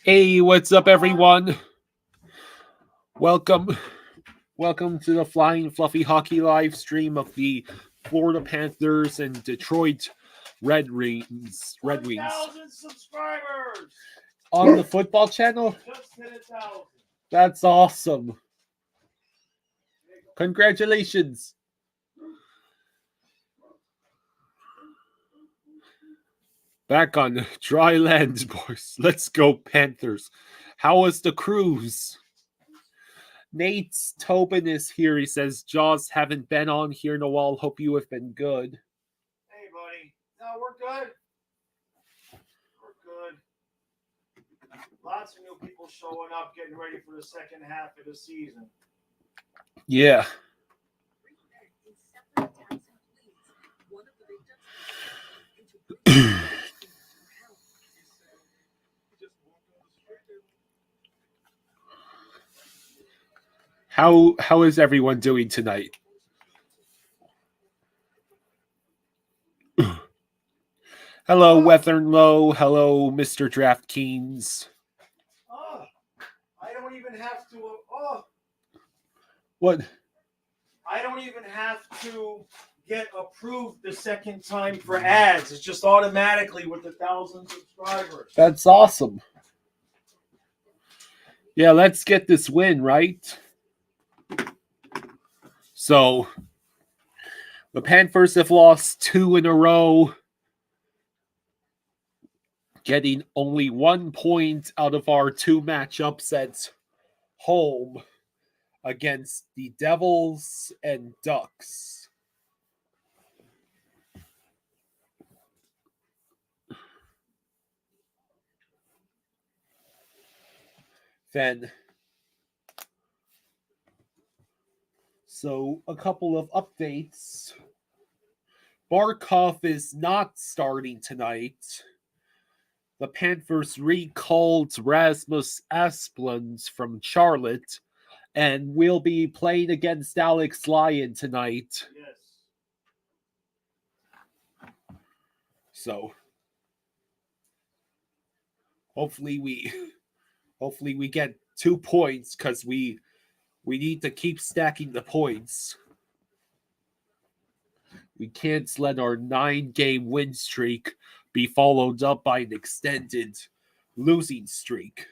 Hey, what's up, everyone? Welcome to the Flying Fluffy Hockey live stream of the Florida Panthers and Detroit Red Wings. 1,000 subscribers On the football channel? Just hit 1,000. That's awesome. Congratulations. Back on dry land, boys. Let's go, Panthers. How was the cruise? Nate Tobin is here. He says, Jaws haven't been on here in a while. Hope you have been good. Hey, buddy. No, we're good. We're good. Lots of new people showing up, getting ready for the second half of the season. Yeah. How is everyone doing tonight? Hello, Weathern Low. Hello, Mr. DraftKings. Oh, I don't even have to. What? I don't even have to get approved the second time for ads. It's just automatically with 1,000 subscribers. That's awesome. Yeah, let's get this win, right? So, the Panthers have lost 2 in a row, getting only 1 point out of our 2-match upsets home against the Devils and Ducks. Then, so a couple of updates. Barkov is not starting tonight. The Panthers recalled Rasmus Asplund from Charlotte and will be playing against Alex Lyon tonight. Yes. So hopefully we get 2 points because we need to keep stacking the points. We can't let our 9-game win streak be followed up by an extended losing streak.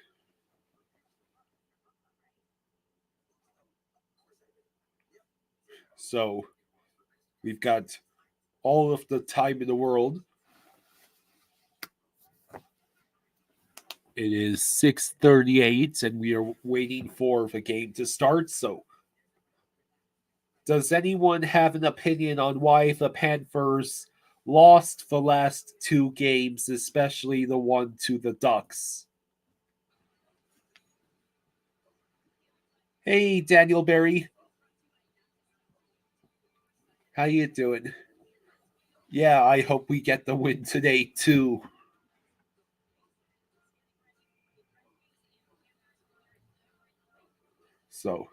So we've got all of the time in the world. It is 6:38 and we are waiting for the game to start. So does anyone have an opinion on why the Panthers lost the last 2 games, especially the one to the Ducks? Hey, Daniel Berry. How you doing? Yeah, I hope we get the win today, too. So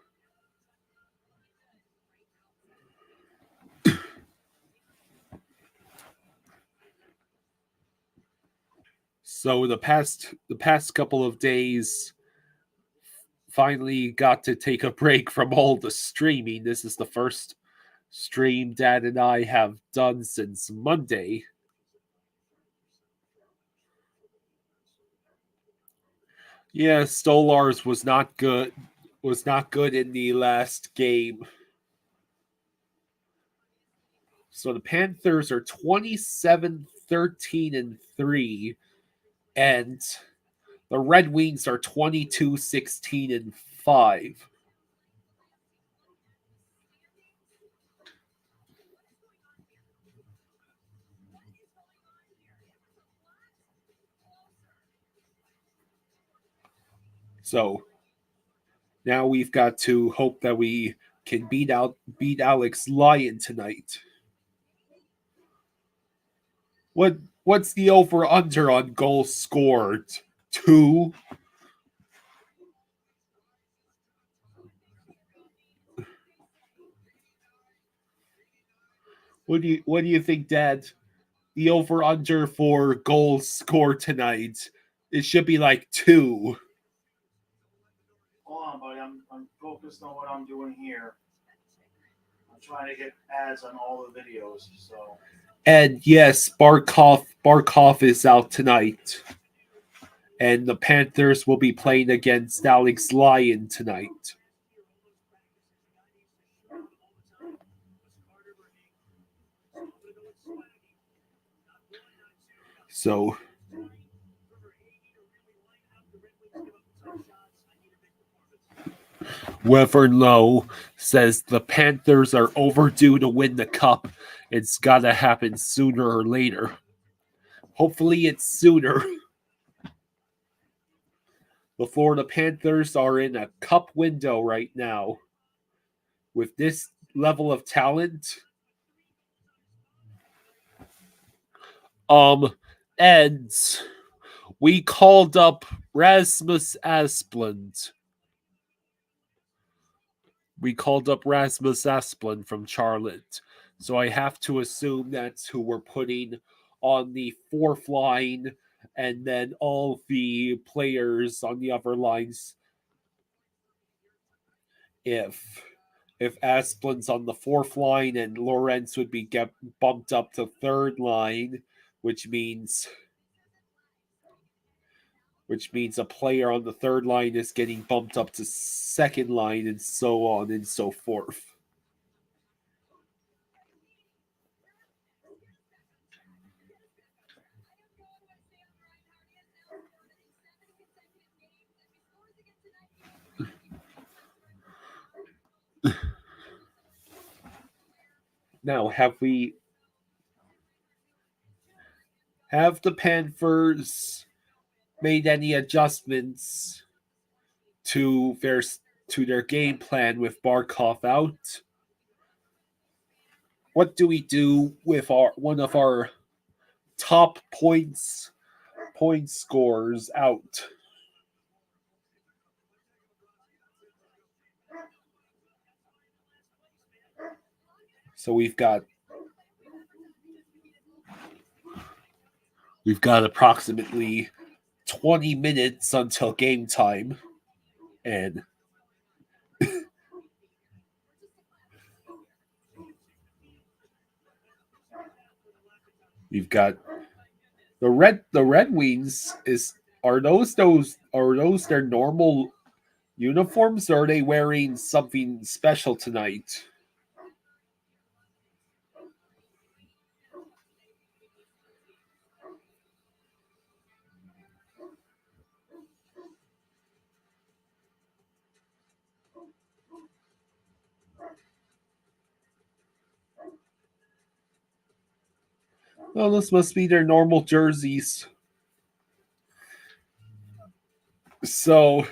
the past couple of days finally got to take a break from all the streaming. This is the first stream Dad and I have done since Monday. Yeah, Stolars was not good in the last game. So the Panthers are 27-13-3, and the Red Wings are 22-16-5. So now we've got to hope that we can beat Alex Lyon tonight. What's the over under on goals scored? 2? What do you think, Dad? The over under for goals scored tonight. It should be like 2. Hold on, buddy. I'm focused on what I'm doing here. I'm trying to get ads on all the videos. So. And yes, Barkov is out tonight. And the Panthers will be playing against Alex Lyon tonight. So Weather Low says the Panthers are overdue to win the cup. It's got to happen sooner or later. Hopefully it's sooner. The Florida Panthers are in a cup window right now. With this level of talent, and we called up Rasmus Asplund. From Charlotte. So I have to assume that's who we're putting on the 4th line, and then all the players on the other lines. If Asplund's on the 4th line and Lawrence would be bumped up to 3rd line, which means a player on the 3rd line is getting bumped up to 2nd line, and so on and so forth. Now, have the Panthers made any adjustments to their game plan with Barkov out? What do we do with one of our top point scorers out? So we've got approximately 20 minutes until game time, and we've got the Red Wings. Are those their normal uniforms, or are they wearing something special tonight? Well, this must be their normal jerseys. So,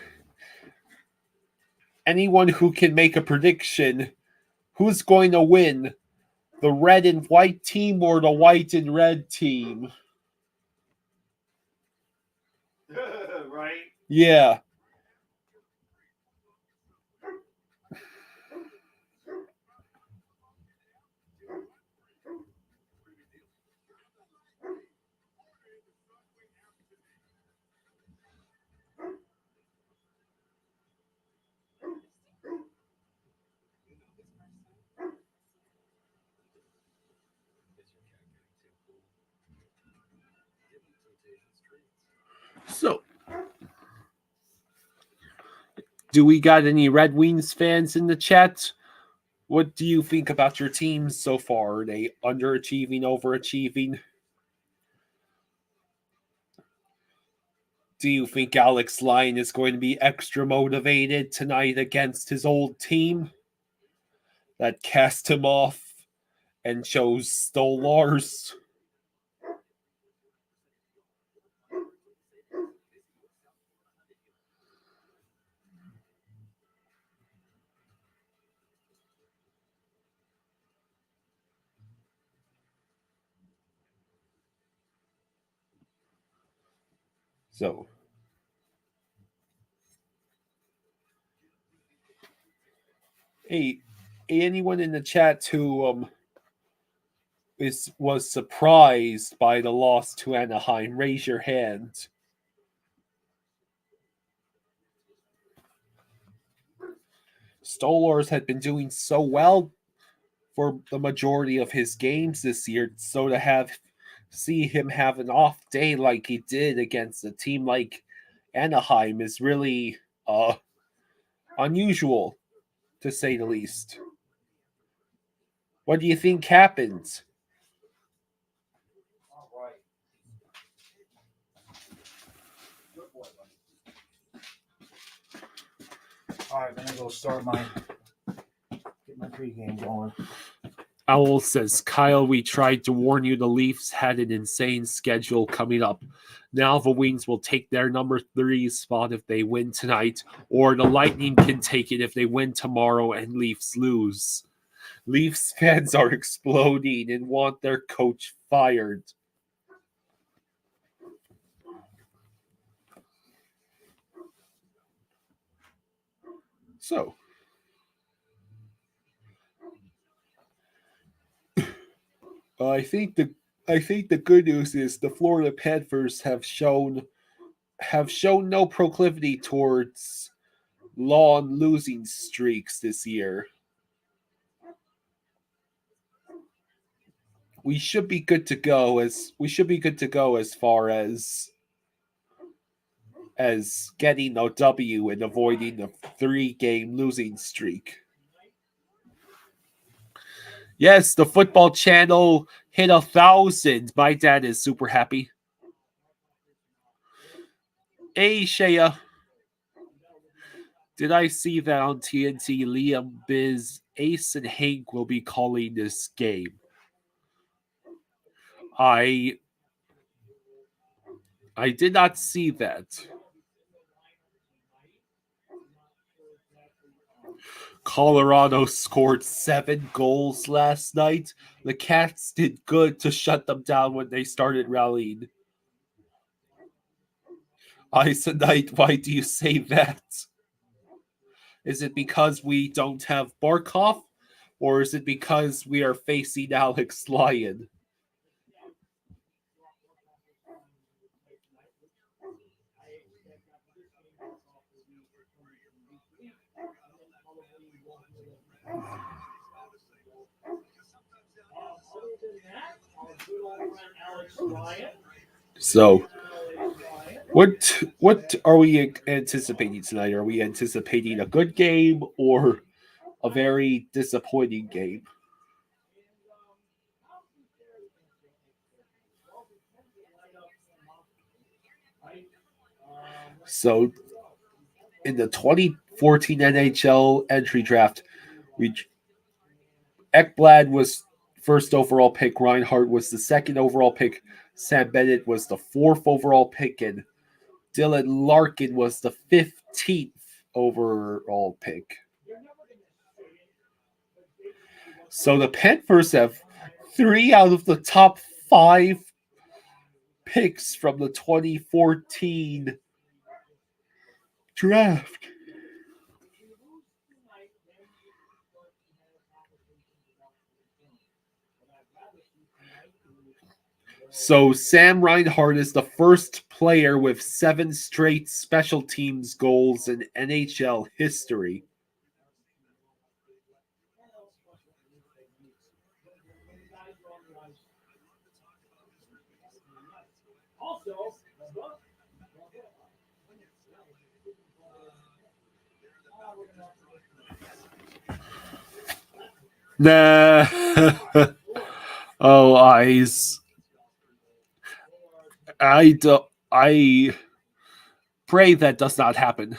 anyone who can make a prediction, who's going to win? The red and white team or the white and red team? Right? Yeah. So, do we got any Red Wings fans in the chat? What do you think about your teams so far? Are they underachieving, overachieving? Do you think Alex Lyon is going to be extra motivated tonight against his old team that cast him off and chose Stolars? So, hey, anyone in the chat who was surprised by the loss to Anaheim, raise your hand. Stolars had been doing so well for the majority of his games this year, so to see him have an off day like he did against a team like Anaheim is really unusual, to say the least. What do you think happened? All right. Good boy, buddy. All right, I'm gonna go get my pregame going. Owl says, Kyle, we tried to warn you the Leafs had an insane schedule coming up. Now the Wings will take their number 3 spot if they win tonight, or the Lightning can take it if they win tomorrow and Leafs lose. Leafs fans are exploding and want their coach fired. So, I think the good news is the Florida Panthers have shown no proclivity towards long losing streaks this year. We should be good to go as far as getting a W and avoiding a 3-game losing streak. Yes, the football channel hit 1,000. My dad is super happy. Hey, Shea. Did I see that on TNT? Liam, Biz, Ace, and Hank will be calling this game. I did not see that. Colorado scored 7 goals last night. The Cats did good to shut them down when they started rallying. Ice and Night, why do you say that? Is it because we don't have Barkov? Or is it because we are facing Alex Lyon? So, what are we anticipating tonight? Are we anticipating a good game or a very disappointing game? So, in the 2014 NHL entry draft, Ekblad was first overall pick, Reinhardt was the second overall pick, Sam Bennett was the 4th overall pick, and Dylan Larkin was the 15th overall pick. So the Panthers have 3 out of the top 5 picks from the 2014 draft. So Sam Reinhart is the first player with 7 straight special teams goals in NHL history. Nah. Oh, eyes. I pray that does not happen.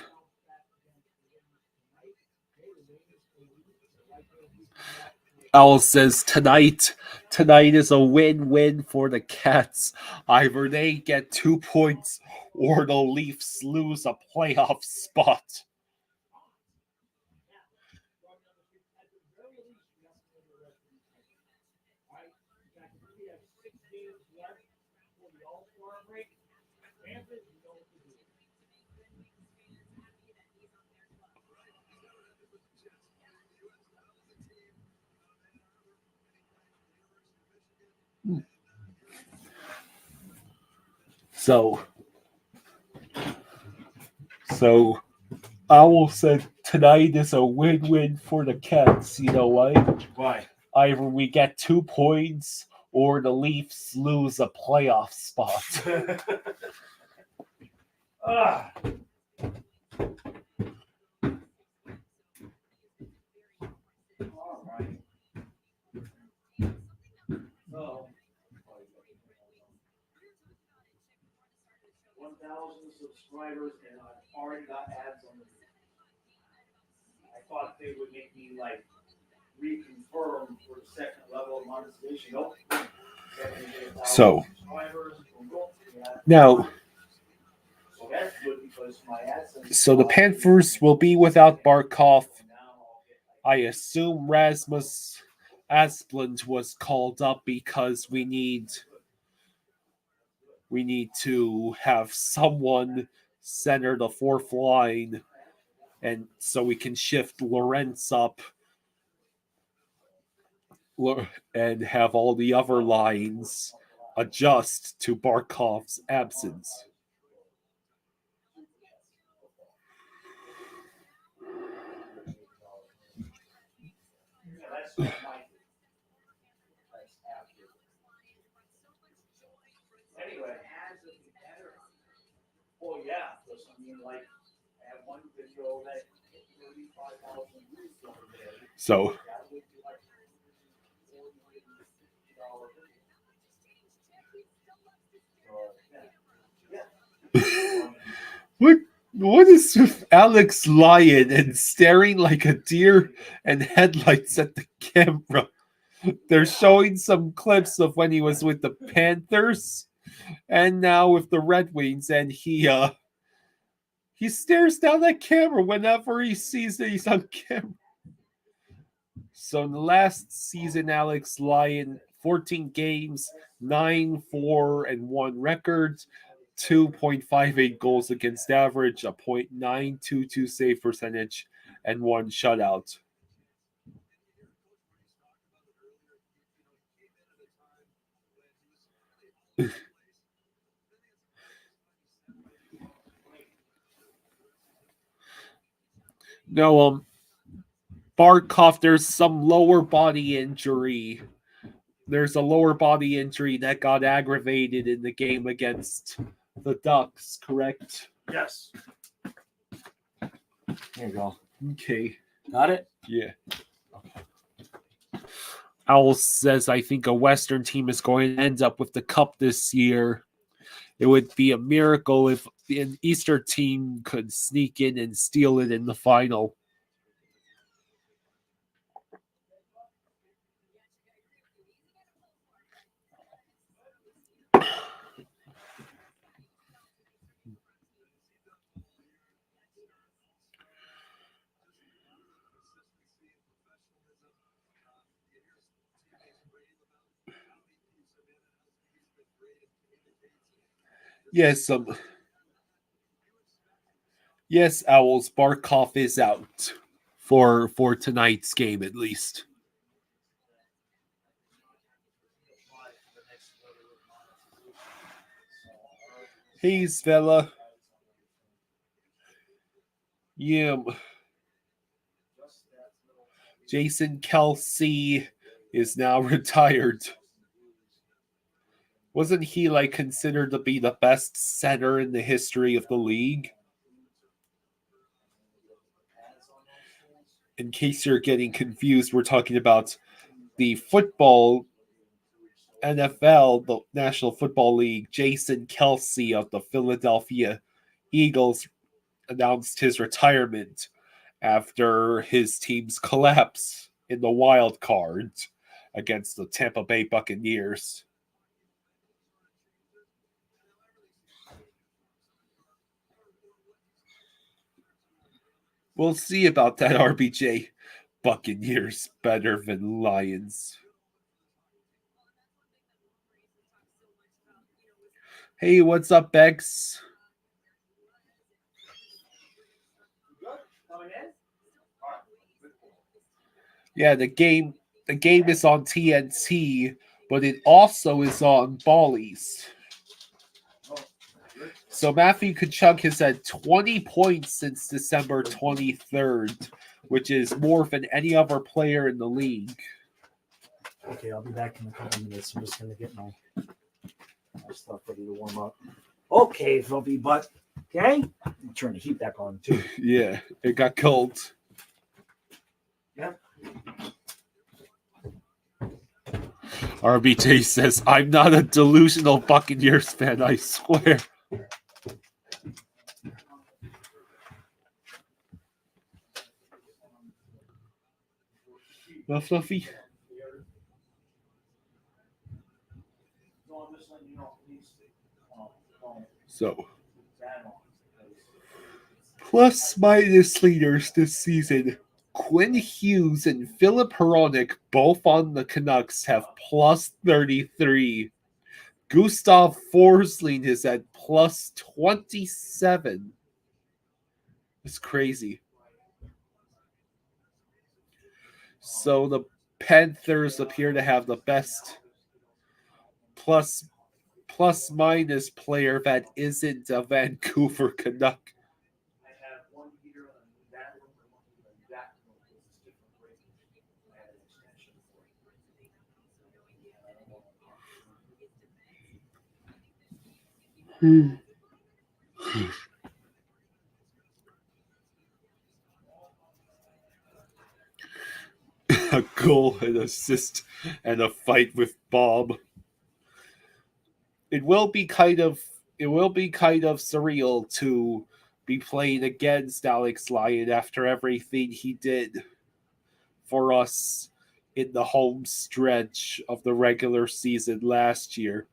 Owl says tonight is a win-win for the Cats. Either they get 2 points or the Leafs lose a playoff spot. So Owl said tonight is a win-win for the Cats. You know why? Why? Either we get 2 points or the Leafs lose a playoff spot. Ah. All right. So, 1,000 subscribers, and I've already got ads on the. I thought they would make me like reconfirm for the second level of monetization. Nope. So, subscribers. now, So that's good because my AdSense. so the Panthers will be without Barkov. I assume Rasmus Asplund was called up because we need to have someone center the fourth line, and so we can shift Lorentz up and have all the other lines adjust to Barkov's absence. Anyway, well, yeah, because I mean, like, I have one video that 35,000 views the other day. So, That would be like $40. what is with Alex Lyon and staring like a deer and headlights at the camera? They're showing some clips of when he was with the Panthers and now with the Red Wings, and he stares down that camera whenever he sees that he's on camera. So in the last season, Alex Lyon, 14 games, 9-4-1 record, 2.58 goals against average, a .922 save percentage, and 1 shutout. No, Barkov, there's some lower body injury. There's a lower body injury that got aggravated in the game against the Ducks, correct? Yes. There you go. Okay. Got it? Yeah. Owl says, I think a Western team is going to end up with the cup this year. It would be a miracle if an Eastern team could sneak in and steal it in the final. Yes, Owls, Barkov is out for tonight's game at least. Hey, Svella. Yeah. Jason Kelsey is now retired. Wasn't he like considered to be the best center in the history of the league? In case you're getting confused, we're talking about the football NFL, the National Football League. Jason Kelsey of the Philadelphia Eagles announced his retirement after his team's collapse in the wild card against the Tampa Bay Buccaneers. We'll see about that, RBJ. Buccaneers better than Lions. Hey, what's up, Bex? Yeah, the game is on TNT, but it also is on Bally's. So Matthew Tkachuk has had 20 points since December 23rd, which is more than any other player in the league. Okay, I'll be back in a couple minutes. I'm just going to get my stuff ready to warm up. Okay, Fluffy butt. Okay? I'm turn the heat back on, too. Yeah, it got cold. Yep. RBJ says, I'm not a delusional Buccaneers fan, I swear. Well, Fluffy? So, plus minus leaders this season. Quinn Hughes and Philip Hronek, both on the Canucks, have plus 33. Gustav Forsling is at plus 27. It's crazy. So the Panthers appear to have the best plus minus player that isn't a Vancouver Canuck. I have one heater on that room and one heater on that room because it's different rates. I have an extension for it. A goal, an assist, and a fight with Bob. It will be kind of surreal to be playing against Alex Lyon after everything he did for us in the home stretch of the regular season last year.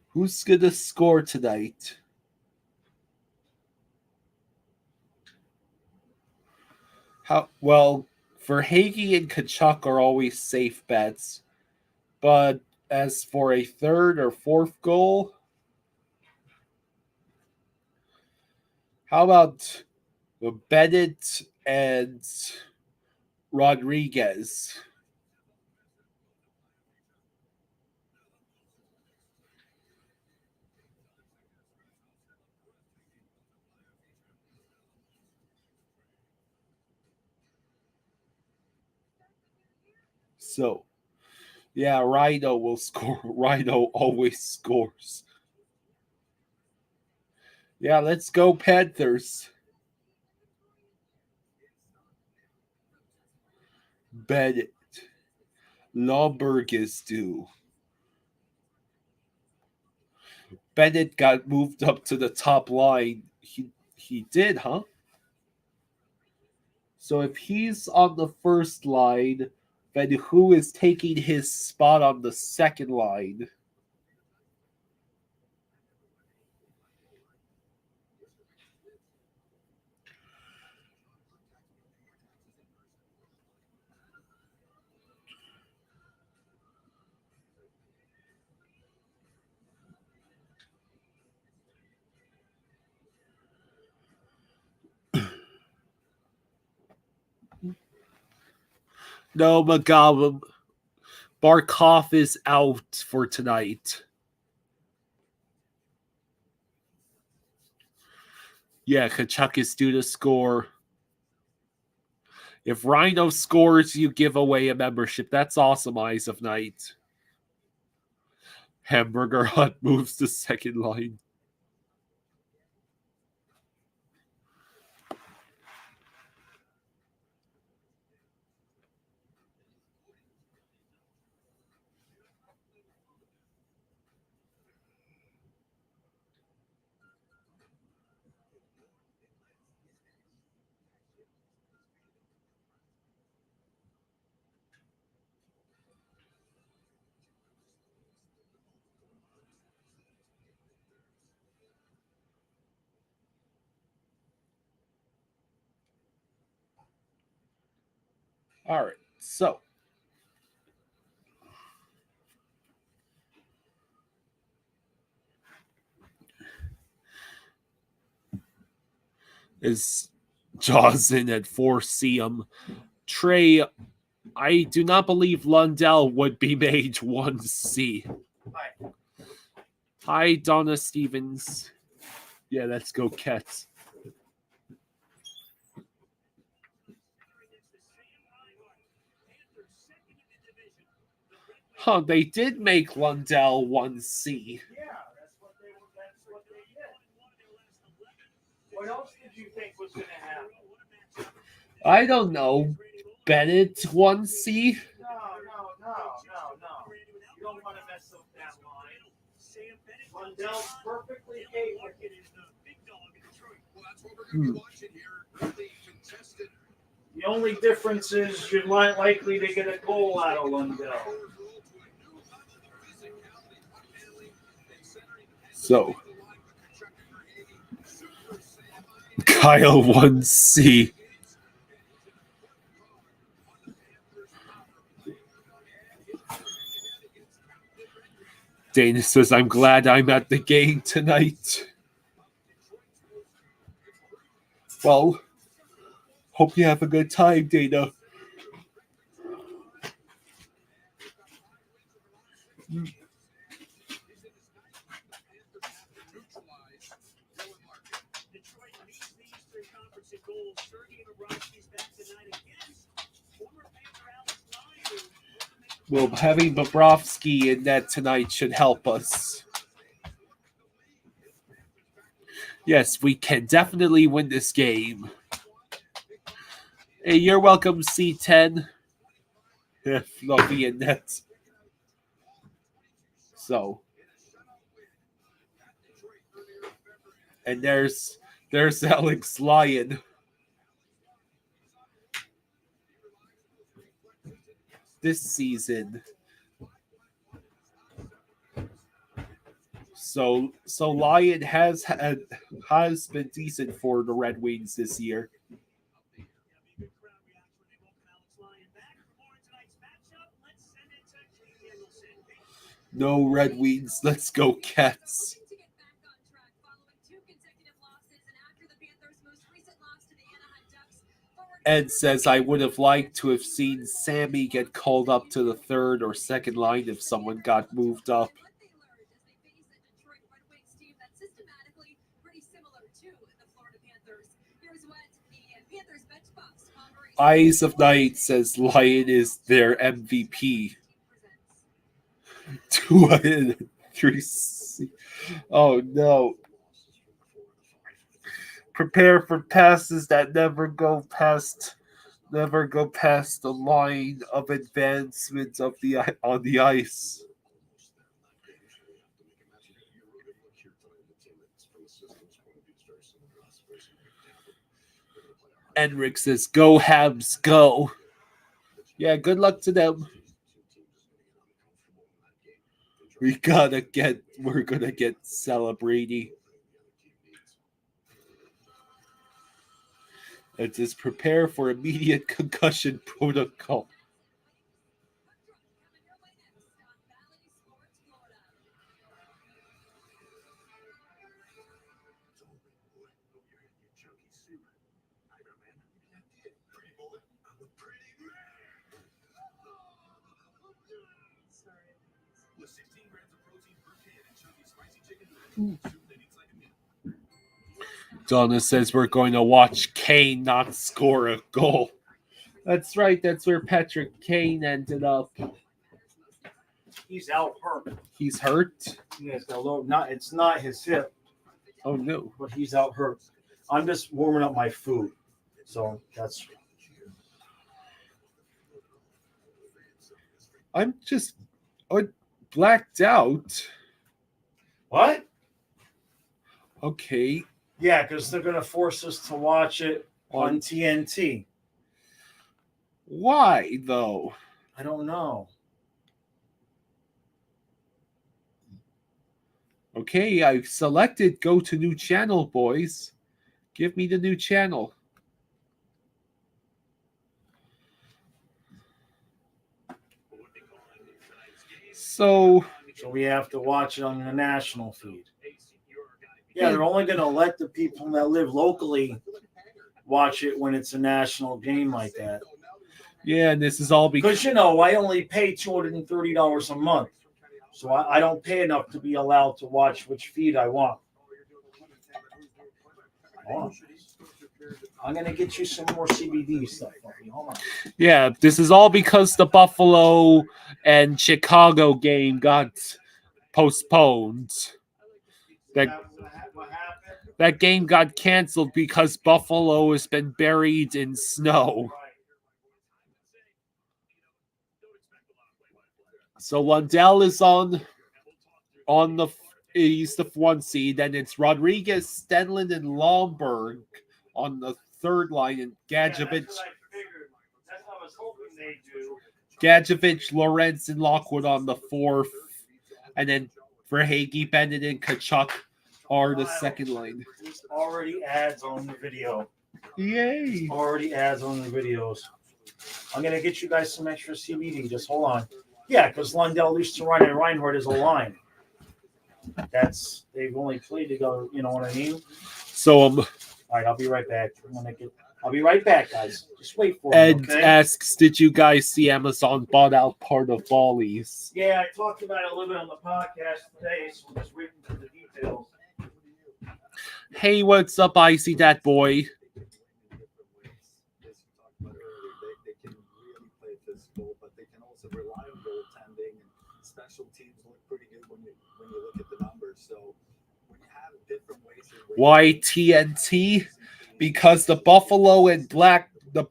Who's gonna score tonight? Verhaeghe and Tkachuk are always safe bets, but as for a third or fourth goal, how about Bennett and Rodriguez? So, yeah, Rhino will score. Rhino always scores. Yeah, let's go Panthers. Bennett. Lomberg is due. Bennett got moved up to the top line. He did, huh? So if he's on the first line, then who is taking his spot on the second line? No, McGowan. Barkov is out for tonight. Yeah, Tkachuk is due to score. If Rhino scores, you give away a membership. That's awesome, Eyes of Night. Hamburger Hut moves to second line. All right, so is Jaws in at 4C. Trey, I do not believe Lundell would be made 1C. Hi. Hi, Donna Stevens. Yeah, let's go Cats. Huh, they did make Lundell 1C. Yeah, that's what they did. What else did you think was going to happen? I don't know. Bennett 1C? No. You don't want to mess up that line. Lundell's perfectly capable. The only difference is you're likely to get a goal out of Lundell. So, Kyle 1C. Dana says, I'm glad I'm at the game tonight. Well, hope you have a good time, Dana. Well, having Bobrovsky in net tonight should help us. Yes, we can definitely win this game. Hey, you're welcome, C10. Fluffy in net. So. And there's Alex Lyon. This season. So Lyon has been decent for the Red Wings this year. No Red Wings, let's go Cats. Ed says, I would have liked to have seen Sammy get called up to the third or second line if someone got moved up. Eyes of Night says Lyon is their MVP. 203. Oh no. Prepare for passes that never go past the line of advancement of on the ice. Enric says, go Habs, go. Yeah, good luck to them. We're gonna get Celebrity. And just prepare for immediate concussion protocol. Donna says we're going to watch Kane not score a goal. That's right. That's where Patrick Kane ended up. He's out hurt. He's hurt? Yeah, it's not his hip. Oh, no. But he's out hurt. I'm just warming up my food. So that's... I'm just blacked out. What? Okay. Yeah, because they're going to force us to watch it on TNT. Why, though? I don't know. Okay, I've selected go to new channel, boys. Give me the new channel. So we have to watch it on the national feed. Yeah, they're only going to let the people that live locally watch it when it's a national game like that. Yeah, and this is all Because, I only pay $230 a month. So I don't pay enough to be allowed to watch which feed I want. Hold on. I'm going to get you some more CBD stuff. Hold on. Yeah, this is all because the Buffalo and Chicago game got postponed. That game got canceled because Buffalo has been buried in snow. So Lundell is on the he's the 1 seed, and it's Rodriguez, Stenlund, and Lomberg on the third line, and Gadjevich, Lawrence, and Lockwood on the fourth, and then Verhage, Bennett, and Kachuk are the second line. There's already ads on the video. Yay! Already ads on the videos. I'm going to get you guys some extra CBD. Just hold on. Yeah, because Lundell, Lucian, and Reinhardt is a line. They've only played together, you know what I mean? So all right, I'll be right back. I'll be right back, guys. Just wait for Ed me, okay? asks, did you guys see Amazon bought out part of Bally's? Yeah, I talked about it a little bit on the podcast today, so I'm just waiting for the details. Hey, what's up, I see that boy? Special teams look pretty good when you look at the numbers. So when you have different ways. Why TNT? Because the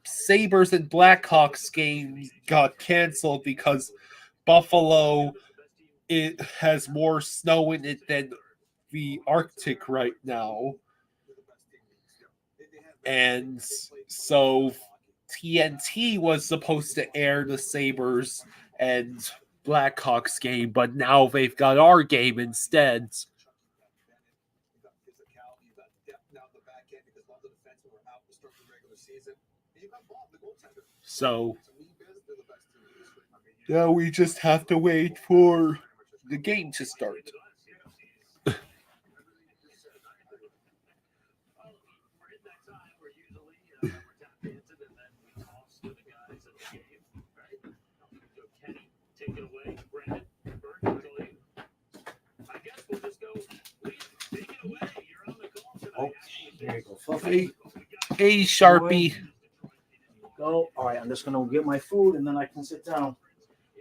Sabres and Blackhawks game got canceled because Buffalo has more snow in it than the Arctic right now. And so TNT was supposed to air the Sabres and Blackhawks game, but now they've got our game instead. So now we just have to wait for the game to start. Oh, there you go, Fluffy. Hey, Sharpie. Go. All right, I'm just going to get my food, and then I can sit down.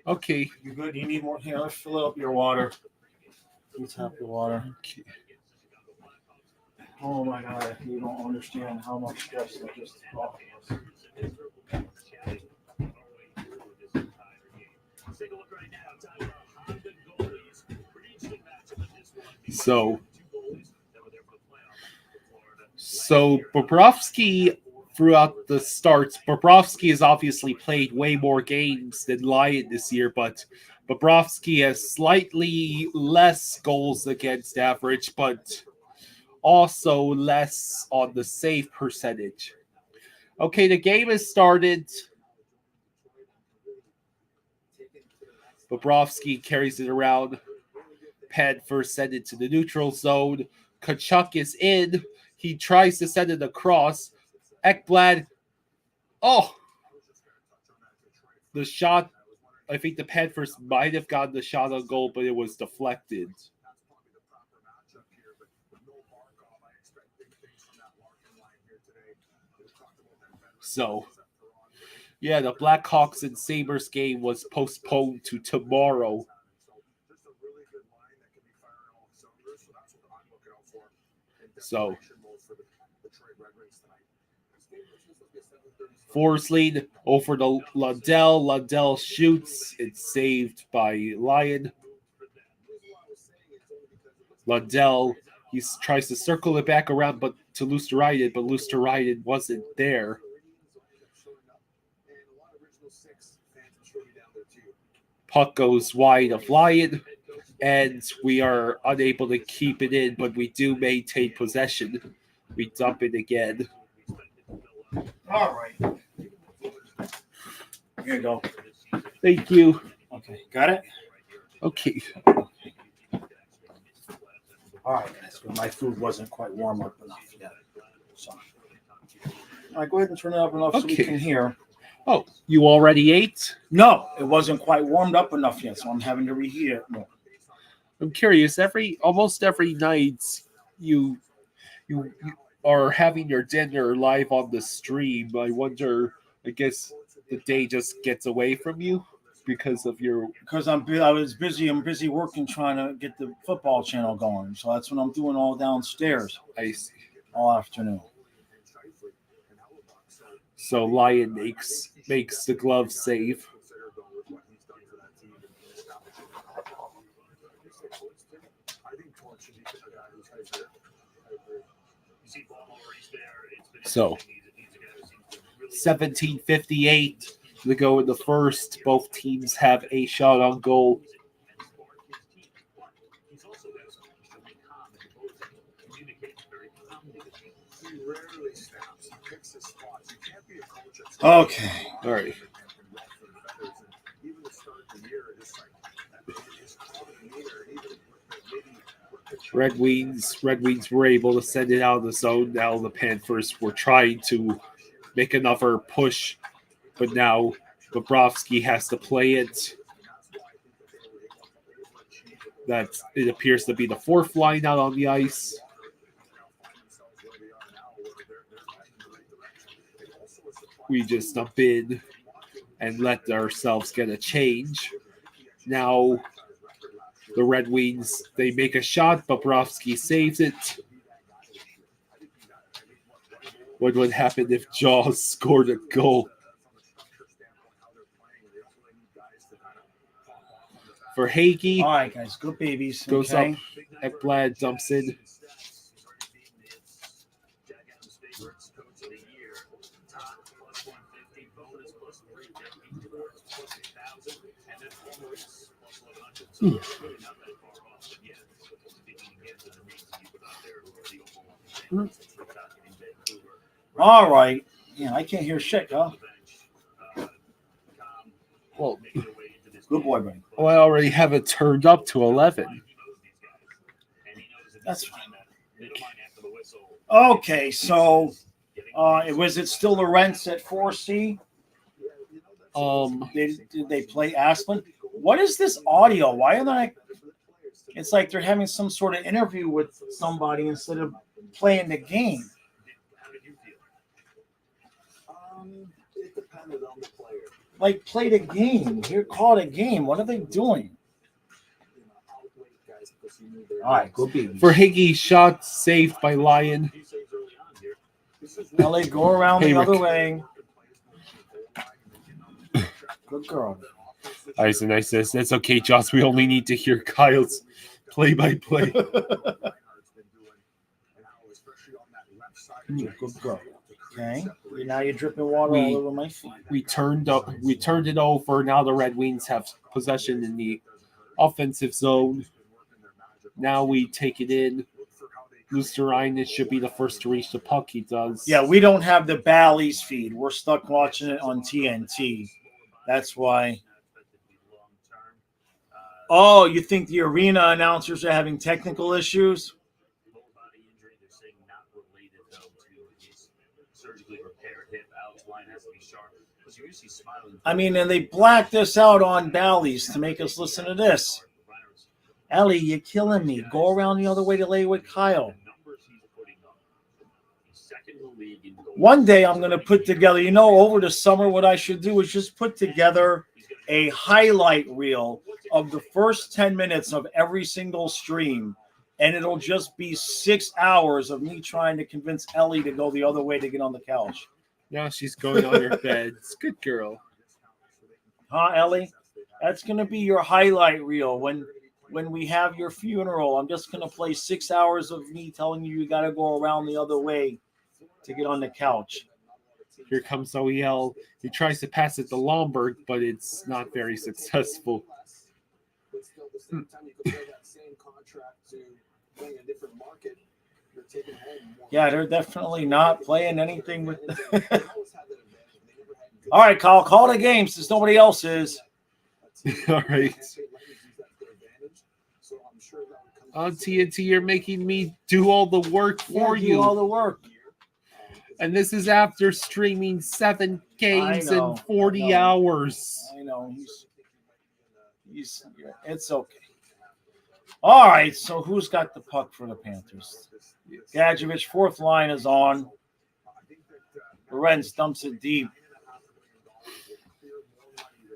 Okay. You good? You need more? Here, let's fill up your water. Please tap your water. Okay. Oh, my God. You don't understand how much stress I just talked about. So Bobrovsky, throughout the starts, Bobrovsky has obviously played way more games than Lyon this year, but Bobrovsky has slightly less goals against average, but also less on the save percentage. Okay, the game has started. Bobrovsky carries it around. Pad first send it to the neutral zone. Kachuk is in. He tries to send it across. Ekblad. Oh! The shot. I think the Panthers might have gotten the shot on goal, but it was deflected. So, yeah, the Blackhawks and Sabres game was postponed to tomorrow. So, Forsling over to Lundell. Lundell shoots. It's saved by Lyon. Lundell, he tries to circle it back around but to Luosterainen, but Luosterainen wasn't there. Puck goes wide of Lyon, and we are unable to keep it in, but we do maintain possession. We dump it again. All right. Here you go. Thank you. Okay, got it? Okay. All right, guys. My food wasn't quite warm up enough yet. So All right, go ahead and turn it up enough so we Okay. can hear. Oh, you already ate? No, it wasn't quite warmed up enough yet, so I'm having to reheat it more. I'm curious. Almost every night, you are having your dinner live on the stream. I wonder. I guess the day just gets away from you because of your. Because I was busy. I'm busy working trying to get the football channel going. So that's what I'm doing all downstairs I see. all afternoon. So Lion makes the glove save. So 17:58 to go in the first. Both teams have a shot on goal. Okay. All right. Red Wings were able to send it out of the zone. Now the Panthers were trying to make another push, but now Bobrovsky has to play it. It appears to be the fourth line out on the ice. We just jump in and let ourselves get a change. Now the Red Wings, they make a shot. Bobrovsky saves it. What would happen if Jaws scored a goal? For Hagee, All right, guys. Good babies. goes Okay. up. Ekblad dumps in. All right. Yeah, I can't hear shit, huh? Well, Good boy, buddy. I already have it turned up to 11. That's fine. Okay, so was it still the Rents at 4C? Did they play Aspen? What is this audio? Why are they? It's like they're having some sort of interview with somebody instead of playing the game. It depended on the player. Like, play the game. Here, call it a game. What are they doing? All right, good babies. For Hagee, shot saved by Lyon. LA, go around Hey, the other Rick. way. Good girl. I says, that's okay, Joss. We only need to hear Kyle's play-by-play. Good girl. Okay. Now you're dripping water all over my feet. We turned it over. Now the Red Wings have possession in the offensive zone. Now we take it in. Lusterine should be the first to reach the puck. He does. Yeah, we don't have the Bally's feed. We're stuck watching it on TNT. That's why. Oh, you think the arena announcers are having technical issues? I mean, and they blacked this out on Bally's to make us listen to this. Ellie, you're killing me. Go around the other way to lay with Kyle. One day I'm going to put together, over the summer, what I should do is just put together a highlight reel of the first 10 minutes of every single stream. And it'll just be 6 hours of me trying to convince Ellie to go the other way to get on the couch. Now she's going on her bed. Good girl. Huh, Ellie? That's going to be your highlight reel. When we have your funeral, I'm just going to play 6 hours of me telling you got to go around the other way to get on the couch. Here comes OEL. He tries to pass it to Lomberg, but it's not very successful. Yeah, they're definitely not playing anything with. All right, Kyle, call it a game since nobody else is. All right. On TNT, you're making me do all the work for you. Do all the work. And this is after streaming 7 games know, in 40 I know. hours. I know it's okay. All right, so who's got the puck for the Panthers? Gadjevich, fourth line is on. Lorenz dumps it deep.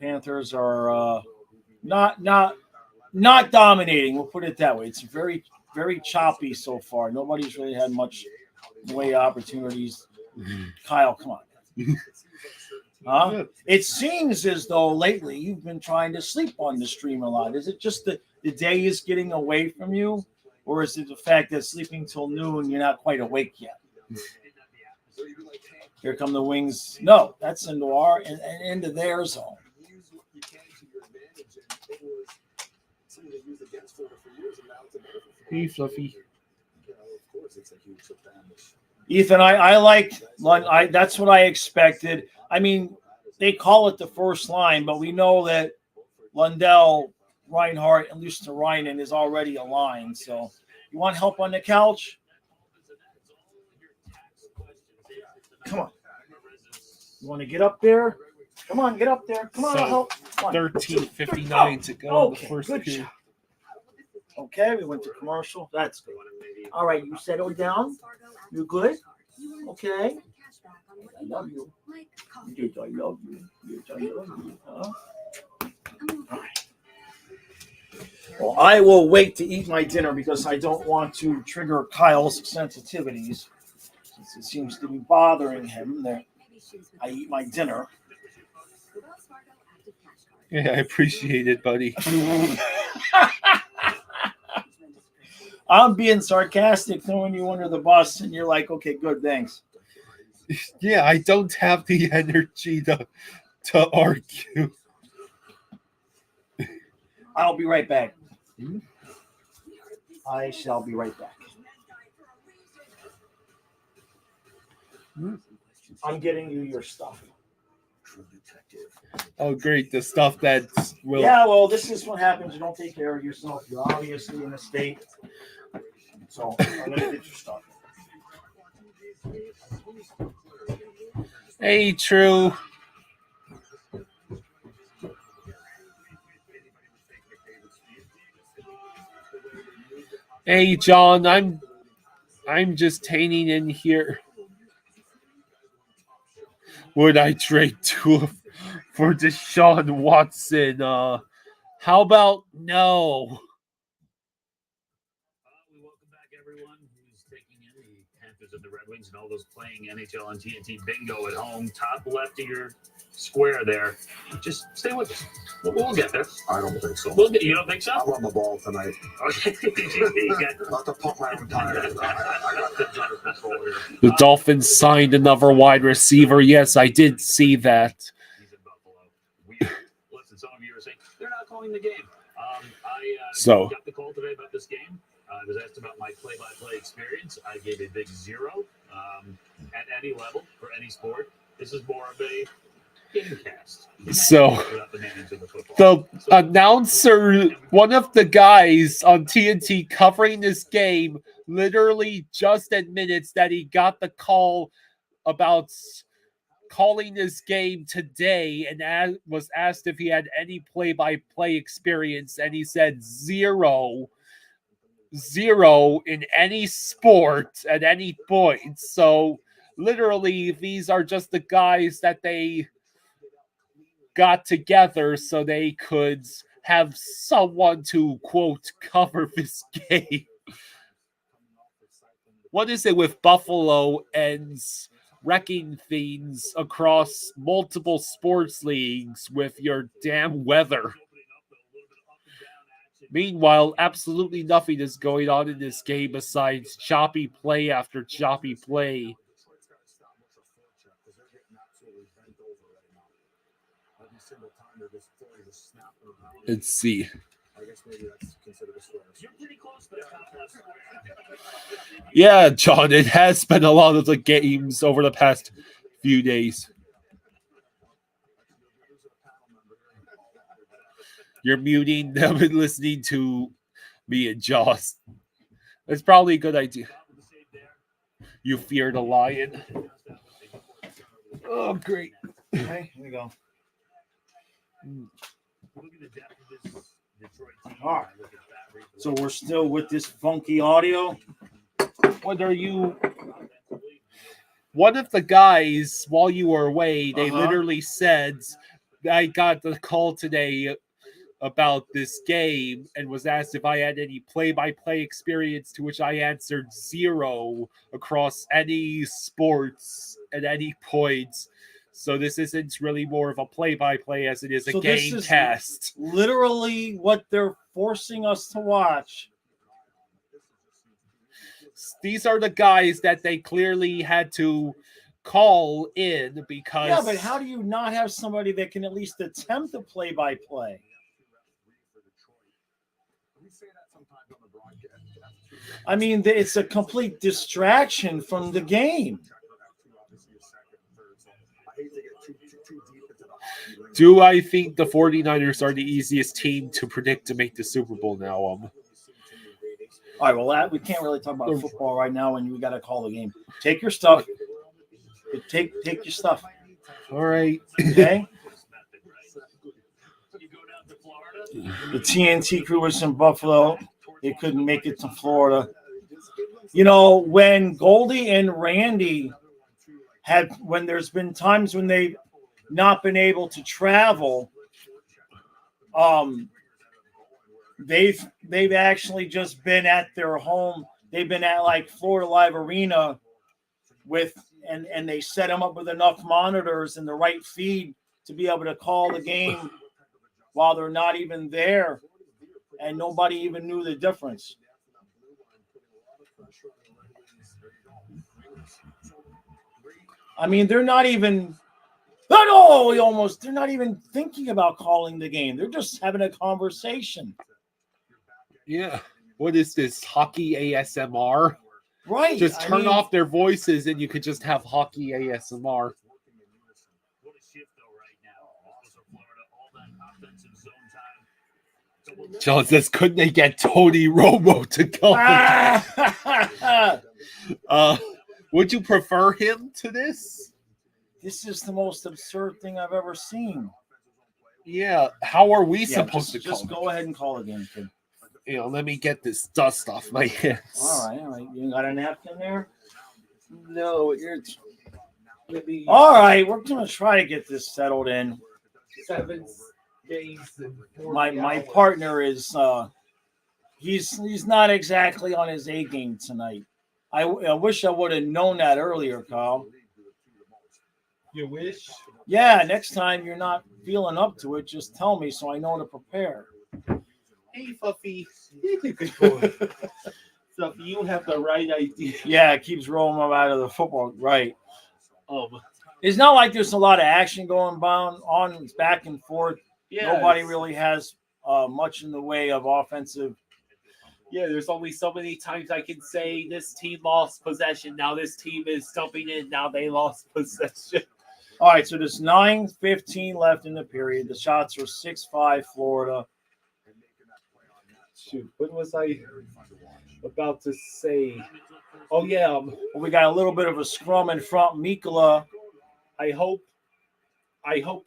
Panthers are not dominating. We'll put it that way. It's very, very choppy so far. Nobody's really had much in the way of opportunities. Kyle, come on. Huh? It seems as though lately you've been trying to sleep on the stream a lot. Is it just that the day is getting away from you? Or is it the fact that sleeping till noon, you're not quite awake yet? Here come the Wings. No, that's into our and into their zone. Hey, Fluffy. Ethan, I like Lund. That's what I expected. I mean, they call it the first line, but we know that Lundell, Reinhardt, and Luosterainen is already a line. So, you want help on the couch? Come on. You want to get up there? Come on, get up there. Come on, So, I'll help. 13:59 to go in the first good period. job. Okay, we went to commercial. That's good. All right, you settled down. You good? Okay. I love you. Yes, I love you. Yes, I love you. Huh? All right. Well, I will wait to eat my dinner because I don't want to trigger Kyle's sensitivities. Since it seems to be bothering him that I eat my dinner. Yeah, I appreciate it, buddy. I'm being sarcastic, throwing you under the bus, and you're like, okay, good, thanks. Yeah, I don't have the energy to argue. I'll be right back. I shall be right back. I'm getting you your stuff. Oh, great. The stuff that will... Yeah, well, this is what happens. You don't take care of yourself. You're obviously in a state. So I'm going to get your stuff. Hey, True. Hey, John. I'm just hanging in here. Would I trade two for Deshaun Watson? How about no? We welcome back everyone who's taking in the Panthers and the Red Wings and all those playing NHL and TNT bingo at home. Top left of your square there. Just stay with us. We'll get there. I don't think so. You don't think so? I'll run the ball tonight. Okay. Not to pump my own tires. I got things under control here. The Dolphins signed another wide receiver. Yes, I did see that. He's in Buffalo. Weird. Listen, some of you are saying they're not calling the game. So- got the call today about this game. I was asked about my play-by-play experience. I gave a big 0 at any level for any sport. This is more of a game cast. So, Without the names of the football. the announcer, one of the guys on TNT covering this game, literally just admitted that he got the call about calling this game today and was asked if he had any play-by-play experience, and he said 0 in any sport at any point. So literally these are just the guys that they got together so they could have someone to, quote, cover this game. What is it with Buffalo and wrecking things across multiple sports leagues with your damn weather? Meanwhile, absolutely nothing is going on in this game besides choppy play after choppy play. Let's see. Yeah, John, it has been a lot of the games over the past few days. You're muting them and listening to me and Joss. That's probably a good idea. You fear the lion. Oh, great. Okay, here we go. Look at the depth of this Detroit team. All right. Look at that rate. So we're still with this funky audio. What are you? One of the guys, while you were away, they literally said, I got the call today about this game and was asked if I had any play-by-play experience, to which I answered 0 across any sports at any point. So this isn't really more of a play-by-play as it is a So this game is cast. Literally what they're forcing us to watch. These are the guys that they clearly had to call in because... Yeah, but how do you not have somebody that can at least attempt a play-by-play? I mean, it's a complete distraction from the game. Do I think the 49ers are the easiest team to predict to make the Super Bowl now? All right, well, we can't really talk about football right now, and we got to call the game. Take your stuff. Take your stuff. All right. Okay? The TNT crew was in Buffalo. They couldn't make it to Florida. You know, when Goldie and Randy when there's been times when they've not been able to travel, they've actually just been at their home. They've been at like Florida Live Arena and they set them up with enough monitors and the right feed to be able to call the game while they're not even there, and nobody even knew the difference. I mean, they're not even. They're not even thinking about calling the game. They're just having a conversation. Yeah. What is this? Hockey ASMR? Right. Just turn off their voices and you could just have hockey ASMR. John says, couldn't they get Tony Romo to call? Would you prefer him to this? This is the most absurd thing I've ever seen. Yeah. How are we supposed to call? Just go ahead and call again, kid. Let me get this dust off my hands. All right. You got a napkin there? No, All right, we're gonna try to get this settled in. 7 days. My partner is he's not exactly on his A game tonight. I wish I would have known that earlier, Kyle. You wish? Yeah, next time you're not feeling up to it, just tell me so I know to prepare. Hey, Fluffy. You're a good boy. Fluffy, you have the right idea. Yeah, it keeps rolling him out of the football. Right. It's not like there's a lot of action going on. It's back and forth. Yeah, nobody really has much in the way of offensive. Yeah, there's only so many times I can say this team lost possession. Now this team is jumping in. Now they lost possession. All right, so there's 9:15 left in the period. The shots are 6-5 Florida. Shoot, what was I about to say? Oh, yeah. We got a little bit of a scrum in front. Mikola. I hope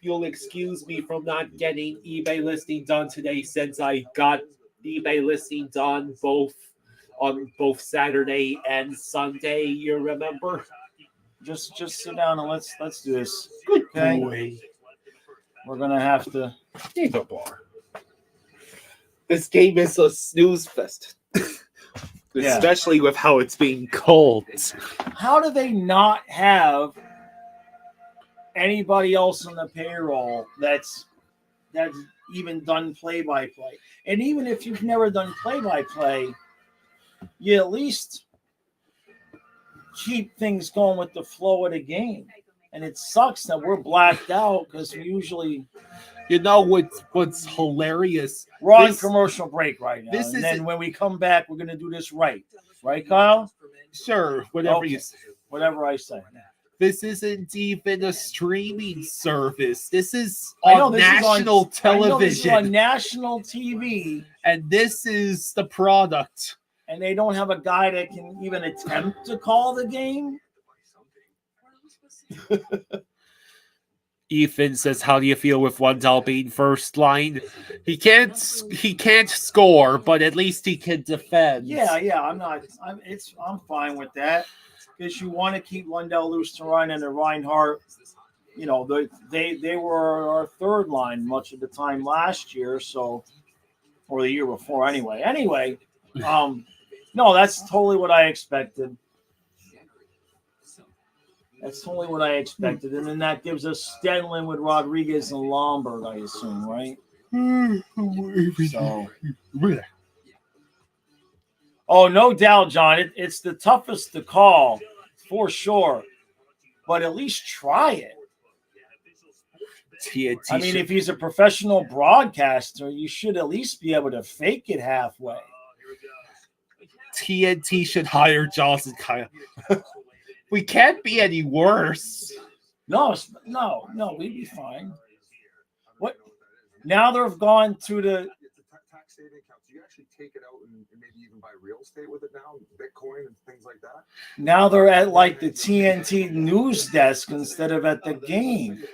you'll excuse me from not getting eBay listing done today, since I got eBay listing done on both Saturday and Sunday. You remember? Just sit down and let's do this. Good boy. We're gonna have to. Need a bar. This game is a snooze fest, especially with how it's being called. How do they not have anybody else on the payroll that's even done play-by-play? And even if you've never done play-by-play, you at least keep things going with the flow of the game. And it sucks that we're blacked out because we usually... You know what's hilarious? We're on commercial break right now. And then when we come back, we're going to do this right. Right, Kyle? Sure, whatever you say. Whatever I say. This isn't even a streaming service. This is on national television. This is on national TV. And this is the product. and they don't have a guy that can even attempt to call the game. Ethan says, "How do you feel with Wendell being first line? He can't score, but at least he can defend." Yeah, I'm fine with that because you want to keep Lundell, Lusterine, and Reinhardt. You know, they were our third line much of the time last year, so or the year before anyway. No, that's totally what I expected. That's totally what I expected. And then that gives us Stenlin with Rodriguez and Lombard, I assume, right? So, oh, no doubt, John. It's the toughest to call, for sure. But at least try it. I mean, if he's a professional broadcaster, you should at least be able to fake it halfway. TNT should hire Jaws and Kyle. We can't be any worse. No, we'd be fine. What? Now they've gone to the tax saving accounts. You actually take it out and maybe even buy real estate with it now, Bitcoin and things like that. Now they're at like the TNT news desk instead of at the game.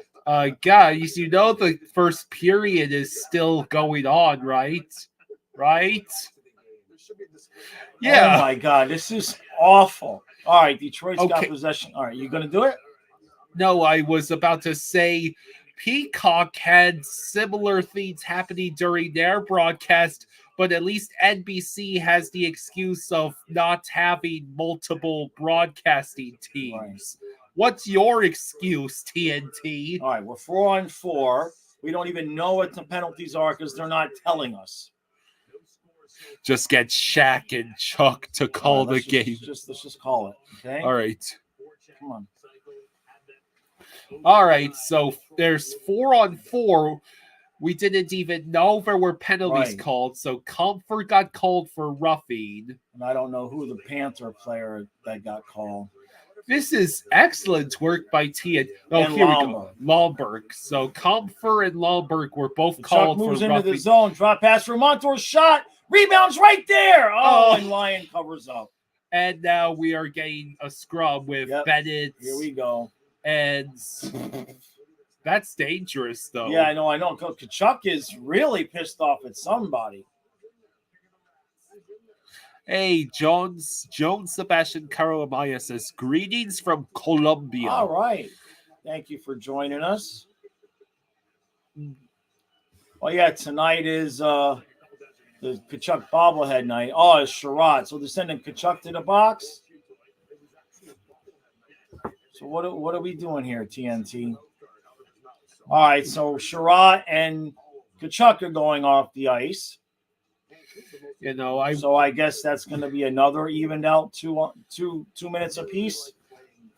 Guys, you know the first period is still going on, right? Right? Yeah. Oh my God, this is awful. All right, Detroit's got possession. All right, you going to do it? No, I was about to say Peacock had similar things happening during their broadcast, but at least NBC has the excuse of not having multiple broadcasting teams. Right. What's your excuse, TNT? All right, we're 4-on-4. We don't even know what the penalties are because they're not telling us. Just get Shaq and Chuck to call the game. Let's just call it. Okay. All right. Come on. All right. So there's 4-on-4. We didn't even know there were penalties called. So Comfort got called for roughing. And I don't know who the Panther player that got called. This is excellent work by Tia. Oh, here we go. Lombard. So Comfort and Lombard were both called for roughing. Chuck moves into the zone. Drop pass for Montour's shot. Rebounds right there. Oh, and Lyon covers up. And now we are getting a scrum with Bennett. Here we go. And that's dangerous, though. Yeah, I know. Kachuk is really pissed off at somebody. Hey, Jones Sebastian Caramaya says, greetings from Colombia. All right. Thank you for joining us. Oh, yeah, tonight is the Kachuk bobblehead night. Oh, it's Sherrod. So they're sending Kachuk to the box. So what are we doing here, TNT? All right, so Sherrod and Kachuk are going off the ice. You know, so I guess that's going to be another evened out two minutes apiece.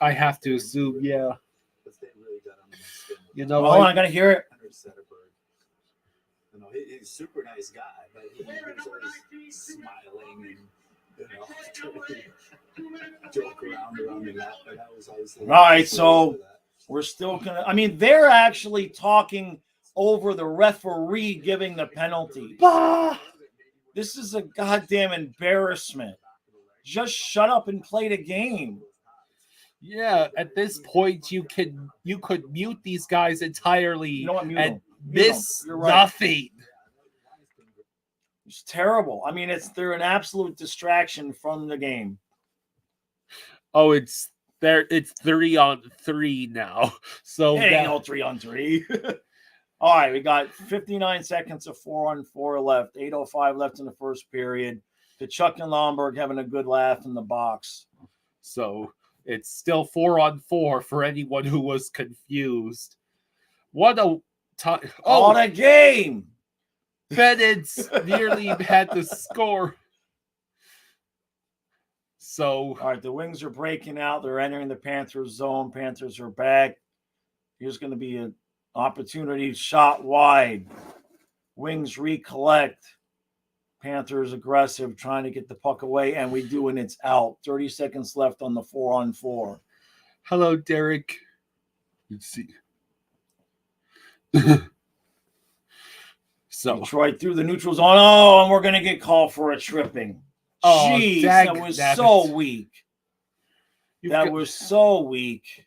I have to assume, yeah. You know, I got to hear it. You know, he's a super nice guy, but he was always smiling and joke around the net. But that was always all right. So we're still gonna. I mean, they're actually talking over the referee giving the penalty. This is a goddamn embarrassment. Just shut up and play the game. Yeah, at this point, you could mute these guys entirely. You know what, and miss nothing. It's terrible. I mean, they're an absolute distraction from the game. Oh, it's 3-on-3 now. So it ain't no 3-on-3. All right, we got 59 seconds of 4-on-4 left. 8:05 left in the first period. Kachuk and Lombard having a good laugh in the box. So it's still 4-on-4 for anyone who was confused. What a time! Oh, the game! Bennett's nearly had to score. So, all right, the Wings are breaking out. They're entering the Panthers zone. Panthers are back. Here's going to be an opportunity shot wide. Wings recollect. Panthers aggressive, trying to get the puck away, and we do, and it's out. 30 seconds left on the 4-on-4. Hello, Derek. Let's see. So Detroit through the neutral zone. Oh, and we're going to get called for a tripping. Oh, Jeez, dag that was nabbit. so weak. You've That got- was so weak.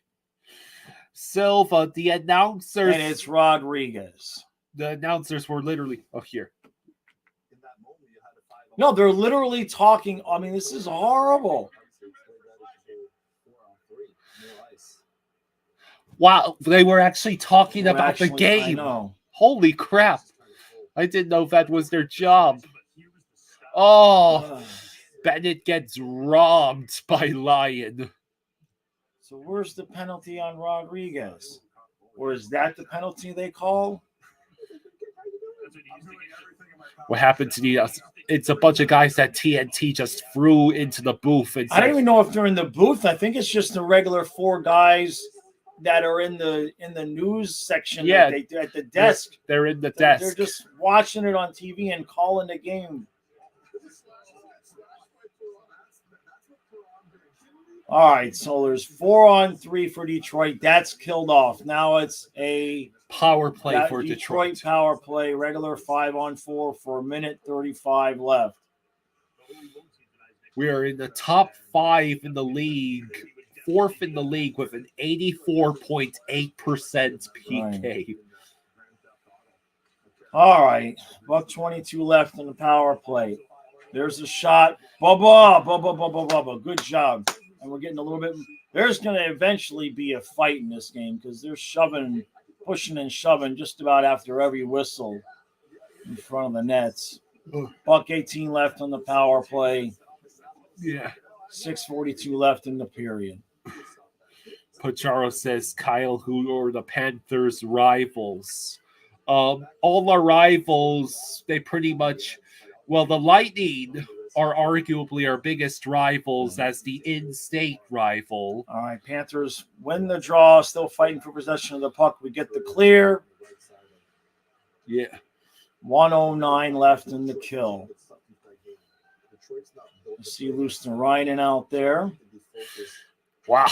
Silva, the announcers. And it's Rodriguez. The announcers were literally here. No, they're literally talking. I mean, this is horrible. Wow, they were actually talking Well, about the actually, I game. know. Holy crap. I didn't know that was their job. Oh, Bennett gets robbed by Lyon. So where's the penalty on Rodriguez? Or is that the penalty they call? What happened to the? It's a bunch of guys that TNT just threw into the booth and I don't said, even know if they're in the booth. I think it's just the regular 4 guys that are in the news section. Yeah. That they do at the desk. they're in the They're desk. just watching it on TV and calling the game. All right, so there's 4-on-3 for Detroit. That's killed off. Now it's a Power play for Detroit. power play, regular 5-on-4 for 1:35 left. We are in the top 5 in the league, 4th in the league with an 84.8% PK. All right, about 22 left in the power play. There's a shot. Bubba. Good job. And we're getting a little bit. There's going to eventually be a fight in this game because they're pushing and shoving just about after every whistle in front of the nets. Buck 18 left on the power play. Yeah. 6:42 left in the period. Pacharo says, Kyle, who are the Panthers' rivals? All our rivals, they pretty much, well, the Lightning are arguably our biggest rivals as the in-state rival. All right, Panthers win the draw, still fighting for possession of the puck. We get the clear. Yeah. 1:09 left in the kill. You see Luosterainen out there. Wow.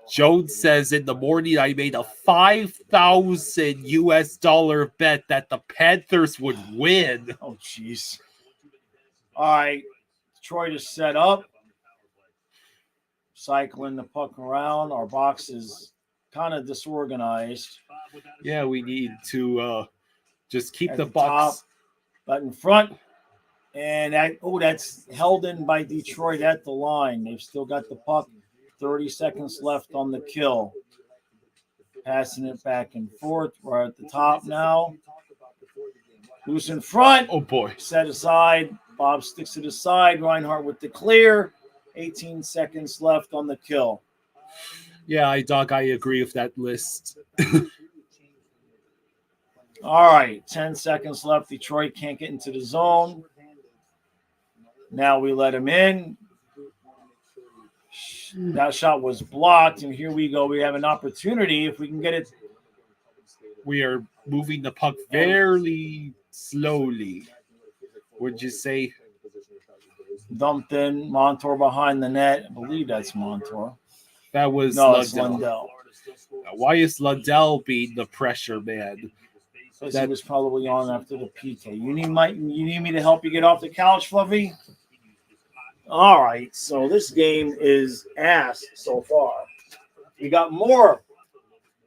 Jones says in the morning I made a $5,000 bet that the Panthers would win. Oh, jeez. All right. Detroit is set up. Cycling the puck around. Our box is kind of disorganized. Yeah, we need to just keep At the the box. top, but in front. And that's held in by Detroit at the line. They've still got the puck. 30 seconds left on the kill. Passing it back and forth. We're at the top now. Who's in front? Oh, boy. Set aside. Bob sticks it aside. Reinhardt with the clear. 18 seconds left on the kill. Yeah, I agree with that list. All right. 10 seconds left. Detroit can't get into the zone. Now we let him in. That shot was blocked, and here we go. We have an opportunity if we can get it. We are moving the puck very slowly. Would you say? Dumped in. Montour behind the net. I believe that's Montour. That was No, it's Lundell. Lundell. Why is Lundell being the pressure man? Because he was probably on after the PK. You need me to help you get off the couch, Fluffy? All right, so this game is ass so far. You got more.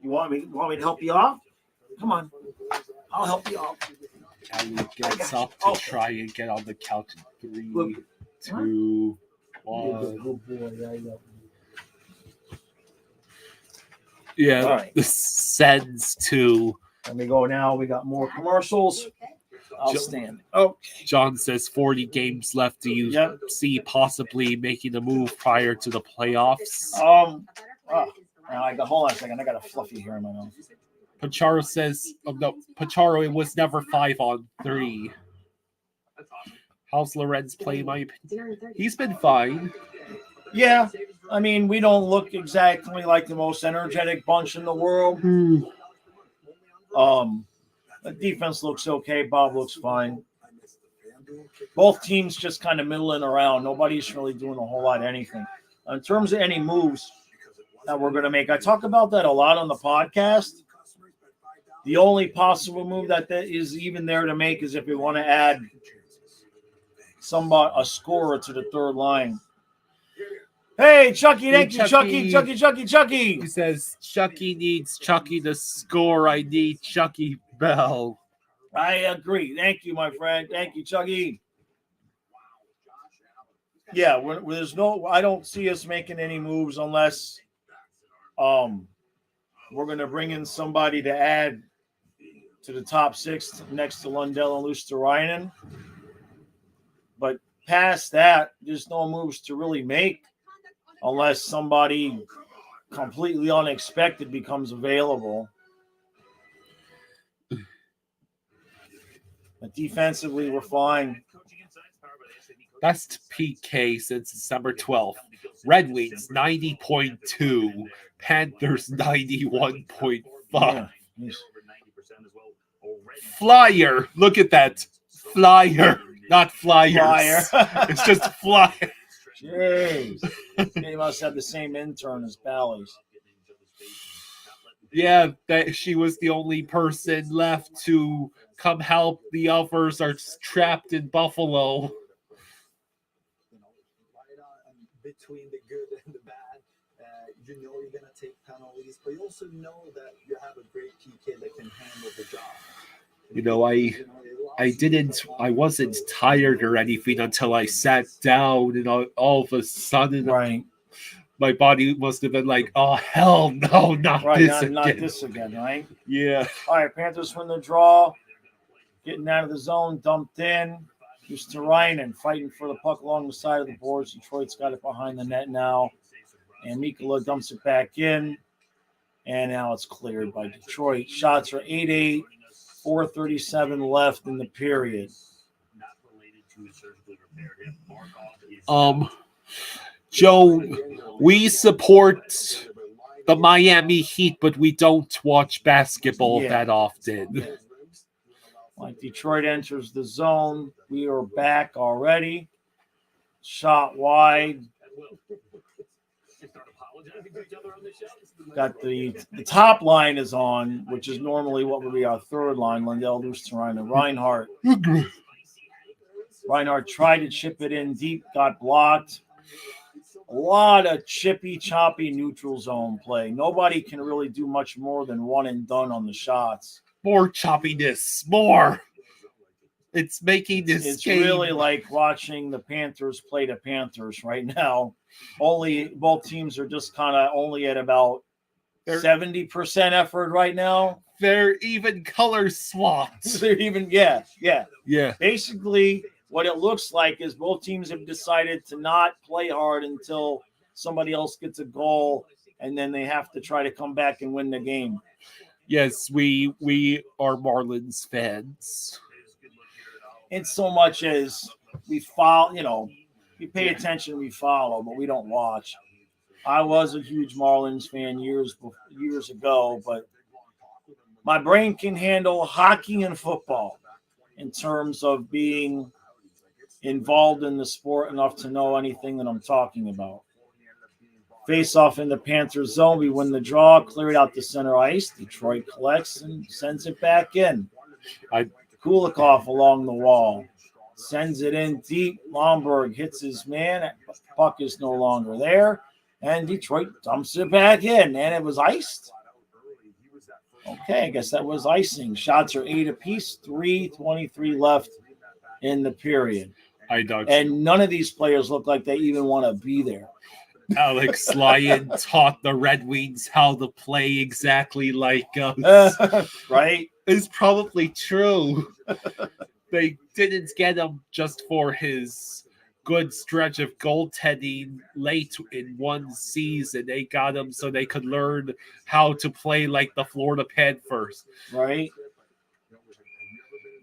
You want me to help you off? Come on. I'll help you off. Ali gets up to try and get on the couch. 3, 2, 1. Yeah, All right. this sends to. Let me go now. We got more commercials. Outstanding. Oh, John says 40 games left. Do you see possibly making a move prior to the playoffs? hold on a second. I got a Fluffy here in my nose. Pacharo says, Pacharo, it was never 5-on-3. How's Lorenz playing? My opinion? He's been fine. Yeah, I mean, we don't look exactly like the most energetic bunch in the world. The defense looks okay. Bob looks fine. Both teams just kind of middling around. Nobody's really doing a whole lot of anything. In terms of any moves that we're going to make, I talk about that a lot on the podcast. The only possible move that is even there to make is if we want to add a scorer to the third line. Hey, Chucky, thank you, Chucky. He says Chucky needs Chucky to score. I need Chucky Bell. I agree. Thank you, my friend. Thank you, Chucky. Yeah, I don't see us making any moves unless we're going to bring in somebody to add to the top six next to Lundell and Luosterainen. But past that, there's no moves to really make unless somebody completely unexpected becomes available. But defensively, we're fine. Best PK since December 12th. Red Wings 90.2. Panthers 91.5. Yeah. Flyer. Look at that. Flyer. Not Flyers. It's just Flyer. Jeez. They must have the same intern as Bally's. Yeah, that she was the only person left to come help. The others are trapped in Buffalo. Between the good and the bad, you know you're going to take penalties, but you also know that you have a great PK that can handle the job. You know, I wasn't tired or anything until I sat down, and all of a sudden, Right. My body must have been like, oh, hell no, not this again, right? Yeah. All right, Panthers win the draw. Getting out of the zone, dumped in. Luosterainen fighting for the puck along the side of the boards. Detroit's got it behind the net now. And Mikkola dumps it back in. And now it's cleared by Detroit. Shots are 8-8, 4:37 left in the period. Joe, we support the Miami Heat, but we don't watch basketball that often. Like Detroit enters the zone. We are back already. Shot wide. Got the top line is on, which is normally what would be our third line. Lundell, Luosterainen, Reinhart. Reinhart tried to chip it in deep, got blocked. A lot of chippy, choppy neutral zone play. Nobody can really do much more than one and done on the shots. More choppiness, more. It's making this It's game really like watching the Panthers play the Panthers right now. Only both teams are just kind of only at about 70% effort right now. They're even color swapped. They're even, yeah. Basically, what it looks like is both teams have decided to not play hard until somebody else gets a goal, and then they have to try to come back and win the game. Yes, we are Marlins fans. It's so much as we follow, we pay attention, we follow, but we don't watch. I was a huge Marlins fan years ago, but my brain can handle hockey and football in terms of being involved in the sport enough to know anything that I'm talking about. Face off in the Panthers zone. We win the draw, clear it out to center ice. Detroit collects and sends it back in. Kulikov along the wall. Sends it in deep. Lomberg hits his man. Puck is no longer there. And Detroit dumps it back in. And it was iced. Okay, I guess that was icing. Shots are 8 apiece. 3:23 left in the period. And none of these players look like they even want to be there. Alex Lyon taught the Red Wings how to play exactly like us. Right? It's probably true. They didn't get him just for his good stretch of goaltending late in one season. They got him so they could learn how to play like the Florida Panthers. Right?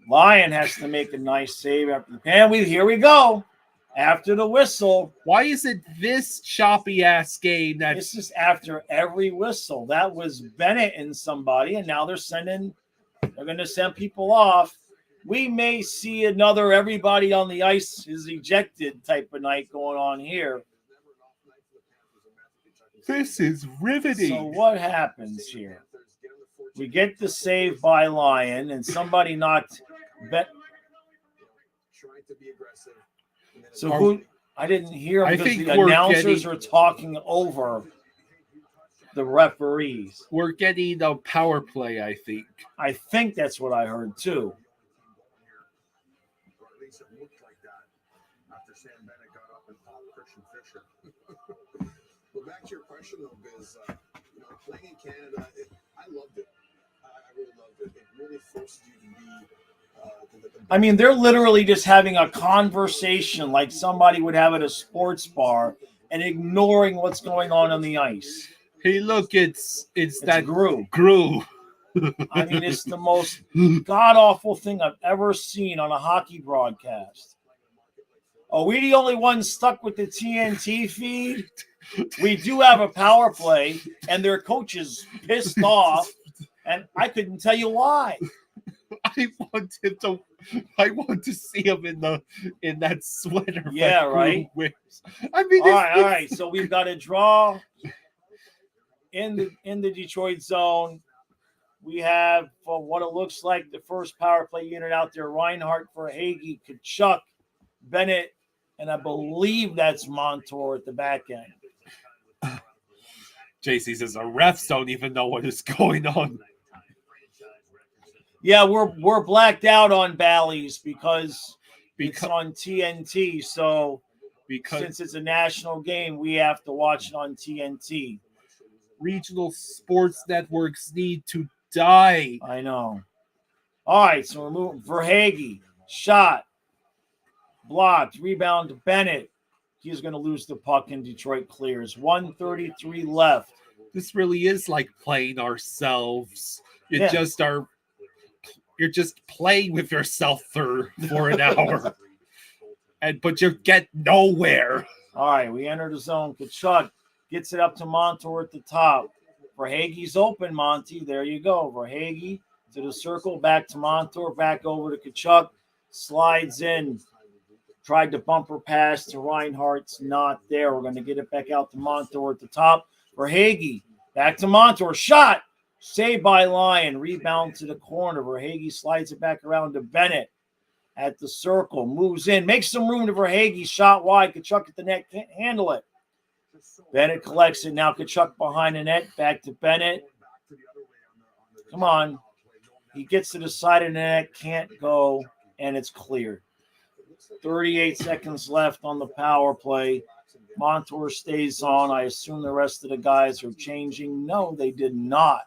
Lyon has to make a nice save after the pan. Here we go. After the whistle. Why is it this choppy ass game? This is after every whistle. That was Bennett and somebody, and now they're going to send people off. We may see another everybody on the ice is ejected type of night going on here. This is riveting. So what happens here? We get the save by Lyon, and somebody knocked Trying to be aggressive. So who? I didn't hear I because think the we're announcers getting- are talking over the referees. We're getting a power play, I think. I think that's what I heard too. Or at least it looked like that after Sam Bennett got up and popped Christian Fisher. But back to your question, though, Biz, playing in Canada, I loved it. I really loved it. It really forces you to be. I mean, they're literally just having a conversation like somebody would have at a sports bar and ignoring what's going on the ice. Hey, look, it's that Gru. Gru. I mean, it's the most god-awful thing I've ever seen on a hockey broadcast. Are we the only ones stuck with the TNT feed? We do have a power play, and their coach is pissed off, and I couldn't tell you why. I want to see him in that sweater. Yeah, that Gru right. wears. I mean, All right. So we've got a draw in the Detroit zone. We have, for what it looks like, the first power play unit out there: Reinhart, Verhaeghe, Kachuk, Bennett, and I believe that's Montour at the back end. JC says the refs don't even know what is going on. Yeah, we're blacked out on Bally's because it's on TNT. So since it's a national game, we have to watch it on TNT. Regional sports networks need to die. I know. All right, so we're moving. Verhaeghe, shot, blocked, rebound to Bennett. He's going to lose the puck, and Detroit clears. 1:33 left. This really is like playing ourselves. You're just playing with yourself for an hour, but you get nowhere. All right, we enter the zone. Kachuk gets it up to Montour at the top. Verhaeghe's open, Monty. There you go. Verhaeghe to the circle, back to Montour, back over to Kachuk. Slides in. Tried to bumper pass to Reinhart's not there. We're going to get it back out to Montour at the top. Verhaeghe back to Montour. Shot. Saved by Lyon. Rebound to the corner. Verhaeghe slides it back around to Bennett at the circle. Moves in. Makes some room to Verhaeghe. Shot wide. Kachuk at the net. Can't handle it. Bennett collects it. Now Kachuk behind the net. Back to Bennett. Come on. He gets to the side of the net. Can't go. And it's cleared. 38 seconds left on the power play. Montour stays on. I assume the rest of the guys are changing. No, they did not.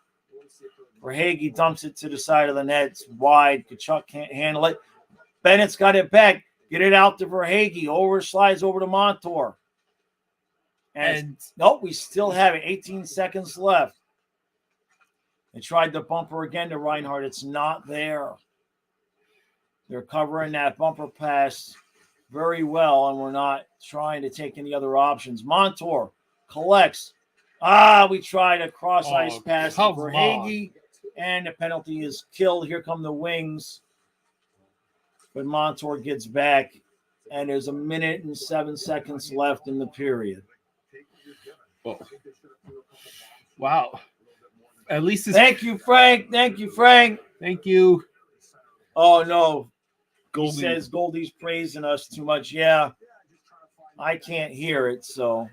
Verhaeghe dumps it to the side of the net. It's wide. Kachuk can't handle it. Bennett's got it back. Get it out to Verhaeghe. Slides over to Montour. And nope, we still have it. 18 seconds left. They tried the bumper again to Reinhart. It's not there. They're covering that bumper pass very well, and we're not trying to take any other options. Montour collects. We tried a cross-ice pass to Verhaeghe, and the penalty is killed. Here come the wings. But Montour gets back, and there's 1 minute and 7 seconds left in the period. Oh. Wow. At least it's... Thank you, Frank. Thank you. Oh, no. Goldie. He says Goldie's praising us too much. Yeah. I can't hear it, so.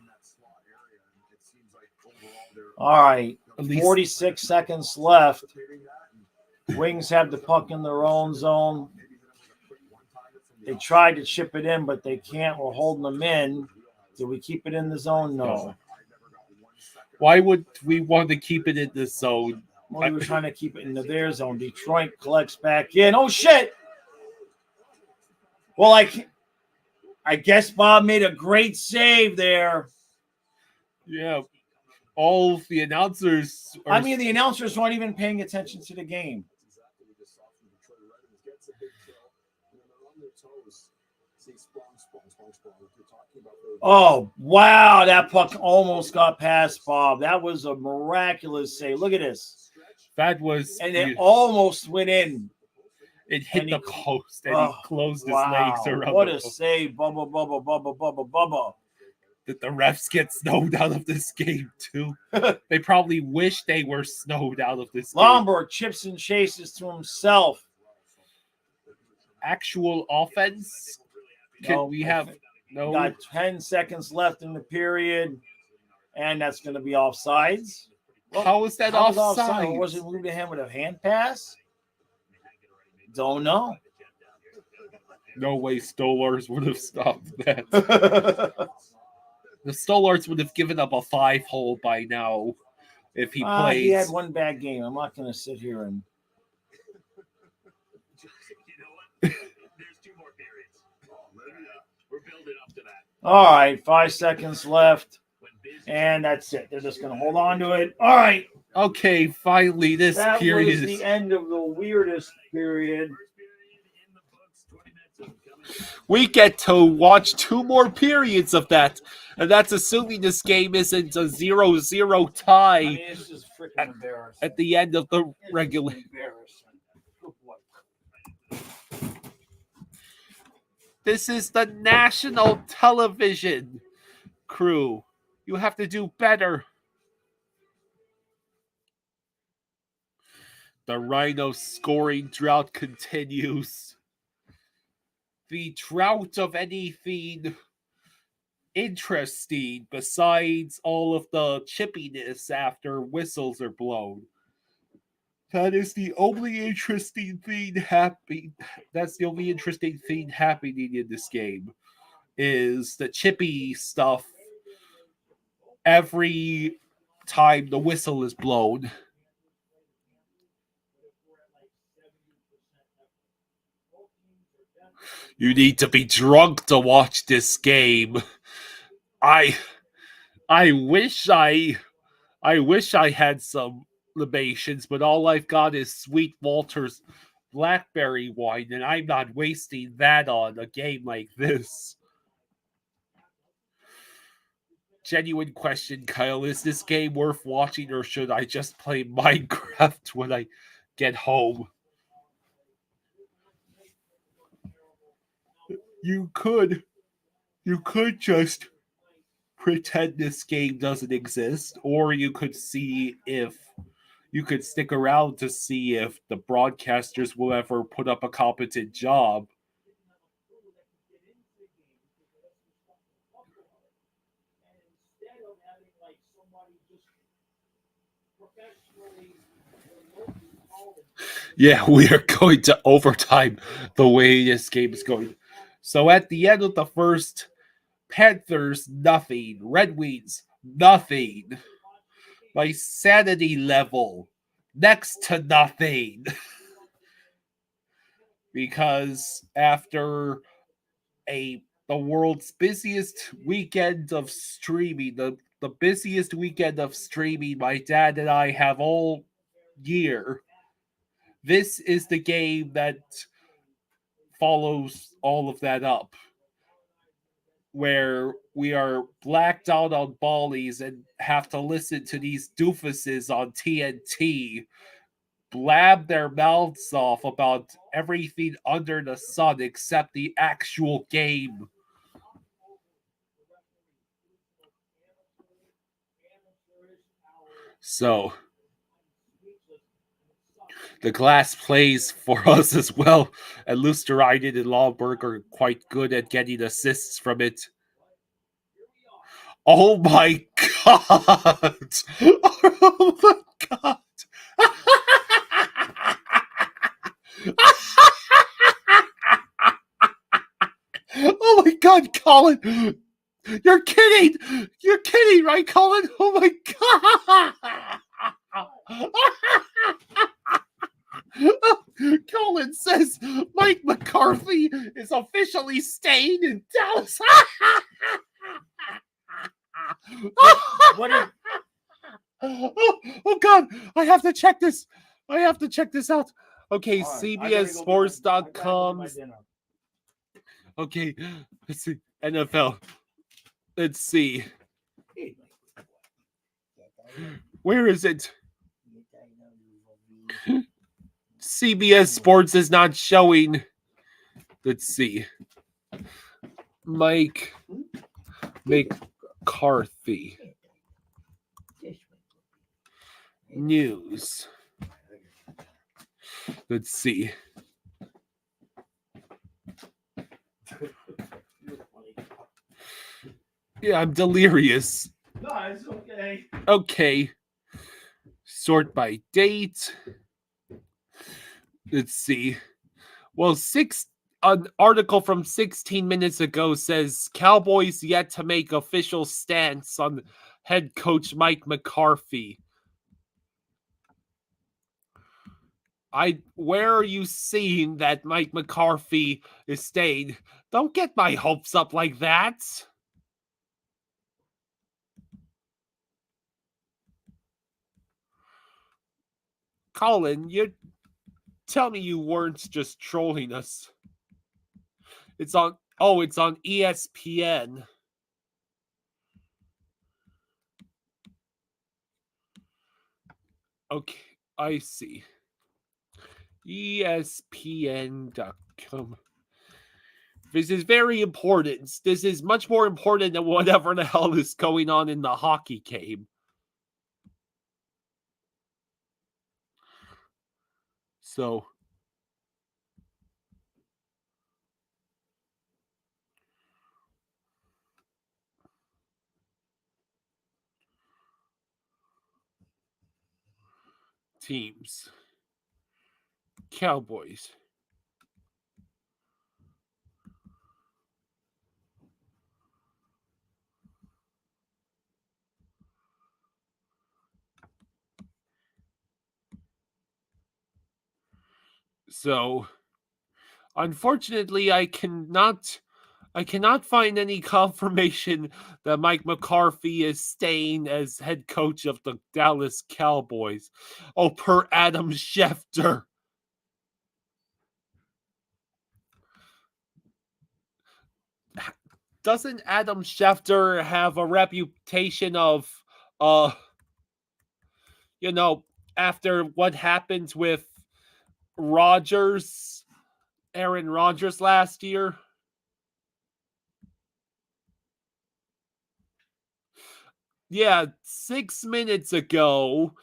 All right. 46 seconds left. Wings have the puck in their own zone. They tried to chip it in, but they can't. We're holding them in. Do we keep it in the zone? No. Why would we want to keep it in the zone? Well, we were trying to keep it in their zone. Detroit collects back in. Oh, shit. Well, I guess Bob made a great save there. Yeah. All of the announcers the announcers weren't even paying attention to the game. Oh, wow. That puck almost got past Bob. That was a miraculous save. Look at this. That was... And it almost went in. It hit the post, and he closed his legs around. What a save. Bubba. Did the refs get snowed out of this game, too? They probably wish they were snowed out of this game. Lomberg chips and chases to himself. Actual offense? Can we have No. Got 10 seconds left in the period, and that's going to be offsides. Well, How is that how was offside? Or was it moved to him with a hand pass? Don't know. No way Stolars would have stopped that. The The Stolars would have given up a 5-hole by now if he He played. had one bad game. I'm not going to sit here and. You know what? There's 2 more periods. We're building up to that. All right, 5 seconds left, and that's it. They're just going to hold on to it. All right. Okay, finally, this That period was is. the end of the weirdest period. We get to watch 2 more periods of that, and that's assuming this game isn't a 0-0 tie I mean, it's just freaking embarrassing. at the end of the regular. Embarrassing. Good boy. This is the national television crew. You have to do better. The Rhino scoring drought continues. The drought of anything interesting besides all of the chippiness after whistles are blown. That is the only interesting thing happening. That's the only interesting thing happening in this game is the chippy stuff every time the whistle is blown. You need to be drunk to watch this game. I wish I had some libations, but all I've got is Sweet Walter's blackberry wine, and I'm not wasting that on a game like this. Genuine question, Kyle. Is this game worth watching, or should I just play Minecraft when I get home? You could just pretend this game doesn't exist, or you could see if you could stick around to see if the broadcasters will ever put up a competent job. Yeah, we are going to overtime the way this game is going. So at the end of the first, Panthers, nothing. Red Wings, nothing. My sanity level, next to nothing. Because after the world's busiest weekend of streaming, the busiest weekend of streaming my dad and I have all year, this is the game that follows all of that up, where we are blacked out on Ballies and have to listen to these doofuses on TNT blab their mouths off about everything under the sun except the actual game. So, the glass plays for us as well, and Lusterinen and Lomberg are quite good at getting assists from it. Oh my god! Oh my god! Oh my god, Colin! You're kidding! You're kidding, right, Colin? Oh my god! Colin says Mike McCarthy is officially staying in Dallas. What if, oh god, I have to check this. I have to check this out. Okay, all right, I gotta go get my- I gotta go CBSSports.com. get my dinner. Okay, let's see. NFL. Let's see. Where is it? CBS Sports is not showing. Let's see. Mike McCarthy. News. Let's see. Yeah, I'm delirious. No, it's okay. Okay. Sort by date. Let's see. Well, an article from 16 minutes ago says Cowboys yet to make official stance on head coach Mike McCarthy. Where are you seeing that Mike McCarthy is staying? Don't get my hopes up like that. Colin, you tell me you weren't just trolling us. It's on ESPN. Okay, I see. ESPN.com. This is very important. This is much more important than whatever the hell is going on in the hockey game. So, teams. Cowboys. So, unfortunately, I cannot find any confirmation that Mike McCarthy is staying as head coach of the Dallas Cowboys. Oh, per Adam Schefter. Doesn't Adam Schefter have a reputation of, after what happened with Aaron Rodgers last year? Yeah, 6 minutes ago,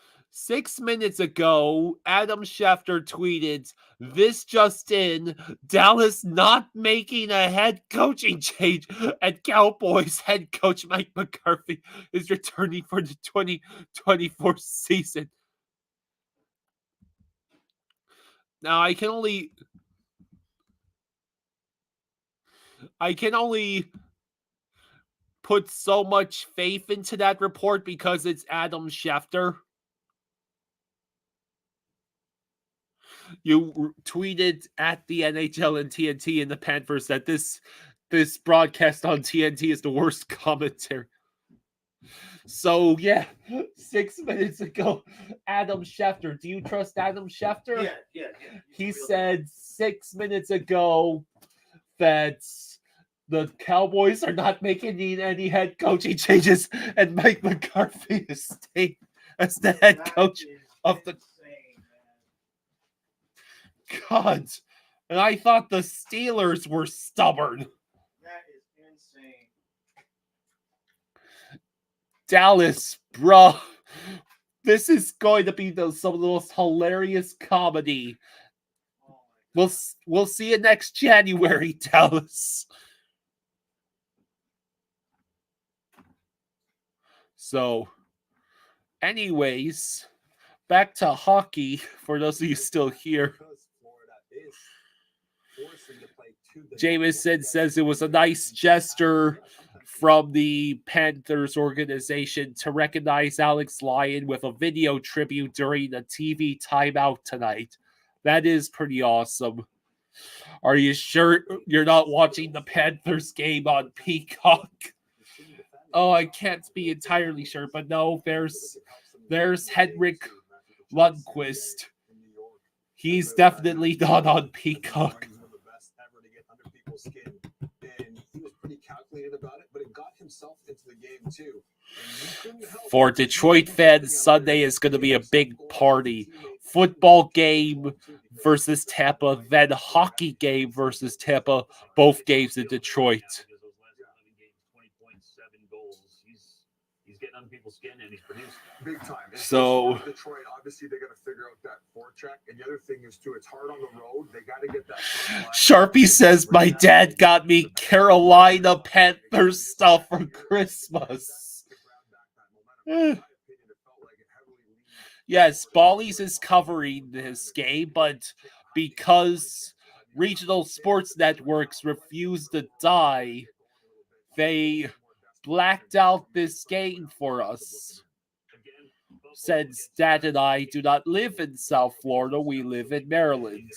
Adam Schefter tweeted, "This just in, Dallas not making a head coaching change, and Cowboys head coach Mike McCarthy is returning for the 2024 season." Now, I can only put so much faith into that report because it's Adam Schefter. You tweeted at the NHL and TNT and the Panthers that this broadcast on TNT is the worst commentary. So, yeah, 6 minutes ago, Adam Schefter. Do you trust Adam Schefter? Yeah. He said 6 minutes ago that the Cowboys are not making any head coaching changes, and Mike McCarthy is staying as the head coach of the... God. And I thought the Steelers were stubborn. That is insane. Dallas, bro. This is going to be some of the most hilarious comedy. We'll see you next January, Dallas. So, anyways, back to hockey for those of you still here. Jameson says it was a nice gesture from the Panthers organization to recognize Alex Lyon with a video tribute during the TV timeout tonight. That is pretty awesome. Are you sure you're not watching the Panthers game on Peacock? Oh, I can't be entirely sure, but no, there's Henrik Lundqvist. He's definitely not on Peacock. And he was pretty calculated about it, but it got himself into the game too. For Detroit fans, Sunday is going to be a big party. Football game versus Tampa, then hockey game versus Tampa, both games in Detroit. He's getting on people's skin, and he's produced. Big time. And So Detroit, obviously, they got to figure out that forecheck. And the other thing is, too, it's hard on the road. They got to get that first line. Sharpie says my dad got me Carolina Panthers stuff for Christmas. Yes, Bally's is covering this game, but because regional sports networks refuse to die, they blacked out this game for us. Since Dad and I do not live in South Florida, we live in Maryland.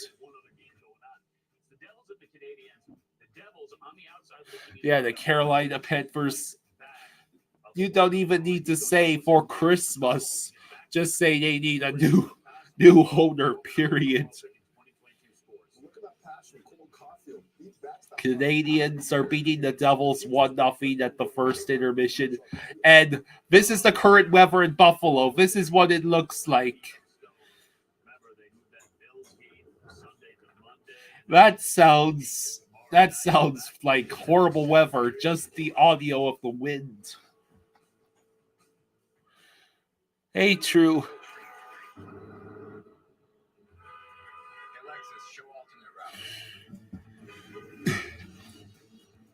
Yeah, the Carolina Panthers. You don't even need to say for Christmas. Just say they need a new owner, period. Canadians are beating the Devils 1-0 at the first intermission. And this is the current weather in Buffalo. This is what it looks like. That sounds like horrible weather, just the audio of the wind. Hey, True.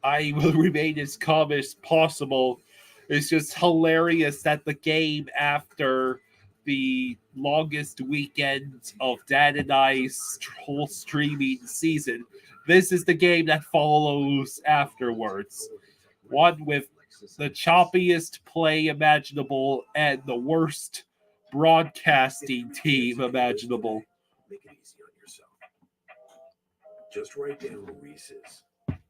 I will remain as calm as possible. It's just hilarious that the game after the longest weekend of Dad and I's whole streaming season, this is the game that follows afterwards. One with the choppiest play imaginable and the worst broadcasting team imaginable. Make it easy on yourself. Just write down Reese's.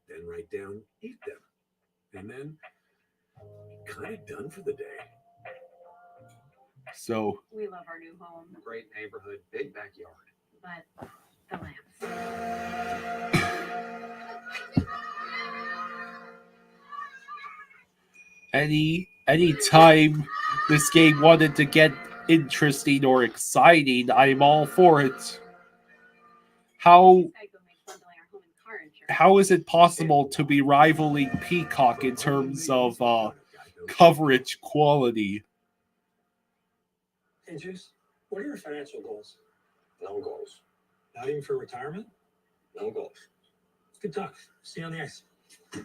Then write down eat them. And then kind of done for the day. So we love our new home. Great neighborhood, big backyard. But the lamps. Any time this game wanted to get interesting or exciting, I'm all for it. How is it possible to be rivaling Peacock in terms of coverage quality? Hey, Juice, what are your financial goals? No goals. Not even for retirement? No goals. Good talk. See you on the ice. No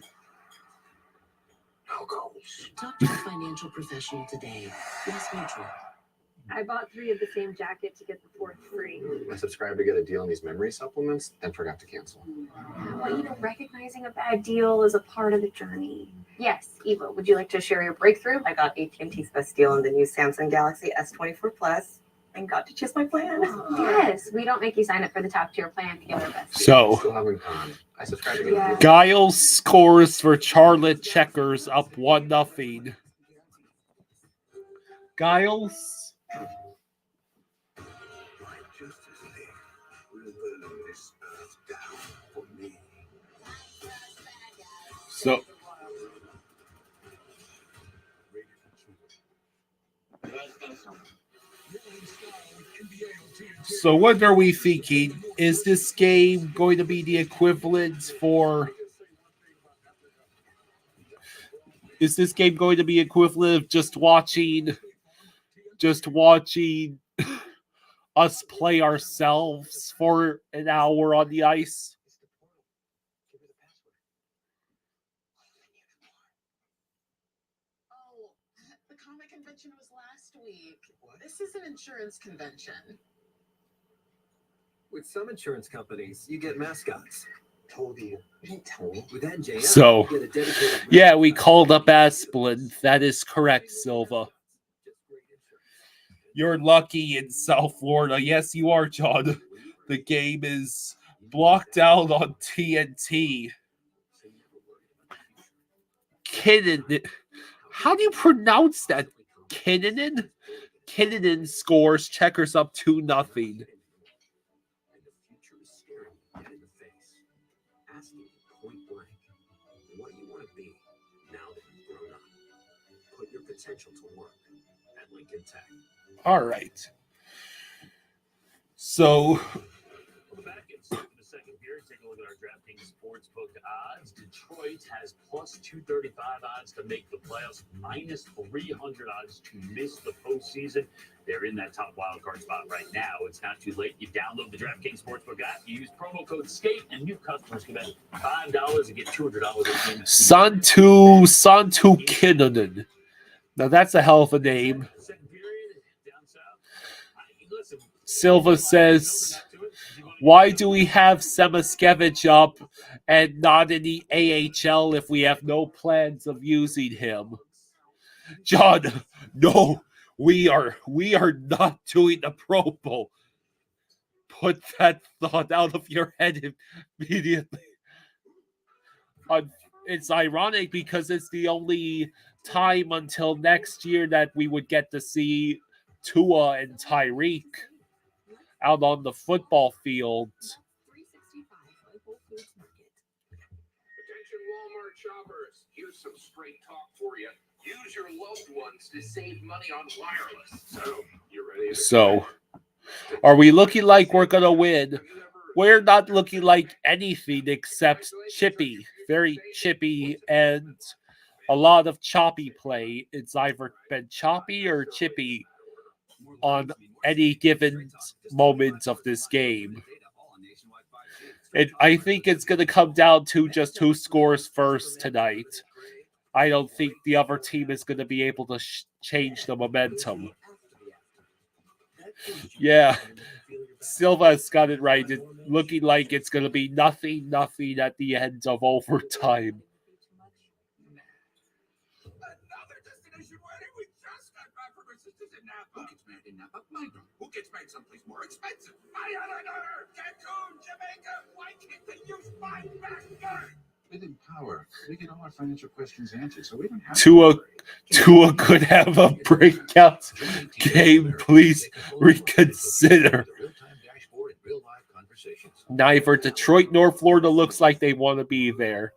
goals. Talk to a financial professional today. Yes, Mutual. I bought 3 of the same jacket to get the 4th free. I subscribed to get a deal on these memory supplements, then forgot to cancel. Well, recognizing a bad deal is a part of the journey. Yes, Eva, would you like to share your breakthrough? I got AT&T's best deal on the new Samsung Galaxy S24 Plus and got to choose my plan. Yes, we don't make you sign up for the top tier plan to get our best deal. So, Still haven't I subscribed to get a deal. Giles scores for Charlotte Checkers up 1-0. Giles. So what are we thinking? Is this game going to be the equivalent for... Is this game going to be equivalent of just watching us play ourselves for an hour on the ice? Oh, the comic convention was last week. This is an insurance convention. With some insurance companies, you get mascots. Told you. You didn't tell me. With NJL, So, you get a dedicated... yeah, we called up Asplin. That is correct, Silva. You're lucky in South Florida. Yes, you are, John. The game is blocked out on TNT. Kinnanen. How do you pronounce that? Kinnanen? Kinnanen scores Checkers up 2-0. Potential to work at Lincoln Tech. All right. So second period, take a look at our DraftKings Sportsbook odds. Detroit has plus 235 odds to make the playoffs, minus 300 odds to miss the postseason. They're in that top wild card spot right now. It's not too late. You download the DraftKings Sportsbook app. You use promo code SKATE, and new customers can bet $5 and get $200 in. Santu Kinnunen. Now that's a hell of a name. Silva says, why do we have Semaskevich up and not in the AHL if we have no plans of using him? John, no, we are not doing the Pro Bowl. Put that thought out of your head immediately. It's ironic because it's the only time until next year that we would get to see Tua and Tyreek out on the football field. Attention Walmart shoppers, here's some straight talk for you. Use your loved ones to save money on wireless. So, you ready? So, are we looking like we're going to win? We're not looking like anything except chippy. Very chippy and a lot of choppy play. It's either been choppy or chippy on any given moment of this game. I think it's going to come down to just who scores first tonight. I don't think the other team is going to be able to change the momentum. Yeah, Silva's got it right. It's looking like it's going to be nothing at the end of overtime. Who gets married someplace more expensive? Islander, Cancun, Jamaica. Why can't they use my backyard? Within Power, we get all our financial questions answered, so we don't have Tua could have a breakout game. Please reconsider. Neither Detroit nor Florida looks like they want to be there.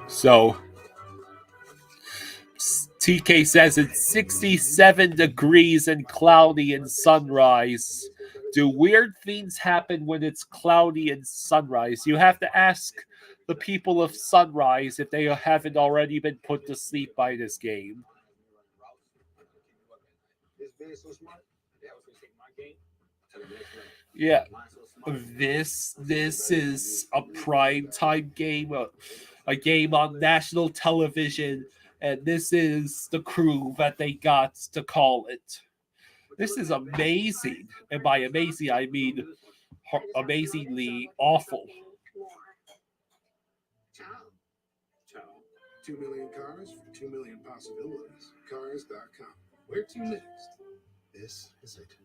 So, TK says it's 67 degrees and cloudy in Sunrise. Do weird things happen when it's cloudy in Sunrise? You have to ask the people of Sunrise if they haven't already been put to sleep by this game. Yeah, this is a primetime game, a game on national television, and this is the crew that they got to call it. This is amazing, and by amazing I mean amazingly awful. 2 million cars for 2 million possibilities. Cars.com. Where to next? This is it.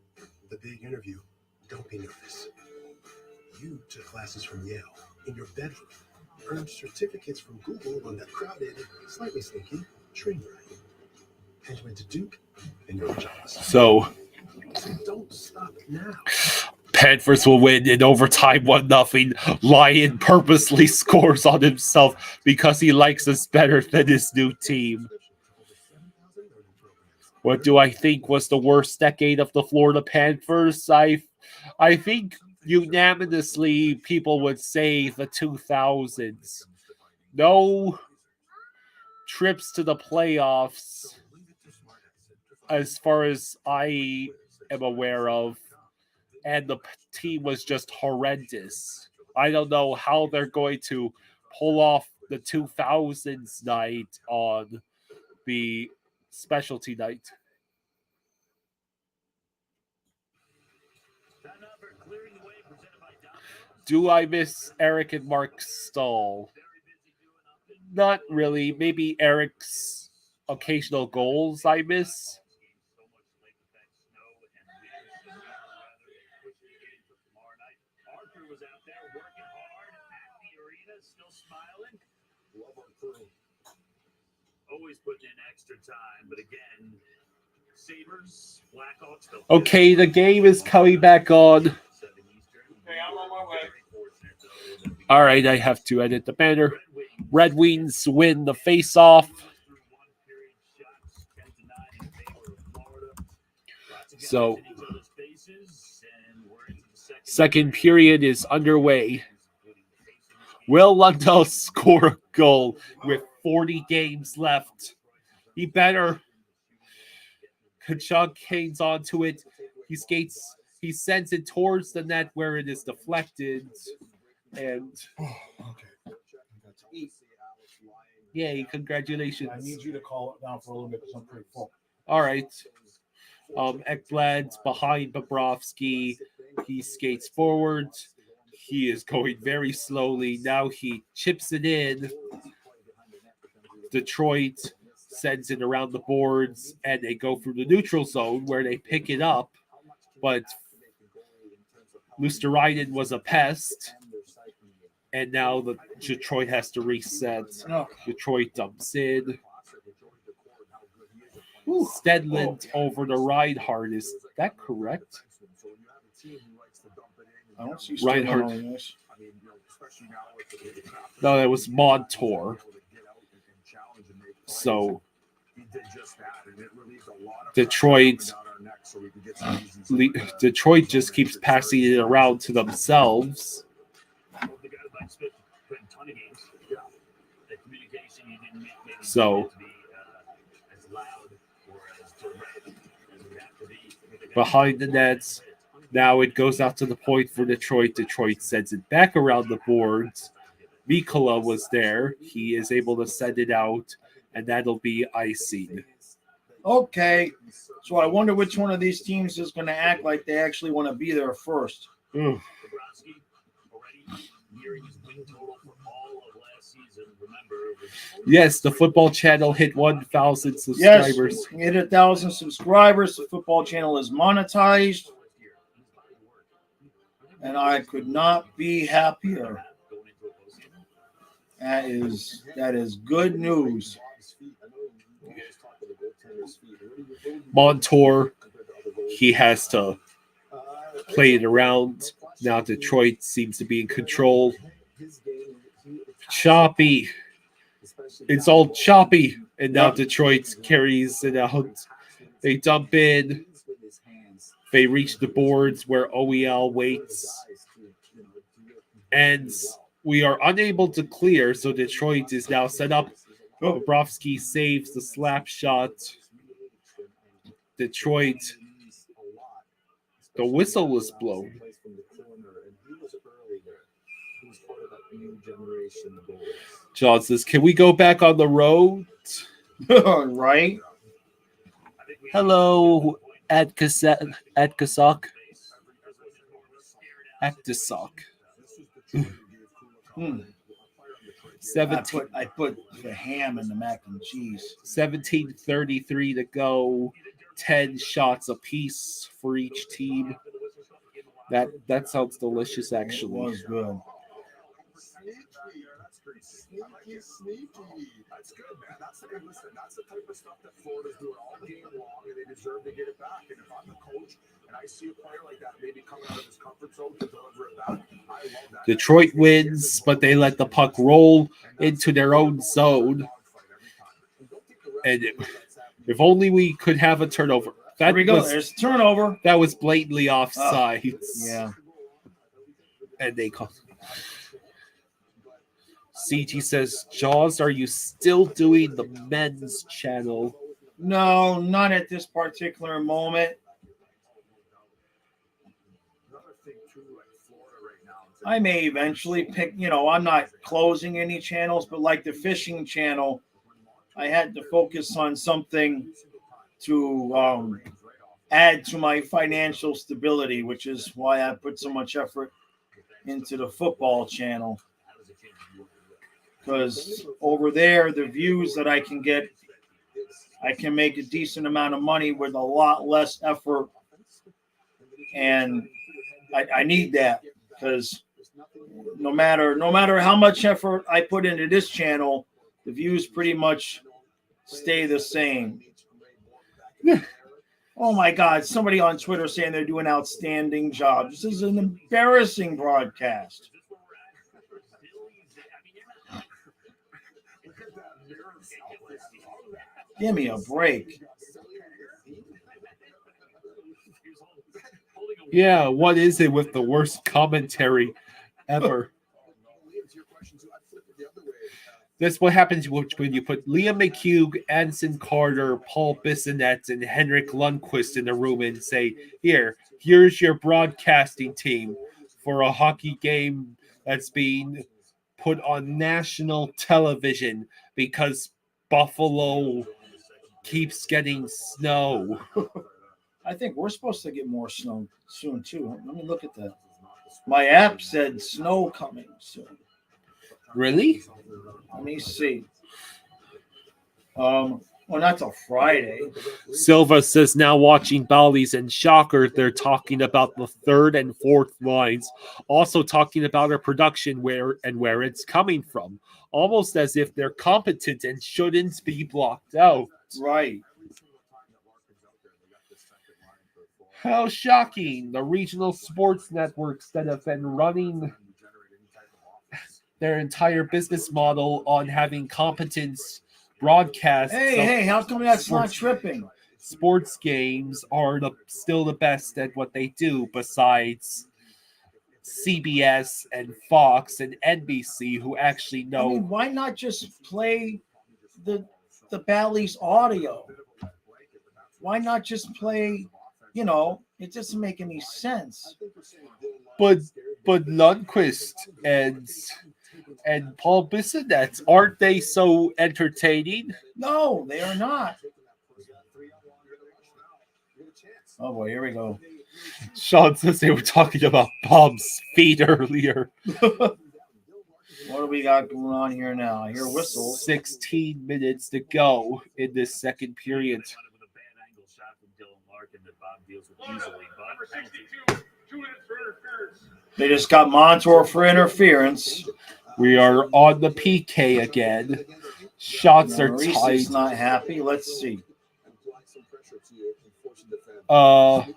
The big interview. Don't be nervous. You took classes from Yale in your bedroom. Earned certificates from Google on that crowded, slightly sneaky train ride. And you went to Duke and you're jealous. So don't stop now. Panthers will win in overtime 1-0. Lyon purposely scores on himself because he likes us better than his new team. What do I think was the worst decade of the Florida Panthers? I think unanimously people would say the 2000s. No trips to the playoffs as far as I am aware of. And the team was just horrendous. I don't know how they're going to pull off the 2000s night on the specialty night. Do I miss Eric and Mark Stahl? Not really. Maybe Eric's occasional goals I miss. Always putting in extra time, but again, Sabres, Blackhawks. Okay, the game is coming back on. Okay, I'm on my way. All right, I have to edit the banner. Red Wings win the face-off. So, second period is underway. Will Lundell score a goal with 40 games left? He better. Kachuk hangs on to it. He skates. He sends it towards the net where it is deflected. And yay, congratulations. I need you to call it down for a little bit because I'm pretty full. All right. Ekblad's behind Bobrovsky. He skates forward. He is going very slowly. Now he chips it in. Detroit sends it around the boards, and they go through the neutral zone where they pick it up. But Luosterainen was a pest, and now the Detroit has to reset. Detroit dumps in. Stedland over to Reinhardt. Is that correct? I don't see Reinhardt. on this. No, that was Montour. So Detroit just keeps passing it around to themselves. So behind the nets, now it goes out to the point for Detroit. Detroit sends it back around the boards. Mikkola was there. He is able to send it out, and that'll be icing. Okay, so I wonder which one of these teams is going to act like they actually want to be there first. Yes, the Football Channel hit 1,000 subscribers. Yes, we hit 1,000 subscribers. The Football Channel is monetized, and I could not be happier. That is good news. Montour, he has to play it around. Now Detroit seems to be in control. Choppy. It's all choppy. And now Detroit carries it out. They dump in. They reach the boards where OEL waits. And we are unable to clear, so Detroit is now set up. Bobrovsky saves the slap shot. Detroit, the whistle was blown. John says, can we go back on the road? Right. Hello, Adkasok. I put the ham in the mac and cheese. 17:33 to go. 10 shots apiece for each team. That sounds delicious, actually. It was good. Sneaky. That's good, man. That's the type of stuff that Florida's doing all game long, and they deserve to get it back. And if I'm the coach and I see a player like that maybe coming out of his comfort zone to deliver it back, I love that. Detroit wins, but they let the puck roll into their own zone. And if only we could have a turnover. There we go. There's turnover. That was blatantly offsides. Yeah. And they call. CG says, Jaws, are you still doing the men's channel? No, not at this particular moment. I may eventually pick, I'm not closing any channels, but like the fishing channel, I had to focus on something to add to my financial stability, which is why I put so much effort into the football channel. Because over there, the views that I can get, I can make a decent amount of money with a lot less effort. And I need that because no matter how much effort I put into this channel, the views pretty much stay the same. Oh my God, somebody on Twitter saying they're doing an outstanding job. This is an embarrassing broadcast. Give me a break. Yeah, what is it with the worst commentary ever? That's what happens when you put Liam McHugh, Anson Carter, Paul Bissonnette, and Henrik Lundqvist in a room and say, here's your broadcasting team for a hockey game that's being put on national television because Buffalo keeps getting snow. I think we're supposed to get more snow soon, too. Let me look at that. My app said snow coming soon. Really? Let me see. Well, not till Friday. Silva says now watching Bally's and shocker, they're talking about the third and fourth lines, also talking about our production where it's coming from, almost as if they're competent and shouldn't be blocked out. Right. How shocking! The regional sports networks that have been running their entire business model on having competence broadcasts. Hey, how come that's not tripping? Sports games are still the best at what they do, besides CBS and Fox and NBC, who actually know. I mean, why not just play the Bally's audio? Why not just play? It doesn't make any sense. But Lundqvist and Paul Bissonnette, aren't they so entertaining? No, they are not. Oh boy, here we go. Sean says they were talking about Bob's feet earlier. What do we got going on here now? I hear whistles. 16 minutes to go in this second period. They just got Montour for interference. We are on the PK again. Shots are Reese tight. is not happy. Let's see. What?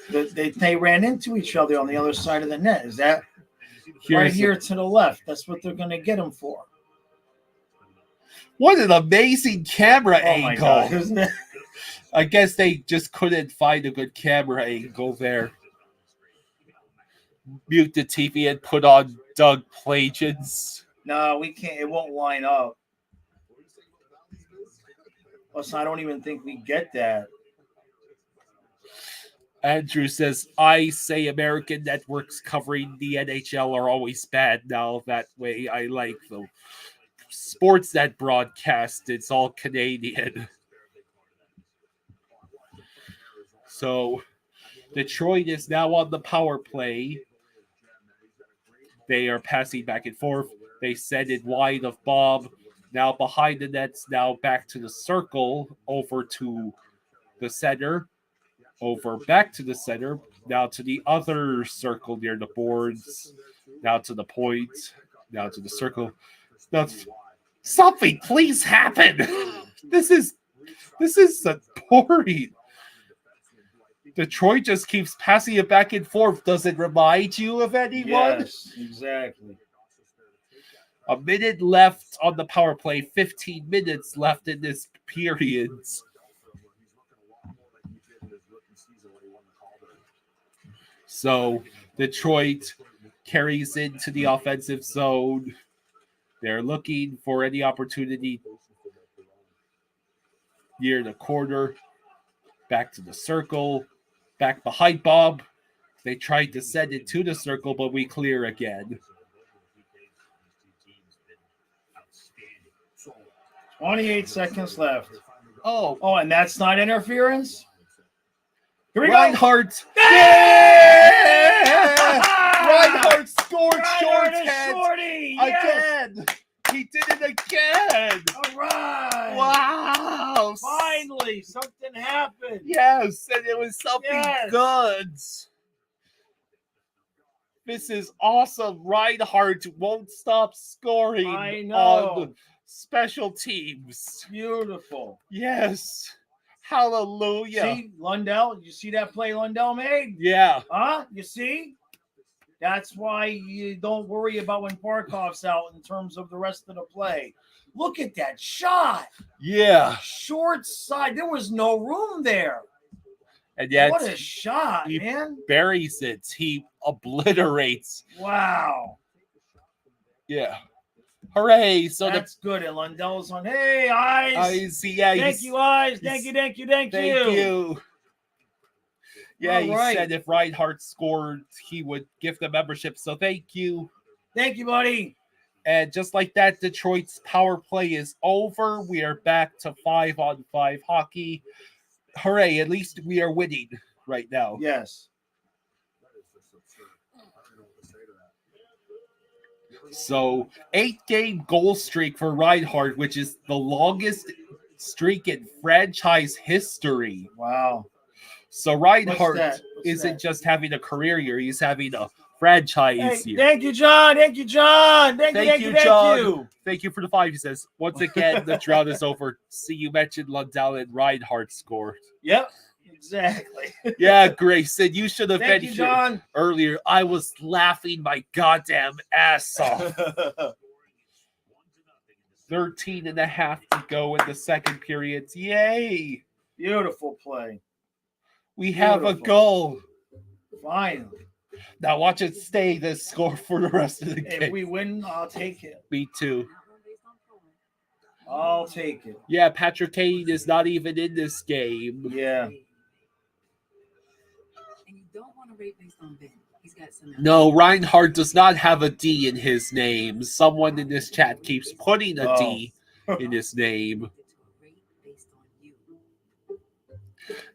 They ran into each other on the other side of the net. Is that right here to the left? That's what they're going to get him for. What an amazing camera angle. My God, isn't it? I guess they just couldn't find a good camera angle there. Mute the TV and put on Doug Plagens. No, we can't. It won't line up. Plus, I don't even think we get that. Andrew says, I say American networks covering the NHL are always bad now. That way I like the Sportsnet broadcast. It's all Canadian. So Detroit is now on the power play. They are passing back and forth. They send it wide of Bob. Now behind the nets. Now back to the circle. Over to the center. Over back to the center. Now to the other circle near the boards. Now to the point. Now to the circle. Now something please happen. This is boring. Detroit just keeps passing it back and forth. Does it remind you of anyone? Yes, exactly. A minute left on the power play. 15 minutes left in this period. So Detroit carries into the offensive zone. They're looking for any opportunity near the corner. Back to the circle. Back behind Bob. They tried to send it to the circle, but we clear again. 28 seconds left. Oh, and that's not interference? Here we Reinhardt. go. Yeah! Reinhardt scored shorthand again. He did it again. All right. Wow. Finally, something happened. Yes, and it was something good. This is awesome. Reinhardt won't stop scoring on special teams. Beautiful. Yes. Hallelujah. See, Lundell, you see that play Lundell made? Yeah. Huh? You see? That's why you don't worry about when Barkov's out in terms of the rest of the play. Look at that shot. Yeah. Short side. There was no room there. And yet What a shot, he man. buries it. He obliterates. Wow. Yeah. Hooray. So That's good. And Lundell's on. Hey, Eyes. I see. Yeah. Thank you, Eyes. Thank you. Thank you. Yeah, All he right. said if Reinhardt scored, he would give the membership. So thank you. Thank you, buddy. And just like that, Detroit's power play is over. We are back to 5-on-5 hockey. Hooray, at least we are winning right now. Yes. So 8-game goal streak for Reinhardt, which is the longest streak in franchise history. Wow. So Reinhardt What's isn't that? just having a career year, he's having a franchise year. Thank you, John. Thank you, John. Thank you, John. Thank you for the 5. He says, once again, the drought is over. See, you mentioned Lundell and Reinhardt scored. Yep, exactly. Yeah, Grayson, you should have Thank been you, here John. earlier. I was laughing my goddamn ass off. 13 and a half to go in the second period. Yay! Beautiful play. We have a goal. Finally. Now watch it stay the score for the rest of the game. If we win, I'll take it. Me too. I'll take it. Yeah, Patrick Kane is not even in this game. Yeah. And you don't want to rate based on Ben. He's got some. No, Reinhardt does not have a D in his name. Someone in this chat keeps putting a D in his name.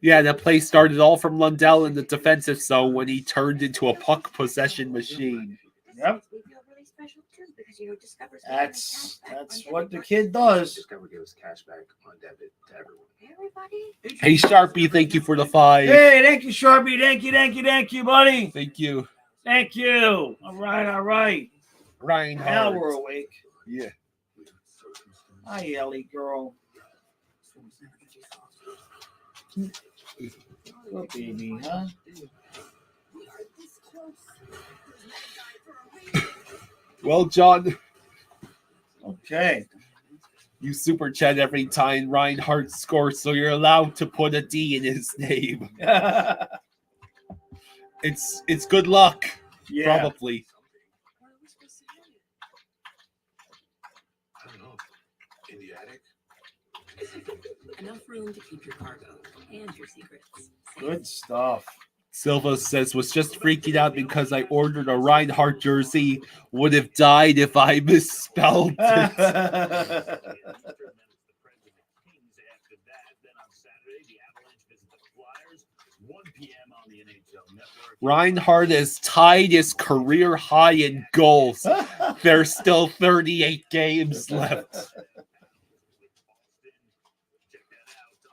Yeah, that play started all from Lundell in the defensive zone when he turned into a puck possession machine. Yep. We feel really special too because Discover's That's what the kid does. Discover gives cash back on debit to everyone. Everybody. Hey, Sharpie, thank you for the 5. Hey, thank you, Sharpie. Thank you, buddy. Thank you. Thank you. All right. Reinhardt. Now we're awake. Yeah. Hi, Ellie, girl. Good baby, huh? Well, John. Okay. You super chat every time Reinhardt scores, so you're allowed to put a D in his name. It's good luck. Yeah. Probably. I don't know. In the attic? Enough room to keep your cargo and your secrets. Good stuff. Silva says, was just freaking out because I ordered a Reinhardt jersey. Would have died if I misspelled it. Reinhardt has tied his career high in goals. There's still 38 games left.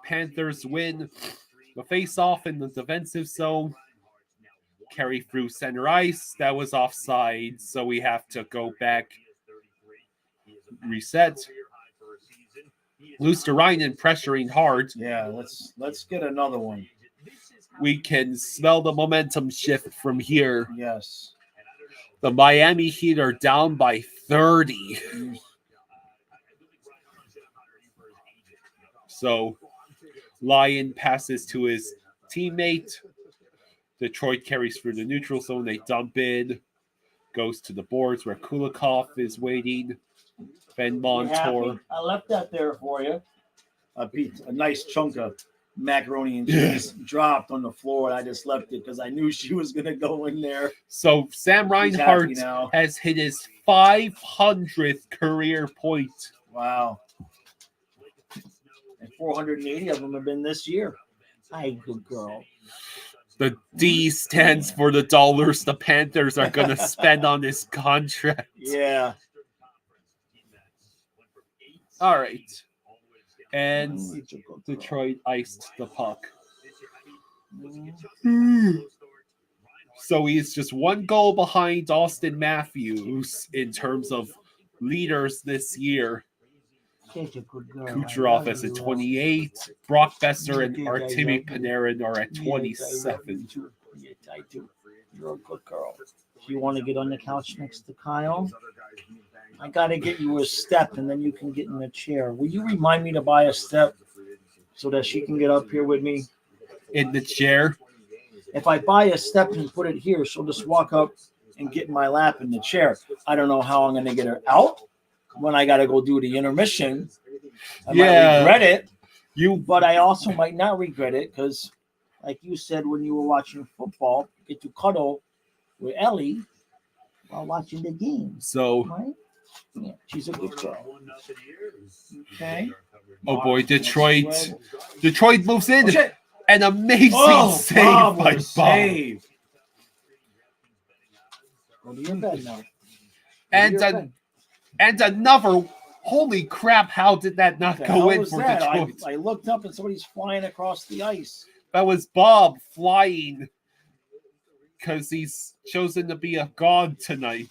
Panthers win the face-off in the defensive zone. Carry through center ice. That was offside, so we have to go back. Reset. Luosterainen pressuring hard. Yeah, let's get another one. We can smell the momentum shift from here. Yes. The Miami Heat are down by 30. So Lyon passes to his teammate. Detroit carries through the neutral zone. They dump in. Goes to the boards where Kulikov is waiting. Ben Montour. I left that there for you. A nice chunk of macaroni and cheese dropped on the floor, and I just left it because I knew she was going to go in there. So Sam Reinhardt now. has hit his 500th career point. Wow. And 480 of them have been this year. Hi, good girl. The D stands for the dollars the Panthers are going to spend on this contract. Yeah. All right. And Detroit iced the puck. So he's just one goal behind Austin Matthews in terms of leaders this year. Kucherov is at 28. Brock Besser and Artemi Panarin are at 27. I do. You're a good girl. Do you want to get on the couch next to Kyle? I got to get you a step, and then you can get in the chair. Will you remind me to buy a step so that she can get up here with me? in the chair. If I buy a step and put it here, she'll just walk up and get in my lap in the chair. I don't know how I'm going to get her out when I got to go do the intermission. I might regret it, but I also might not regret it because, like you said when you were watching football, get to cuddle with Ellie while watching the game. So, right? Yeah, she's a good girl. Okay. Oh boy, Detroit moves in. Oh, An amazing save Bob by with a Bob. save. Go to your bed now. And another. Holy crap! How did that not The go hell in was for that? Detroit? I looked up and somebody's flying across the ice. That was Bob flying because he's chosen to be a god tonight.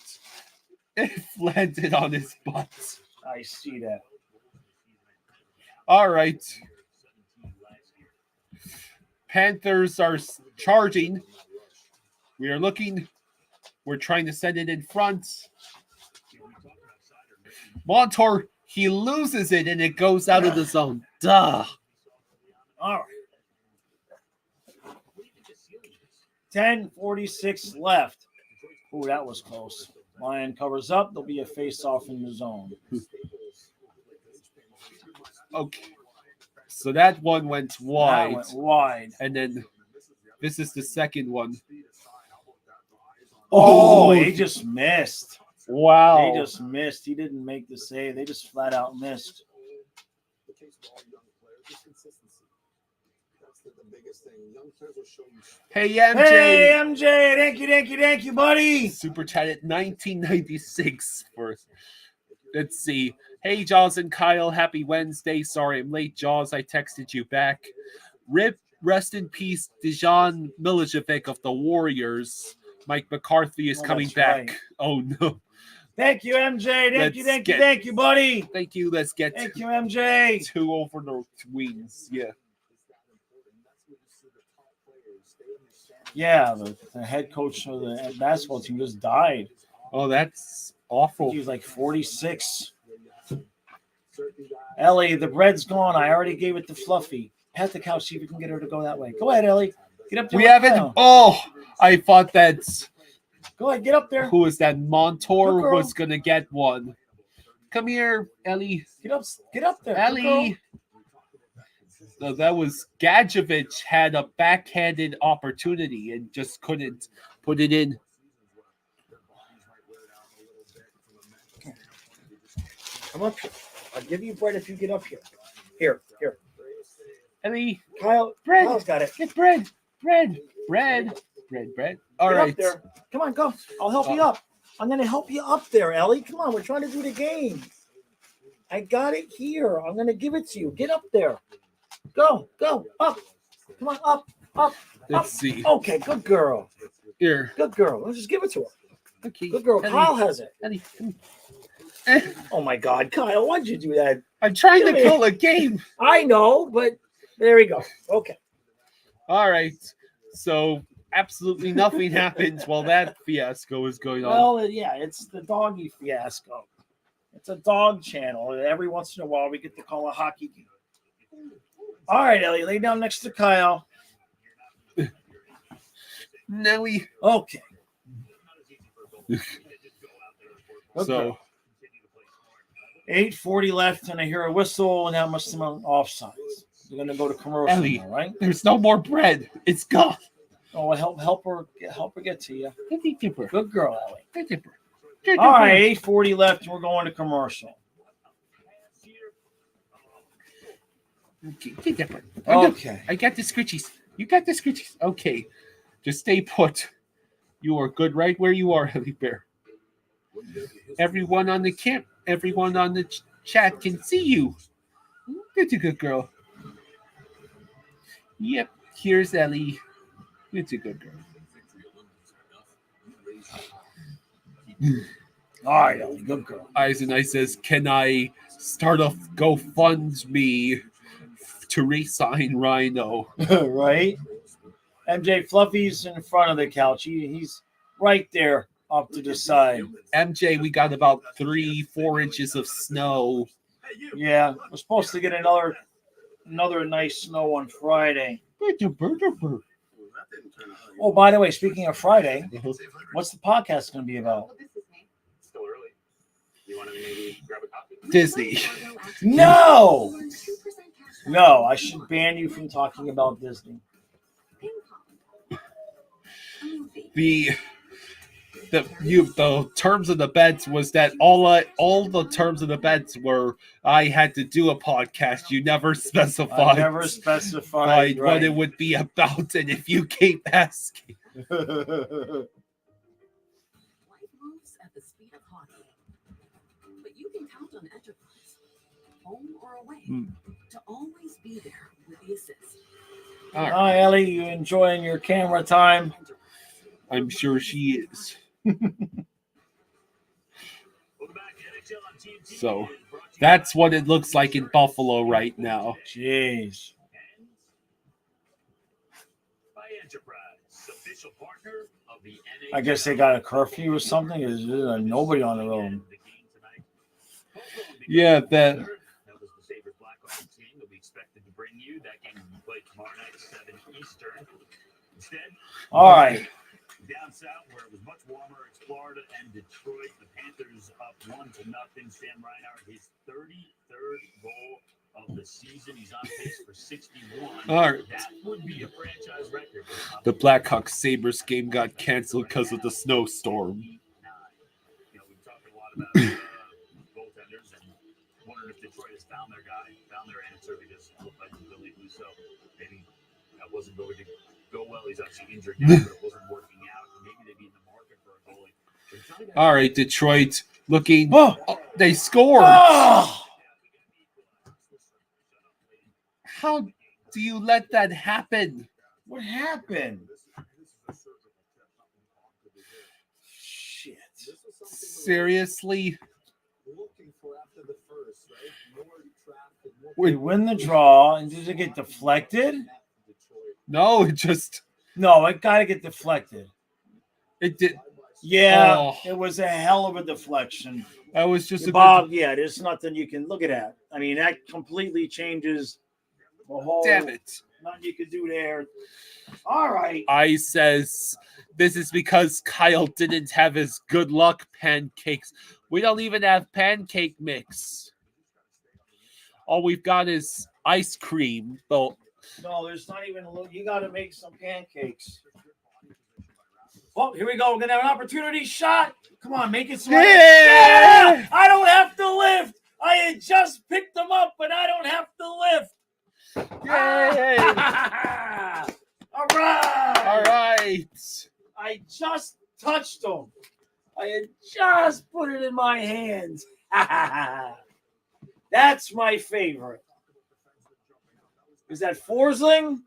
It landed on his butt. I see that. All right. Panthers are charging. We are looking. We're trying to send it in front. Montour, he loses it and it goes out of the zone. Duh. All right. 10:46 left. Oh, that was close. Lion covers up. There'll be a face-off in the zone. Okay. So that one went wide. That went wide. And then this is the second one. Oh, he just missed. Wow. He just missed. He didn't make the save. They just flat out missed. Hey, MJ. Hey, MJ. Thank you, buddy. Super chatted 1996 for. Let's see. Hey, Jaws and Kyle. Happy Wednesday. Sorry I'm late, Jaws. I texted you back. Rest in peace, Dejan Milicevic of the Warriors. Mike McCarthy is coming back. Right. Oh, no. Thank you, MJ. Thank you, buddy. Thank you. Let's get Thank you, MJ. 2 over the Wings. Yeah. Yeah, the head coach of the basketball team just died. Oh, that's awful. He was like 46. Ellie, the bread's gone. I already gave it to Fluffy. Pat the couch, see if you can get her to go that way. Go ahead, Ellie. Get up there. We haven't. Oh, I thought that's. Go ahead, get up there. Who is that? Montour Good girl. was going to get one. Come here, Ellie. Get up there. Ellie. So that was Gadjevich had a backhanded opportunity and just couldn't put it in. Come up here. I'll give you bread if you get up here. Here. Ellie. Kyle. Bread. Kyle's got it. Get bread. All Get right. up there. Come on, go. I'll help you up. I'm going to help you up there, Ellie. Come on, we're trying to do the game. I got it here. I'm going to give it to you. Get up there. Go, up. Come on, up. Let's see. Okay, good girl. Here. Good girl. Let's just give it to her. Okay. Good girl. Ellie. Kyle has it. Ellie. Oh, my God. Kyle, why'd you do that? I'm trying to Give me- kill a game. I know, but there we go. Okay. All right. So absolutely nothing happens while that fiasco is going on. Well, yeah, it's the doggy fiasco. It's a dog channel. Every once in a while, we get to call a hockey game. All right, Ellie, lay down next to Kyle. Now we. Okay. So 8:40 left, and I hear a whistle, and that must have been offsides. We're gonna go to commercial, Ellie, now, right? there's no more bread. It's gone. Oh, help her get to you. Good girl, Ellie. All All right, 8:40 left, and we're going to commercial. Okay. I got the scritchies. You got the scritchies. Okay. Just stay put. You are good right where you are, Heavy Bear. Everyone on the chat can see you. That's a good girl. Yep. Here's Ellie. It's a good girl. All right, Ellie, good girl. Eyes and I says, can I start a GoFundMe to re-sign Rhino? Right? MJ Fluffy's in front of the couch. He's right there up to the side. MJ, we got about 3-4 inches of snow. Yeah, we're supposed to get another nice snow on Friday. Oh, by the way, speaking of Friday, what's the podcast going to be about? Still early. You want to maybe grab a coffee? Disney. No! No, I should ban you from talking about Disney. The terms of the bets was that all the terms of the bets were I had to do a podcast. You never specified. I never specified what it would be about, and if you keep asking. Life moves at the speed of hockey, but you can count on Enterprise, home or away, to always be there with the assist. Hi, Ellie. You enjoying your camera time? I'm sure she is. So that's what it looks like in Buffalo right now. Jeez. I guess they got a curfew or something. Is there nobody on the road? Yeah, that. That was the Sabres Blackhawks game that we expected to bring you. That game will be played tomorrow night at 7 Eastern. Instead, all right. Down south, where it was much warmer, it's Florida and Detroit. The Panthers up 1-0. Sam Reinhart, his 33rd goal of the season. He's on pace for 61. All right. That would be a franchise record. The Blackhawks Sabres game got canceled because of the snowstorm. You know, we've talked a lot about goaltenders and wondering if Detroit has found their guy, found their answer, because it looked like Billy Lusso, maybe that wasn't going to go well. He's actually injured now, but it wasn't working out. Maybe they'd be in the market for a goalie. All right, Detroit looking. Oh, they scored. Oh! How do you let that happen? What happened? Shit. Seriously? We win the draw, and did it get deflected? No, it just. No, it got to get deflected. It did. Yeah, It was a hell of a deflection. That was just Bob. Yeah, there's nothing you can look at that. I mean, that completely changes the whole. Damn it! Nothing you could do there. All right. I says this is because Kyle didn't have his good luck pancakes. We don't even have pancake mix. All we've got is ice cream. Though. No, there's not even. You got to make some pancakes. Oh, here we go. We're gonna have an opportunity shot. Come on, make it smart. Yeah! I don't have to lift. I had just picked them up, but I don't have to lift. Yay! All right. All right. I just touched them. I had just put it in my hands. That's my favorite. Is that Forsling?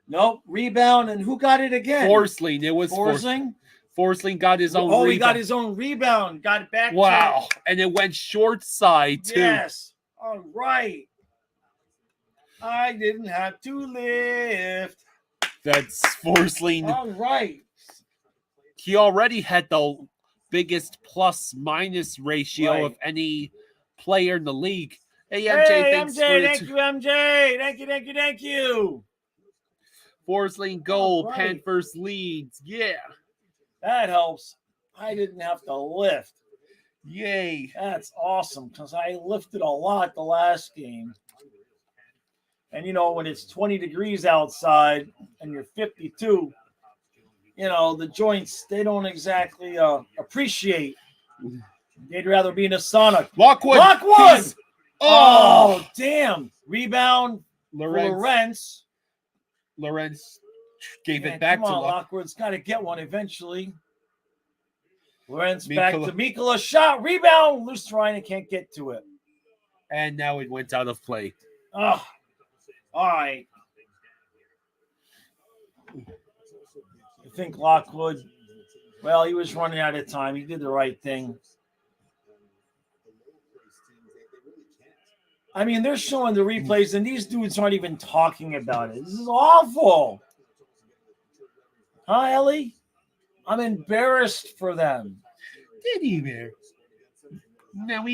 Nope. Rebound. And who got it again? Forsling. It was Forsling. Forsling got his own rebound. He got his own rebound. Got it back. Wow. And it went short side, too. Yes. All right. I didn't have to lift. That's Forsling. All right. He already had the biggest plus-minus ratio of any player in the league. Hey, MJ, thanks MJ, thank you, MJ. Thank you. Forsling goal, Panthers leads. Yeah. That helps. I didn't have to lift. Yay. That's awesome because I lifted a lot the last game. And, you know, when it's 20 degrees outside and you're 52, you know, the joints, they don't exactly appreciate. They'd rather be in a sauna. Lockwood. Oh, damn. Rebound. Lawrence gave it back to Lockwood's got to get one eventually. Lawrence back to Mikkola. Shot. Rebound. Loose Ryan can't get to it. And now it went out of play. Oh, all right. I think Lockwood, well, he was running out of time. He did the right thing. I mean, they're showing the replays, and these dudes aren't even talking about it. This is awful. Huh, Ellie? I'm embarrassed for them. Did he, man? No,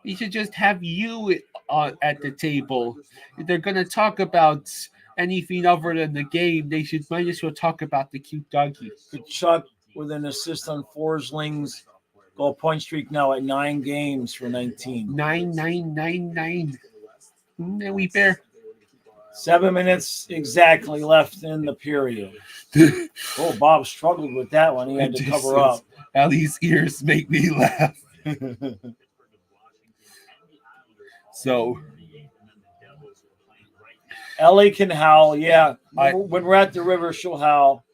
We should just have you at the table. If they're gonna talk about anything other than the game, they might as well talk about the cute doggy. Chuck with an assist on Forsling's goal point streak now at 9 games for 19. 9. And we bear 7 minutes exactly left in the period. Oh, Bob struggled with that one. He had to cover up. Ellie's ears make me laugh. So Ellie can howl, yeah. When we're at the river, she'll howl.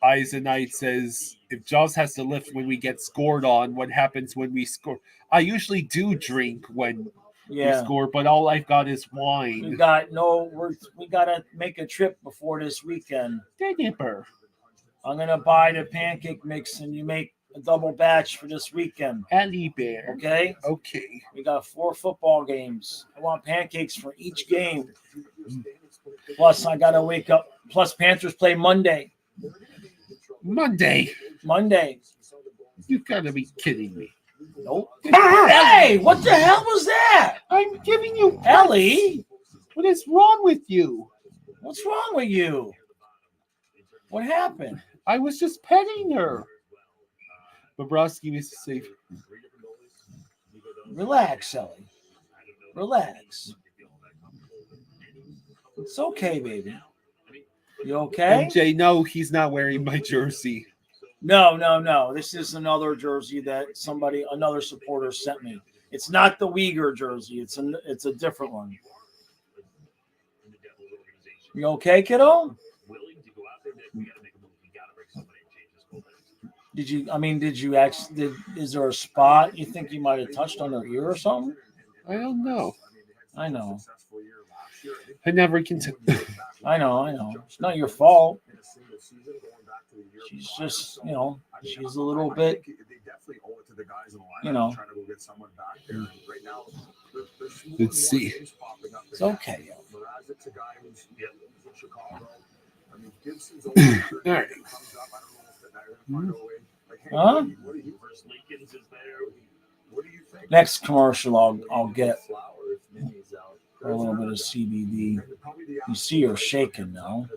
Eisenite says, if Jaws has to lift when we get scored on, what happens when we score? I usually do drink when we score, but all I've got is wine. We gotta make a trip before this weekend. I'm gonna buy the pancake mix and you make a double batch for this weekend. Ellie Bear. Okay? Okay. We got 4 football games. I want pancakes for each game. Plus, I gotta wake up. Plus, Panthers play Monday. Monday. You gotta be kidding me. Nope. Hey, what the hell was that? I'm giving you Ellie. What is wrong with you? What's wrong with you? What happened? I was just petting her. Bobrovsky was safe. Relax, Ellie. Relax. It's okay, baby. You okay? MJ, no, he's not wearing my jersey. No. This is another jersey that another supporter sent me. It's not the Uyghur jersey. It's a different one. You okay, kiddo? Is there a spot you think you might have touched on her ear or something? I don't know. I know. I never can. I know. It's not your fault. She's just, she's a little bit, Let's see. It's okay. All right. Huh? Next commercial, I'll get a little bit of CBD. You see her shaking now.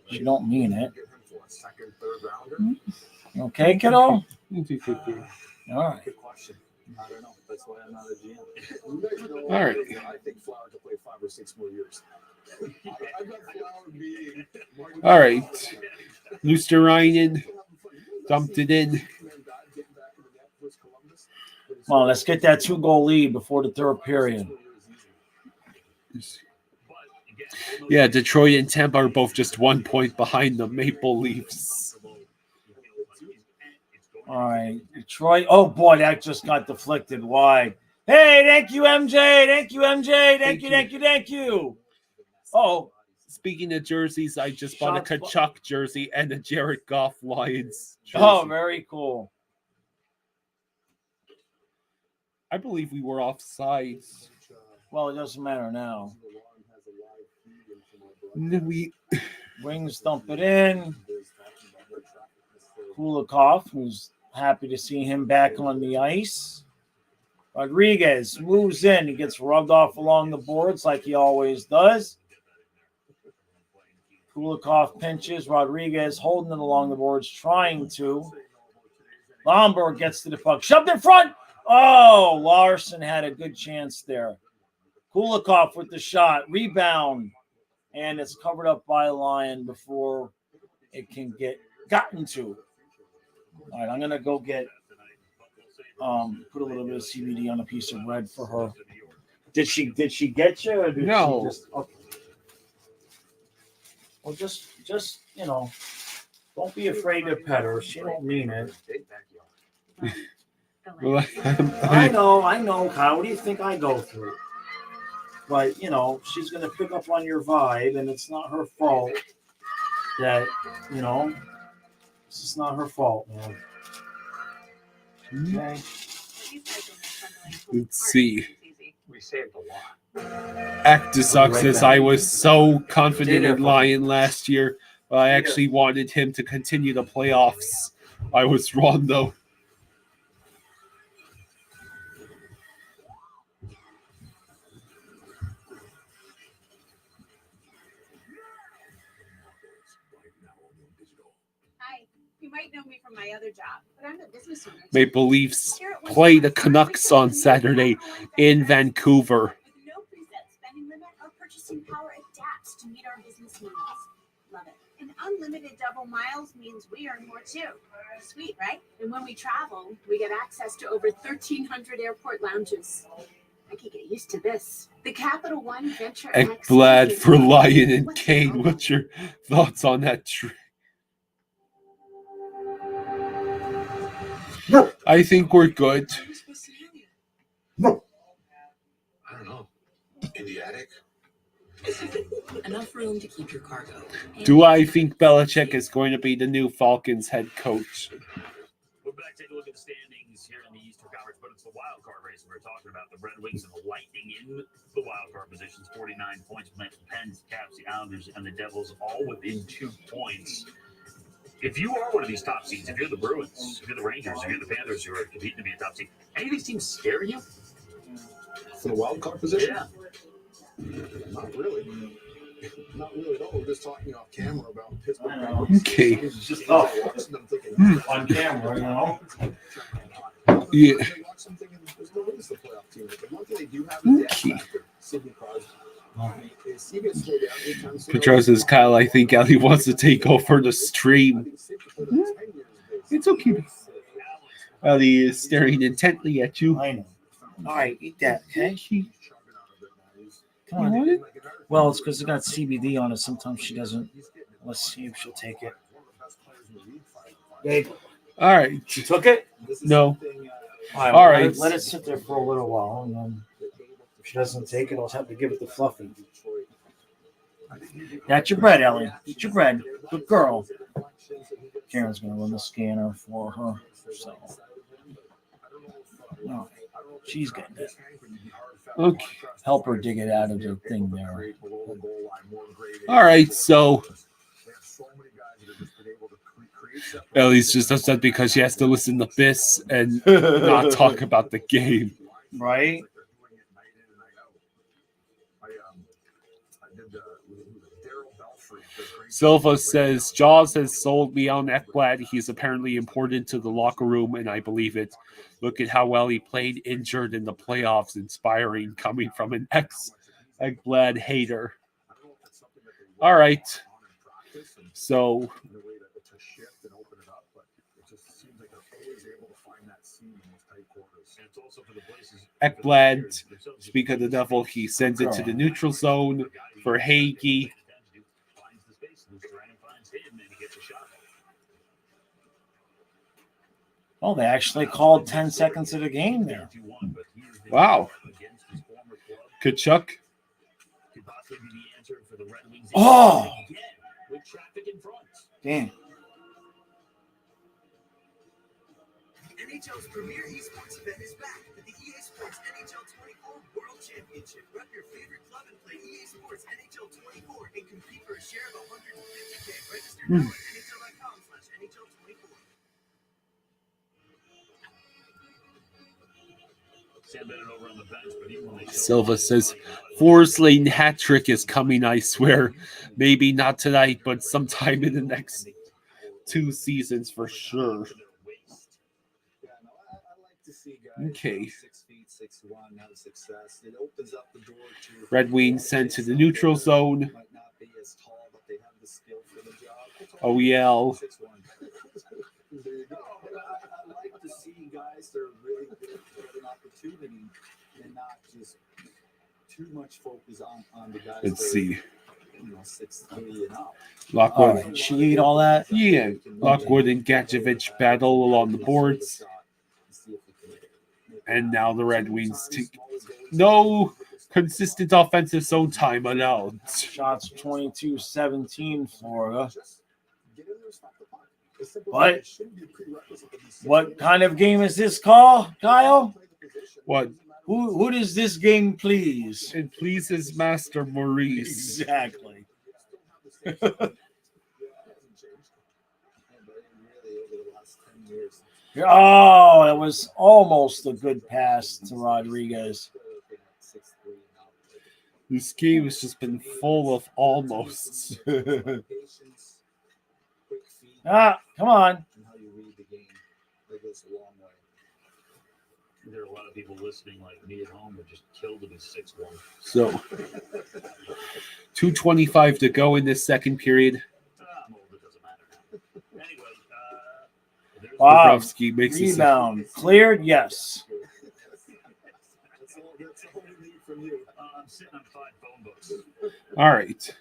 She don't mean it. You okay, kiddo? All right. All right. I think Flower could play 5 or 6 more years. All right. Luosterainen dumped it in. Well, let's get that 2-goal lead before the third period. Yeah, Detroit and Tampa are both just 1 point behind the Maple Leafs. All right, Detroit. Oh, boy, that just got deflected wide. Hey, thank you, MJ. Thank you. Oh. Speaking of jerseys, I just bought a Kachuk jersey and a Jared Goff Lions jersey. Oh, very cool. I believe we were offsides. Well, it doesn't matter now. Wings dump it in. Kulikov, who's happy to see him back on the ice. Rodriguez moves in. He gets rubbed off along the boards like he always does. Kulikov pinches. Rodriguez holding it along the boards, trying to. Lomberg gets to the puck. Shoved in front. Oh, Larson had a good chance there. Kulikov with the shot. Rebound. And it's covered up by Lyon before it can get gotten to. All right, I'm going to go get, put a little bit of CBD on a piece of bread for her. Did she get you? Or did No. She just, okay. Well, just, don't be afraid to pet her. She don't mean it. I know, Kyle. What do you think I go through? But, she's going to pick up on your vibe, and it's not her fault that, it's just not her fault, man. Okay. Let's see. We saved a lot. Actisox says I was so confident in Lyon last year. I actually wanted him to continue the playoffs. I was wrong, though. You might know me from my other job, but I'm the business owner. Maple Leafs play the Canucks on Saturday in Vancouver. With no preset spending limit, our purchasing power adapts to meet our business needs. Love it. And unlimited double miles means we earn more too. Sweet, right? And when we travel, we get access to over 1,300 airport lounges. I could get used to this. The Capital One Venture X. Ekblad for Lion and Kane. What's your thoughts on that trade? I think we're good. I don't know. In the attic? Enough room to keep your cargo. Do I think Belichick is going to be the new Falcons head coach? We're back. Take a look at the standings here in the Eastern Conference, but it's the wild card race we're talking about. The Red Wings and the Lightning in the wild card positions, 49 points. Pens, Caps, the Islanders, and the Devils all within 2 points. If you are one of these top seeds, if you're the Bruins, if you're the Rangers, if you're the Panthers who are competing to be a top seed, any of these teams scare you? For the wild card position? Yeah. Not really. Not really at all. We're just talking off camera about Pittsburgh. Okay. It's just I'm thinking, on camera, you know. Yeah. There's no reason to playoff team. The one thing they do have is the X factor. Sidney Crosby. Is he gonna slow down anytime soon? Petro says, Kyle, I think Ellie wants to take over the stream. It's okay. Ellie is staring intently at you. I know. All right, eat that, okay? Come You want on. it? Well, it's because it got CBD on it. Sometimes she doesn't. Let's see if she'll take it. Babe, All right. you took it? No. All right. right. Let it sit there for a little while, and then if she doesn't take it, I'll have to give it to Fluffy. That's your bread, Ellie. Eat your bread. Good girl. Karen's gonna run the scanner for her. So, no, she's getting it. Okay. Help her dig it out of the thing there. All right. So Ellie's just upset because she has to listen to Biss and not talk about the game. Right? Silva says, Jaws has sold me on Ekblad. He's apparently important to the locker room, and I believe it. Look at how well he played injured in the playoffs. Inspiring coming from an ex-Ekblad hater. All right. So Ekblad, speak of the devil, he sends it to the neutral zone for Hagee. Oh, they actually called 10 seconds of the game there. Wow. Kachuk. Oh! Damn. NHL's premier esports event is back with the EA Sports NHL 24 World Championship. Rep your favorite club and play EA Sports NHL 24 and compete for a share of $150K. Register now at NHL.com/NHL24. Silva says, Forrest Lane hat trick is coming, I swear. Maybe not tonight, but sometime in the next 2 seasons for sure. Okay. 6 feet, 6'1", have success. It opens up the door to Red Wings sent to the neutral zone. might not be as tall, but they have the skill for the job. OEL. 6'1". There you go. I like to see guys that are really good at an opportunity and not just too much focus on the guys. Let's see. 6'3" and up. Lockwood. Right. She ate all that? Yeah. Lockwood and Gadjevich battle along the boards. And now the Red Wings take no consistent offensive zone time allowed. Shots 22-17, Florida. What kind of game is this, Kyle? What? Who does this game please? It pleases Master Maurice. Exactly. Oh, that was almost a good pass to Rodriguez. This game has just been full of almosts. Come on. this a long way. There are a lot of people listening like me at home would just kill to be 6'1". So 2:25 to go in this second period. I'm old, it doesn't matter now. Anyway, there's Bobrovsky makes a Rebound. Cleared? Yes. That's all we need from you. I'm sitting on 5 phone books. All right.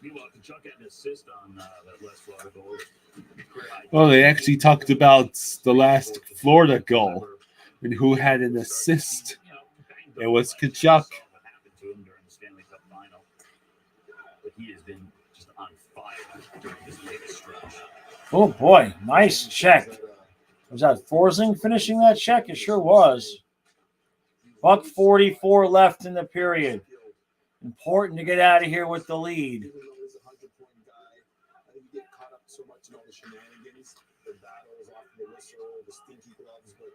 Meanwhile, Kachuk had an assist on that last Florida goal. Well, they actually talked about the last Florida goal and who had an assist. It was Kachuk. What happened to him during the Stanley Cup final. But he has been just on fire during this latest stretch. Oh, boy. Nice check. Was that Forsing finishing that check? It sure was. $1:44 left in the period. Important to get out of here with the lead. Even though he's a 100-point guy, I think you get caught up so much in all the shenanigans, the battles off the whistle, the stinky gloves, but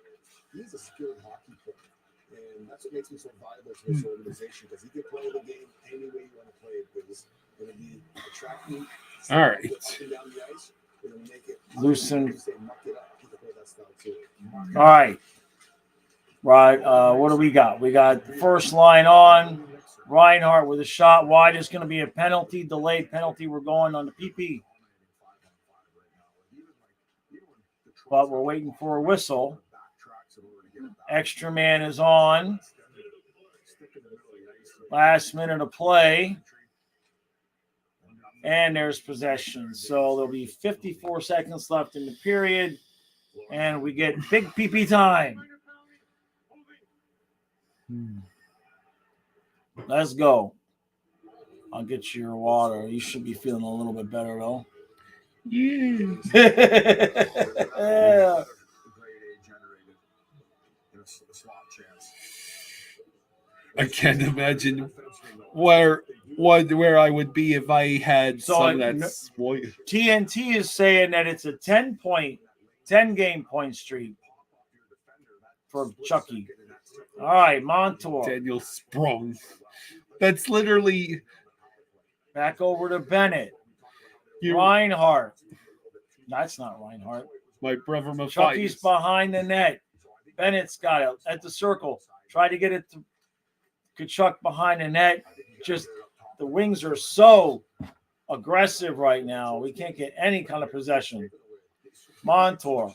he's a skilled hockey player. And that's what makes him so valuable to this organization, because he can play the game any way you want to play it. Because it's going to be a track meet. All right. Up and down the ice. They're going to make it Loosen. muck it up. He can play that style too. All right. Right. What do we got? We got the first line on. Reinhart with a shot wide is going to be a penalty, delayed penalty. We're going on the PP. But we're waiting for a whistle. Extra man is on. Last minute of play. And there's possession. So there'll be 54 seconds left in the period. And we get big PP time. Let's go. I'll get you your water. You should be feeling a little bit better, though. Yeah. Yeah. I can't imagine where I would be if I had some that's TNT is saying that it's a 10 game point streak for Chucky. All right, Montour. Daniel Sprung. That's literally back over to Bennett. Reinhart. That's not Reinhart. My brother Matthias. Chucky's behind the net. Bennett's got it at the circle. Try to get it to Kachuk behind the net. Just the Wings are so aggressive right now. We can't get any kind of possession. Montour.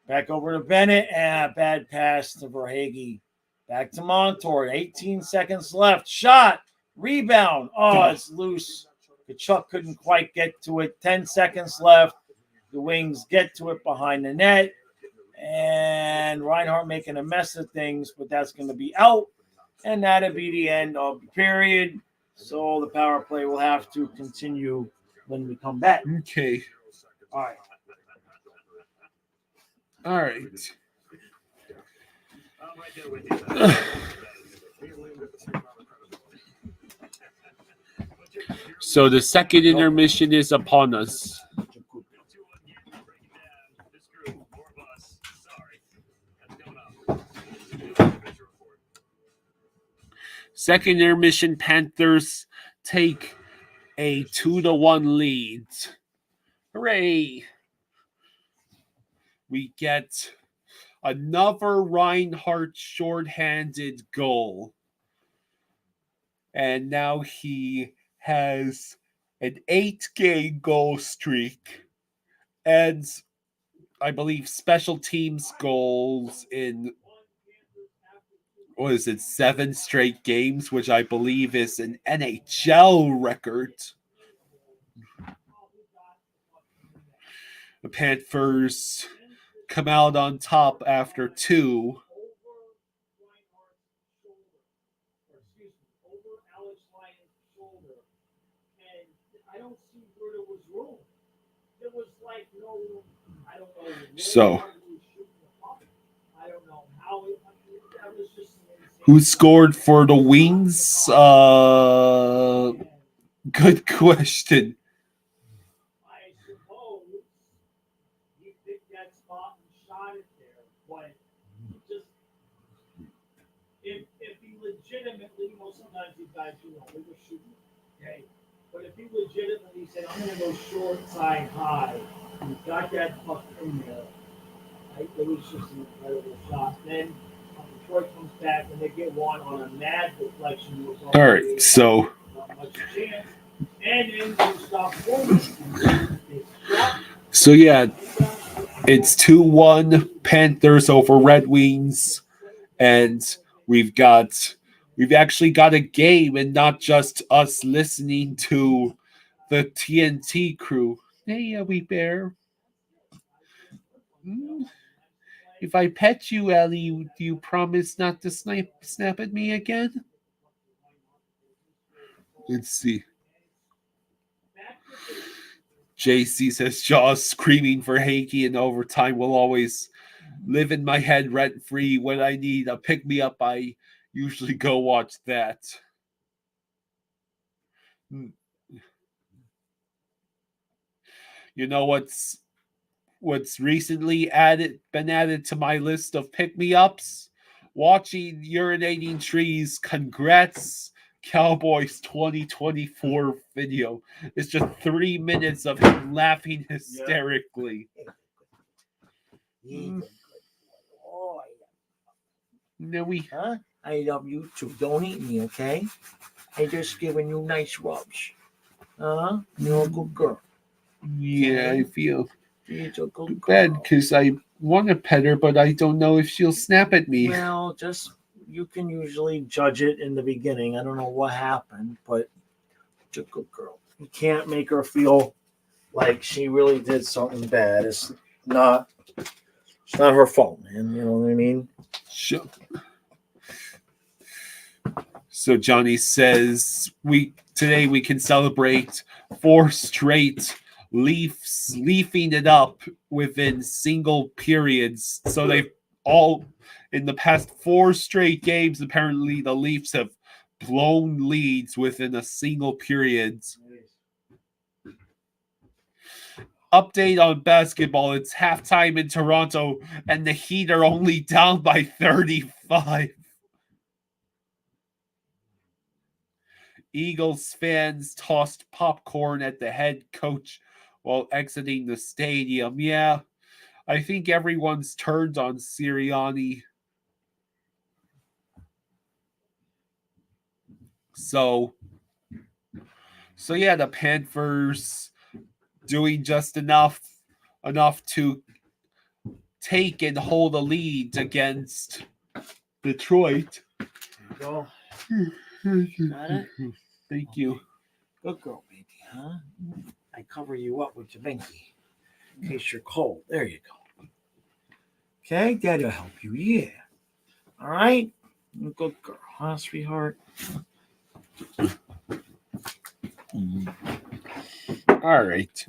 Back over to Bennett. Bad pass to Verhaeghe. Back to Montour. 18 seconds left. Shot. Rebound. Oh, it's loose. Kachuk couldn't quite get to it. 10 seconds left. The Wings get to it behind the net. And Reinhart making a mess of things, but that's going to be out. And that'll be the end of the period. So the power play will have to continue when we come back. Okay. All right. All right. I'm right there with you. So the second intermission is upon us. Second intermission, Panthers take a 2-1 lead. Hooray! We get another Reinhart shorthanded goal. And now he has an 8-game goal streak and I believe special teams goals in 7 straight games, which I believe is an NHL record. The Panthers come out on top after 2. So, who scored for the Wings? Good question. I suppose he picked that spot and shot it there, but just if he legitimately, sometimes these guys, they were shooting, okay. But if he legitimately said, "I'm going to go short side high," He got that puck in there. Right? It was just an incredible shot. Then Detroit comes back and they get one on a mad deflection. All right, so Not much chance. And then they stop forward. So yeah, it's 2-1 Panthers over Red Wings, and we've actually got a game and not just us listening to the TNT crew. Hey, wee bear. If I pet you, Ellie, do you promise not to snap at me again? Let's see. JC says Jaws screaming for Hakey in overtime will always live in my head rent free. When I need a pick me up, I usually go watch that. You know what's recently been added to my list of pick me ups? Watching urinating trees. Congrats, Cowboys 2024 video. It's just 3 minutes of him laughing hysterically. No, I love you too. Don't eat me, okay? I just giving you nice rubs. You're a good girl. Yeah, I feel She's a good bad because I want to pet her, but I don't know if she'll snap at me. Well, you can usually judge it in the beginning. I don't know what happened, but she's a good girl. You can't make her feel like she really did something bad. It's not her fault, man. You know what I mean? Sure. So Johnny says today we can celebrate 4 straight Leafs leafing it up within single periods. So they've all in the past 4 straight games, apparently the Leafs have blown leads within a single period. Update on basketball. It's halftime in Toronto and the Heat are only down by 35. Eagles fans tossed popcorn at the head coach while exiting the stadium. Yeah, I think everyone's turned on Sirianni. So yeah, the Panthers doing just enough to take and hold a lead against Detroit. Go. Got it? Thank you. Good girl, baby, huh? I cover you up with your binky in case you're cold. There you go. Okay, Daddy'll help you. Yeah. All right? Good girl, huh, sweetheart? All right.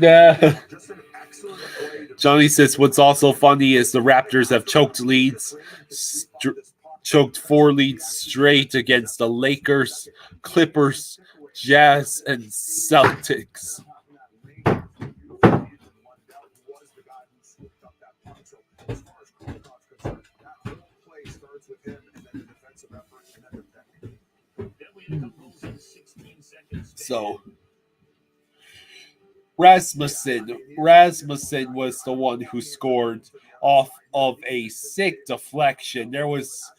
Yeah. Johnny says what's also funny is the Raptors have choked leads, choked 4 leads straight against the Lakers, Clippers, Jazz, and Celtics. So Rasmussen was the one who scored off of a sick deflection. There was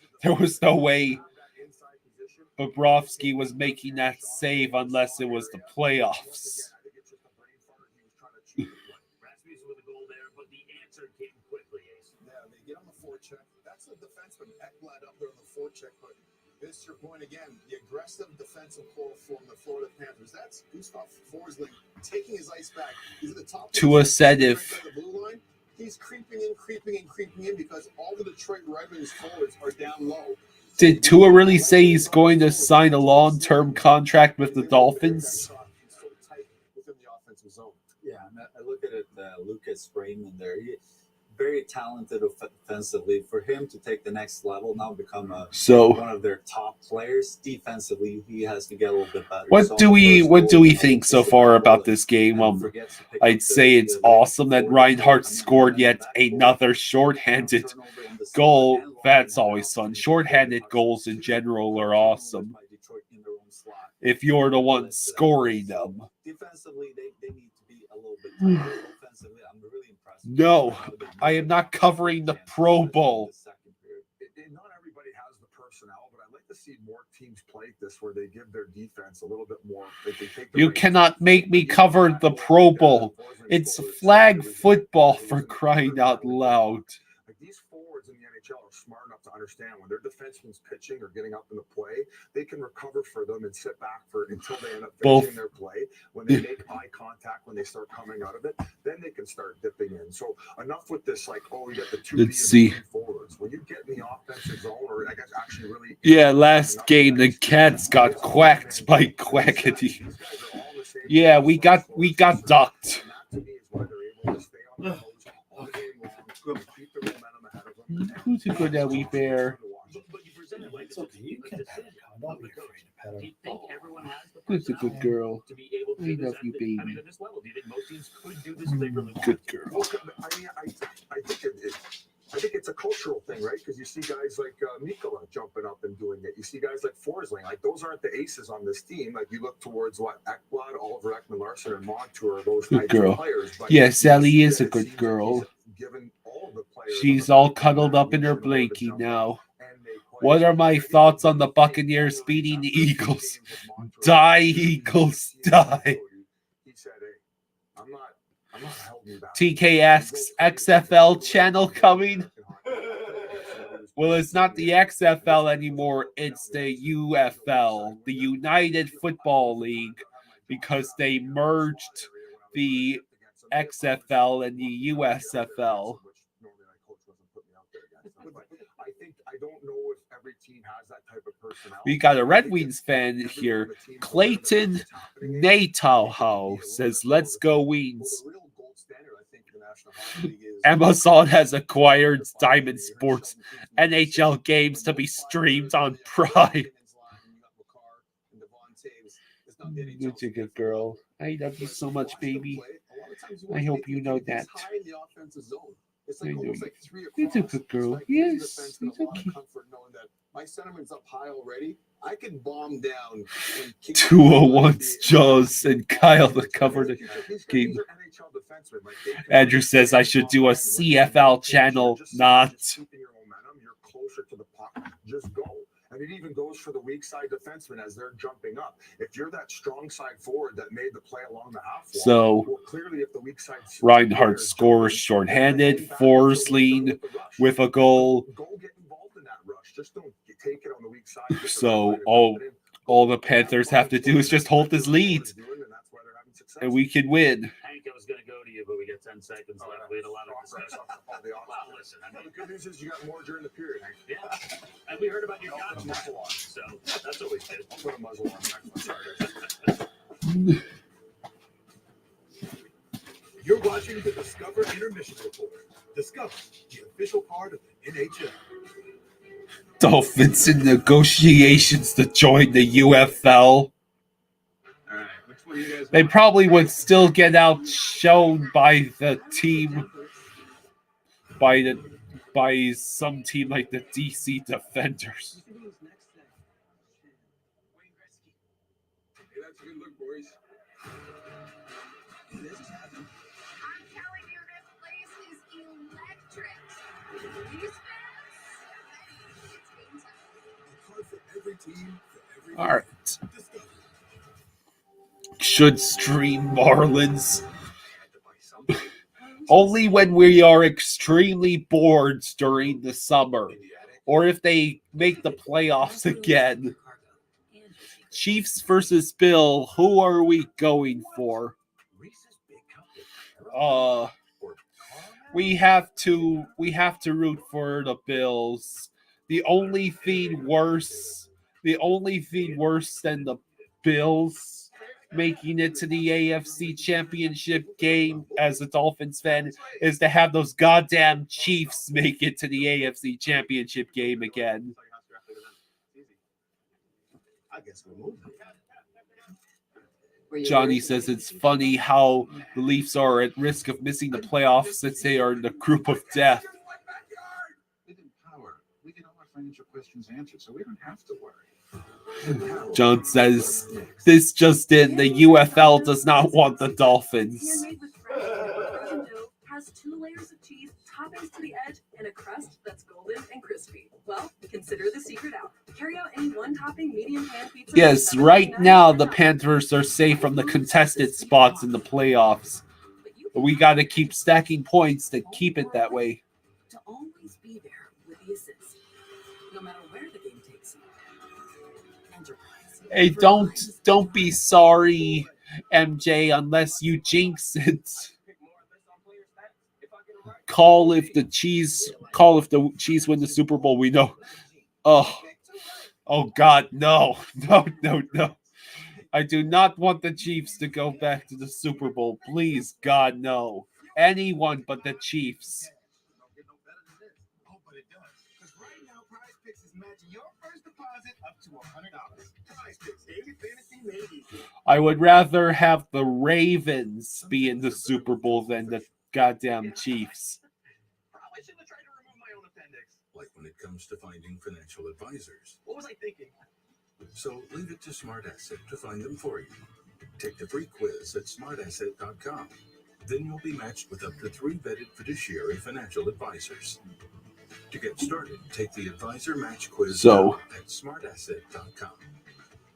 no way Bobrovsky was making that save unless it was the playoffs. Rasmussen with a goal there, but the answer came quickly. Yeah, they get on the forecheck. That's a defenseman. Ekblad up there on the forecheck, but this is your point again. The aggressive defensive call from the Florida Panthers. That's Gustav Forsling taking his ice back. He's at the top. To a sedative. The blue line. He's creeping in because all the Detroit Red Wings forwards are down low. Did Tua really say he's going to sign a long-term contract with the Dolphins? Yeah, I look at it, Lucas Raymond there. He very talented offensively. For him to take the next level, now become one of their top players defensively, he has to get a little bit better. What do we think so far about this game? I'd say it's awesome that Reinhardt scored yet another shorthanded goal. That's always fun. Shorthanded goals in general are awesome. if you're the one scoring them. Defensively, they need to be a little bit tighter. Offensively, I'm really impressed. No, I am not covering the Pro Bowl. Not everybody has the personnel, but I'd like to see more teams play this where they give their defense a little bit more. Like they take You cannot make me cover the Pro Bowl. It's flag football, for crying out loud. Like these forwards in the NHL are smart enough to understand when their defenseman's pitching or getting up in the play, they can recover for them and sit back for until they end up finishing their play. When they make eye contact, when they start coming out of it, then they can start dipping in. So enough with this, like, oh, you got the two forwards. When you get in the offensive zone, or I guess actually really. Yeah, last game the Cats got quacked by Quackity. Yeah, we got ducked. Who's a good Ellie Bear? It's okay. You can pet him. Don't be afraid to pet him. Who's a good girl? I love you, baby. Good girl. I think it's a cultural thing, right? Because you see guys like Mikola jumping up and doing it. You see guys like Forsling. Like, those aren't the aces on this team. Like, you look towards what? Ekblad, Oliver Ekman-Larsson, and Montour, those good types girl. of players. But Yes, Ellie is a good girl. She's all cuddled up in her blankie now. What are my thoughts on the Buccaneers beating the Eagles? Die, Eagles, die. TK asks, XFL channel coming? Well, it's not the XFL anymore. It's the UFL, the United Football League, because they merged the XFL and the USFL. I don't know if every team has that type of personnel. We got a Red Wings fan here. Clayton Natauho says, "Let's go Wings." Amazon has acquired Diamond Sports NHL games to be streamed on Prime. You're a good girl. I love you so much, baby. I hope you know that. It's like almost like 3 o'clock. It's a good girl. Yes, it's okay. Comfort knowing that my sentiment's up high already. I can bomb down. 201's Jaws and Kyle to cover the game. Andrew says I should do a CFL channel, not. You're closer to the puck. Just go. And it even goes for the weak side defenseman as they're jumping up. If you're that strong side forward that made the play along the half wall, so well, clearly if the weak side Reinhardt scores shorthanded, Forsling with a goal. Go get involved in that rush. Just don't take it on the weak side. So all the Panthers have to do is just hold this lead, and we can win. Hank, I was going to go to you, but we got 10 seconds left. We had a lot of discussion. Well, listen, I mean, the good news is you got more during the period, Hank. Yeah, and we heard about your Dodge muzzle on, so that's always good. I'll put a muzzle on next one. You're watching the Discover Intermission Report. Discover, the official part of the NHL. Dolphins in negotiations to join the UFL. They probably would still get outshone by the team, by some team like the DC Defenders. All right. Should stream Marlins only when we are extremely bored during the summer, or if they make the playoffs again. Chiefs versus Bill. Who are we going for? We have to root for the Bills. The only thing worse than the Bills making it to the AFC Championship game as a Dolphins fan is to have those goddamn Chiefs make it to the AFC Championship game again. Johnny says it's funny how the Leafs are at risk of missing the playoffs since they are in the group of death. We get all our financial questions answered, so we don't have to worry. John says, this just in, the UFL does not want the Dolphins. Handmade with fresh and frozen dough, has 2 layers of cheese, toppings to the edge, and a crust that's golden and crispy. Well, consider the secret out. Carry out any one-topping medium pan pizza. Yes, right now the Panthers are safe from the contested spots in the playoffs. But we got to keep stacking points to keep it that way. To always be there with the assist, no matter where the game takes you. Enterprise. Hey, don't be sorry, MJ, unless you jinx it. Call if the Chiefs win the Super Bowl. We know. Oh God, no. I do not want the Chiefs to go back to the Super Bowl. Please, God, no. Anyone but the Chiefs. Oh, but it does. Because right now, Prize Picks is matching your first deposit up to $100. Prize Picks, daily fantasy made easy. I would rather have the Ravens be in the Super Bowl than the goddamn Chiefs. Probably shouldn't have tried to remove my own appendix. Like when it comes to finding financial advisors. What was I thinking? So leave it to Smart Asset to find them for you. Take the free quiz at smartasset.com. Then you'll be matched with up to 3 vetted fiduciary financial advisors. To get started, take the Advisor Match Quiz now at smartasset.com.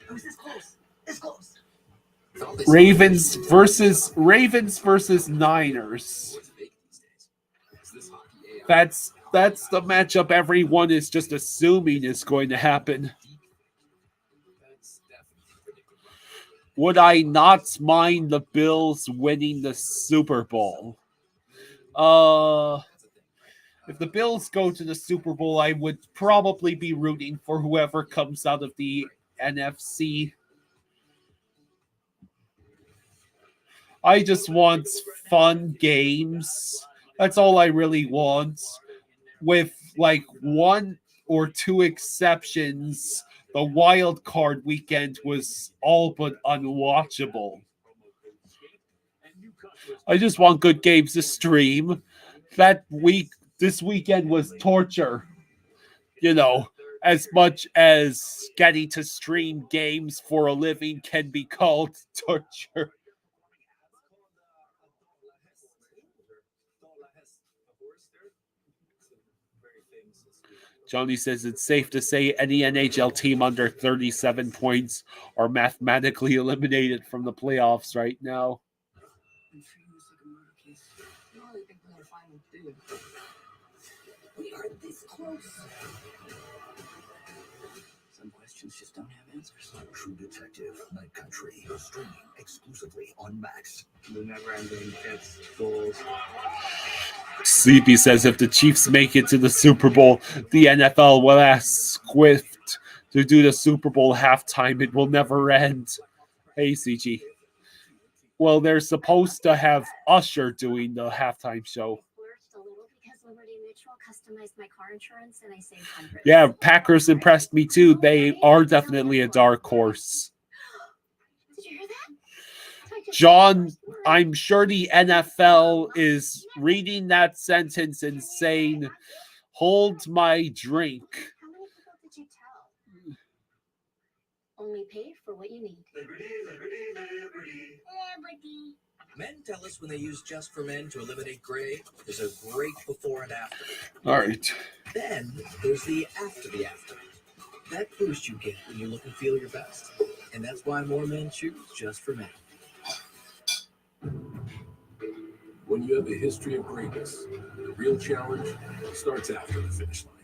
Oh, is this close? It's close. Ravens versus Niners. That's the matchup everyone is just assuming is going to happen. Would I not mind the Bills winning the Super Bowl? If the Bills go to the Super Bowl, I would probably be rooting for whoever comes out of the NFC. I just want fun games. That's all I really want. With like 1 or 2 exceptions, the wild card weekend was all but unwatchable. I just want good games to stream. This weekend was torture. You know, as much as getting to stream games for a living can be called torture. Johnny says it's safe to say any NHL team under 37 points are mathematically eliminated from the playoffs right now. We are this close. Some questions just don't have answers. True Detective Night Country, streaming exclusively on Max. The never-ending hits, goals. Sleepy says if the Chiefs make it to the Super Bowl, the NFL will ask Swift to do the Super Bowl halftime. It will never end. Hey, CG. Well, they're supposed to have Usher doing the halftime show. Customized my car insurance and I saved hundreds. Yeah, Packers impressed me too. They are definitely a dark horse. Did you hear that? John, I'm sure the NFL is reading that sentence and saying, hold my drink. How many people did you tell? Only pay for what you need. Liberty. Men tell us when they use Just for Men to eliminate gray, there's a great before and after. All right. Then there's the after. That boost you get when you look and feel your best. And that's why more men choose Just for Men. When you have a history of greatness, the real challenge starts after the finish line.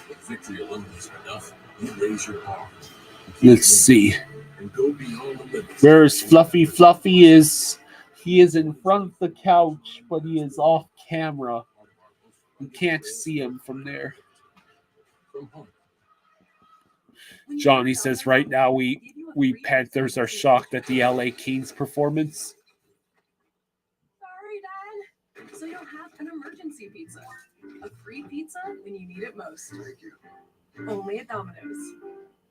If victory alone isn't enough, you raise your bar. Let's see. And go beyond the limits. Where's Fluffy? Fluffy is in front of the couch, but he is off camera. You can't see him from there. Johnny says right now we Panthers are shocked at the LA Kings performance. Sorry, Dad. So you'll have an emergency pizza. A free pizza when you need it most. Thank you. Only at Domino's.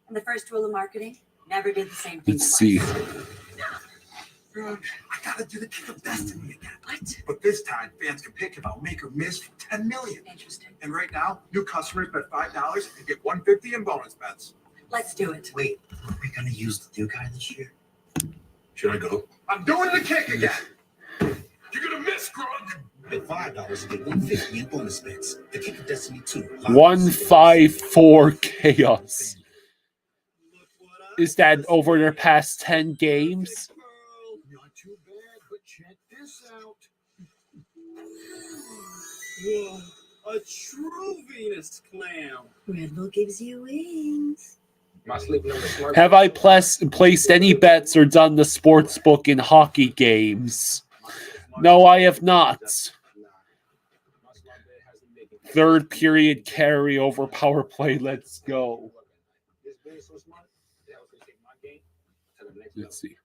And the first rule of marketing, never do the same thing Let's see. Grog, I gotta do the kick of destiny again. What? But this time, fans can pick if I'll make or miss for $10 million. Interesting. And right now, new customers bet $5 and get $150 in bonus bets. Let's do it. Wait, are we gonna use the new guy this year? Should I go? I'm doing the kick again. You're gonna miss, Grog. Bet $5 and get $150 in bonus bets. The kick of destiny 2. 154 chaos. Is that over their past 10 games? Not too bad, but check this out. Whoa, a true Venus clam. Red Bull gives you wings. Have I placed any bets or done the sports book in hockey games? No, I have not. Third period carryover power play. Let's go. Let's see.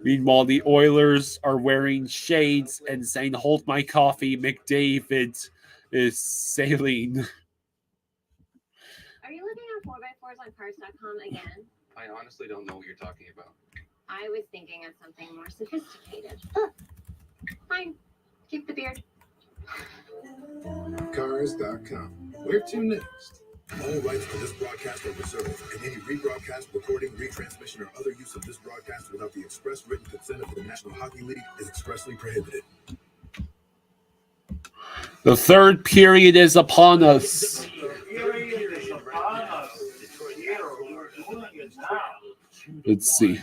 Meanwhile, the Oilers are wearing shades and saying, "Hold my coffee." McDavid is sailing. Are you looking at 4x4s on cars.com again? I honestly don't know what you're talking about. I was thinking of something more sophisticated. Oh, fine. Keep the beard. Cars.com. Where to next? All rights to this broadcast are reserved, and any rebroadcast, recording, retransmission, or other use of this broadcast without the express written consent of the National Hockey League is expressly prohibited. The third period is upon us. Let's see.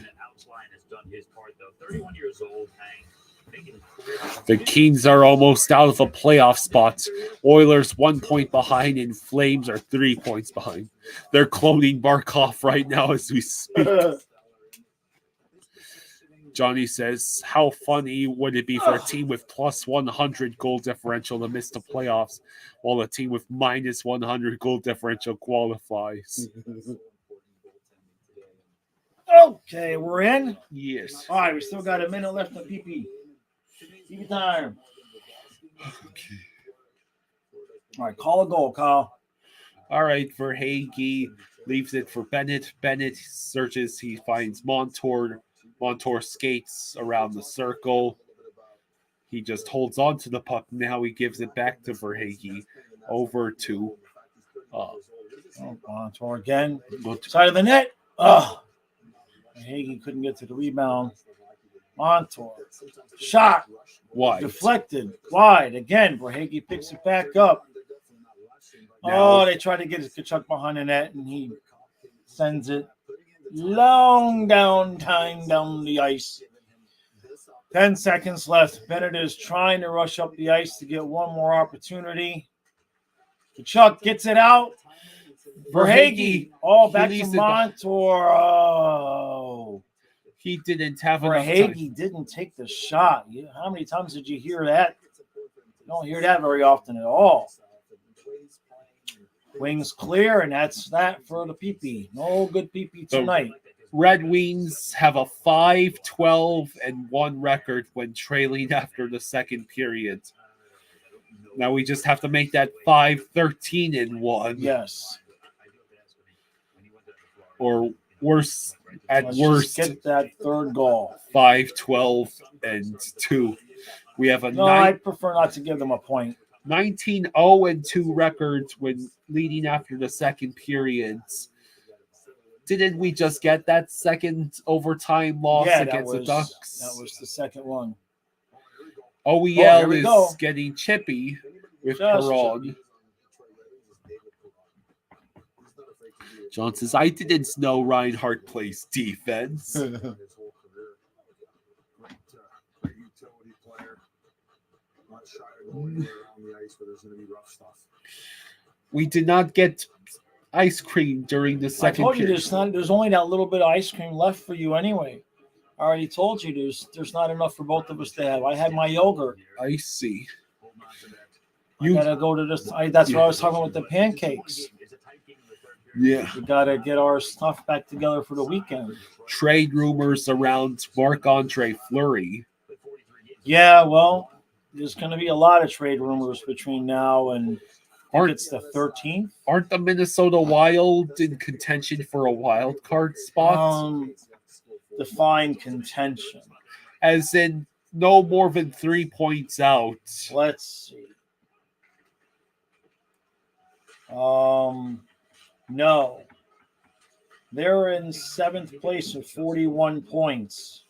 The Kings are almost out of the playoff spot. Oilers 1 point behind, and Flames are 3 points behind. They're cloning Barkov right now as we speak. Johnny says, how funny would it be for a team with plus 100 goal differential to miss the playoffs, while a team with minus 100 goal differential qualifies? Okay, we're in? Yes. All right, we still got a minute left in PP. Keep time. Okay. All right, call a goal, Kyle. All right, Verhaeghe leaves it for Bennett. Bennett searches. He finds Montour. Montour skates around the circle. He just holds on to the puck. Now he gives it back to Verhaeghe. Over to Montour again. Side of the net. Verhaeghe couldn't get to the rebound. Montour. Shot. Wide. Deflected. Wide. Again, Verhaeghe picks it back up. Now, they tried to get Kachuk behind the net, and he sends it long down the ice. 10 seconds left. Bennett is trying to rush up the ice to get one more opportunity. Kachuk gets it out. Verhaeghe. Back to Montour. Oh. He didn't have enough time. Verhaeghe didn't take the shot. How many times did you hear that? You don't hear that very often at all. Wings clear, and that's that for the PP. No good PP tonight. Red Wings have a 5-12-1 record when trailing after the second period. Now we just have to make that 5-13-1. Yes. Or worse, Let's just get that third goal. 5-12-2. We have a I prefer not to give them a point. 19-0-2 records when leading after the second periods. Didn't we just get that second overtime loss against the Ducks? That was the second one. OEL is getting chippy with Perron. John says, I didn't know Reinhardt plays defense. We did not get ice cream during the second period. There's only that little bit of ice cream left for you anyway. I already told you there's not enough for both of us to have. I had my yogurt. I see. You gotta go to this. That's what I was talking about with the pancakes. Yeah. We gotta get our stuff back together for the weekend. Trade rumors around Marc-Andre Fleury. Yeah, well, there's going to be a lot of trade rumors between now and it's the 13th. Aren't the Minnesota Wild in contention for a wild card spot? define contention? As in, no more than 3 points out. Let's see. No. They're in 7th place with 41 points.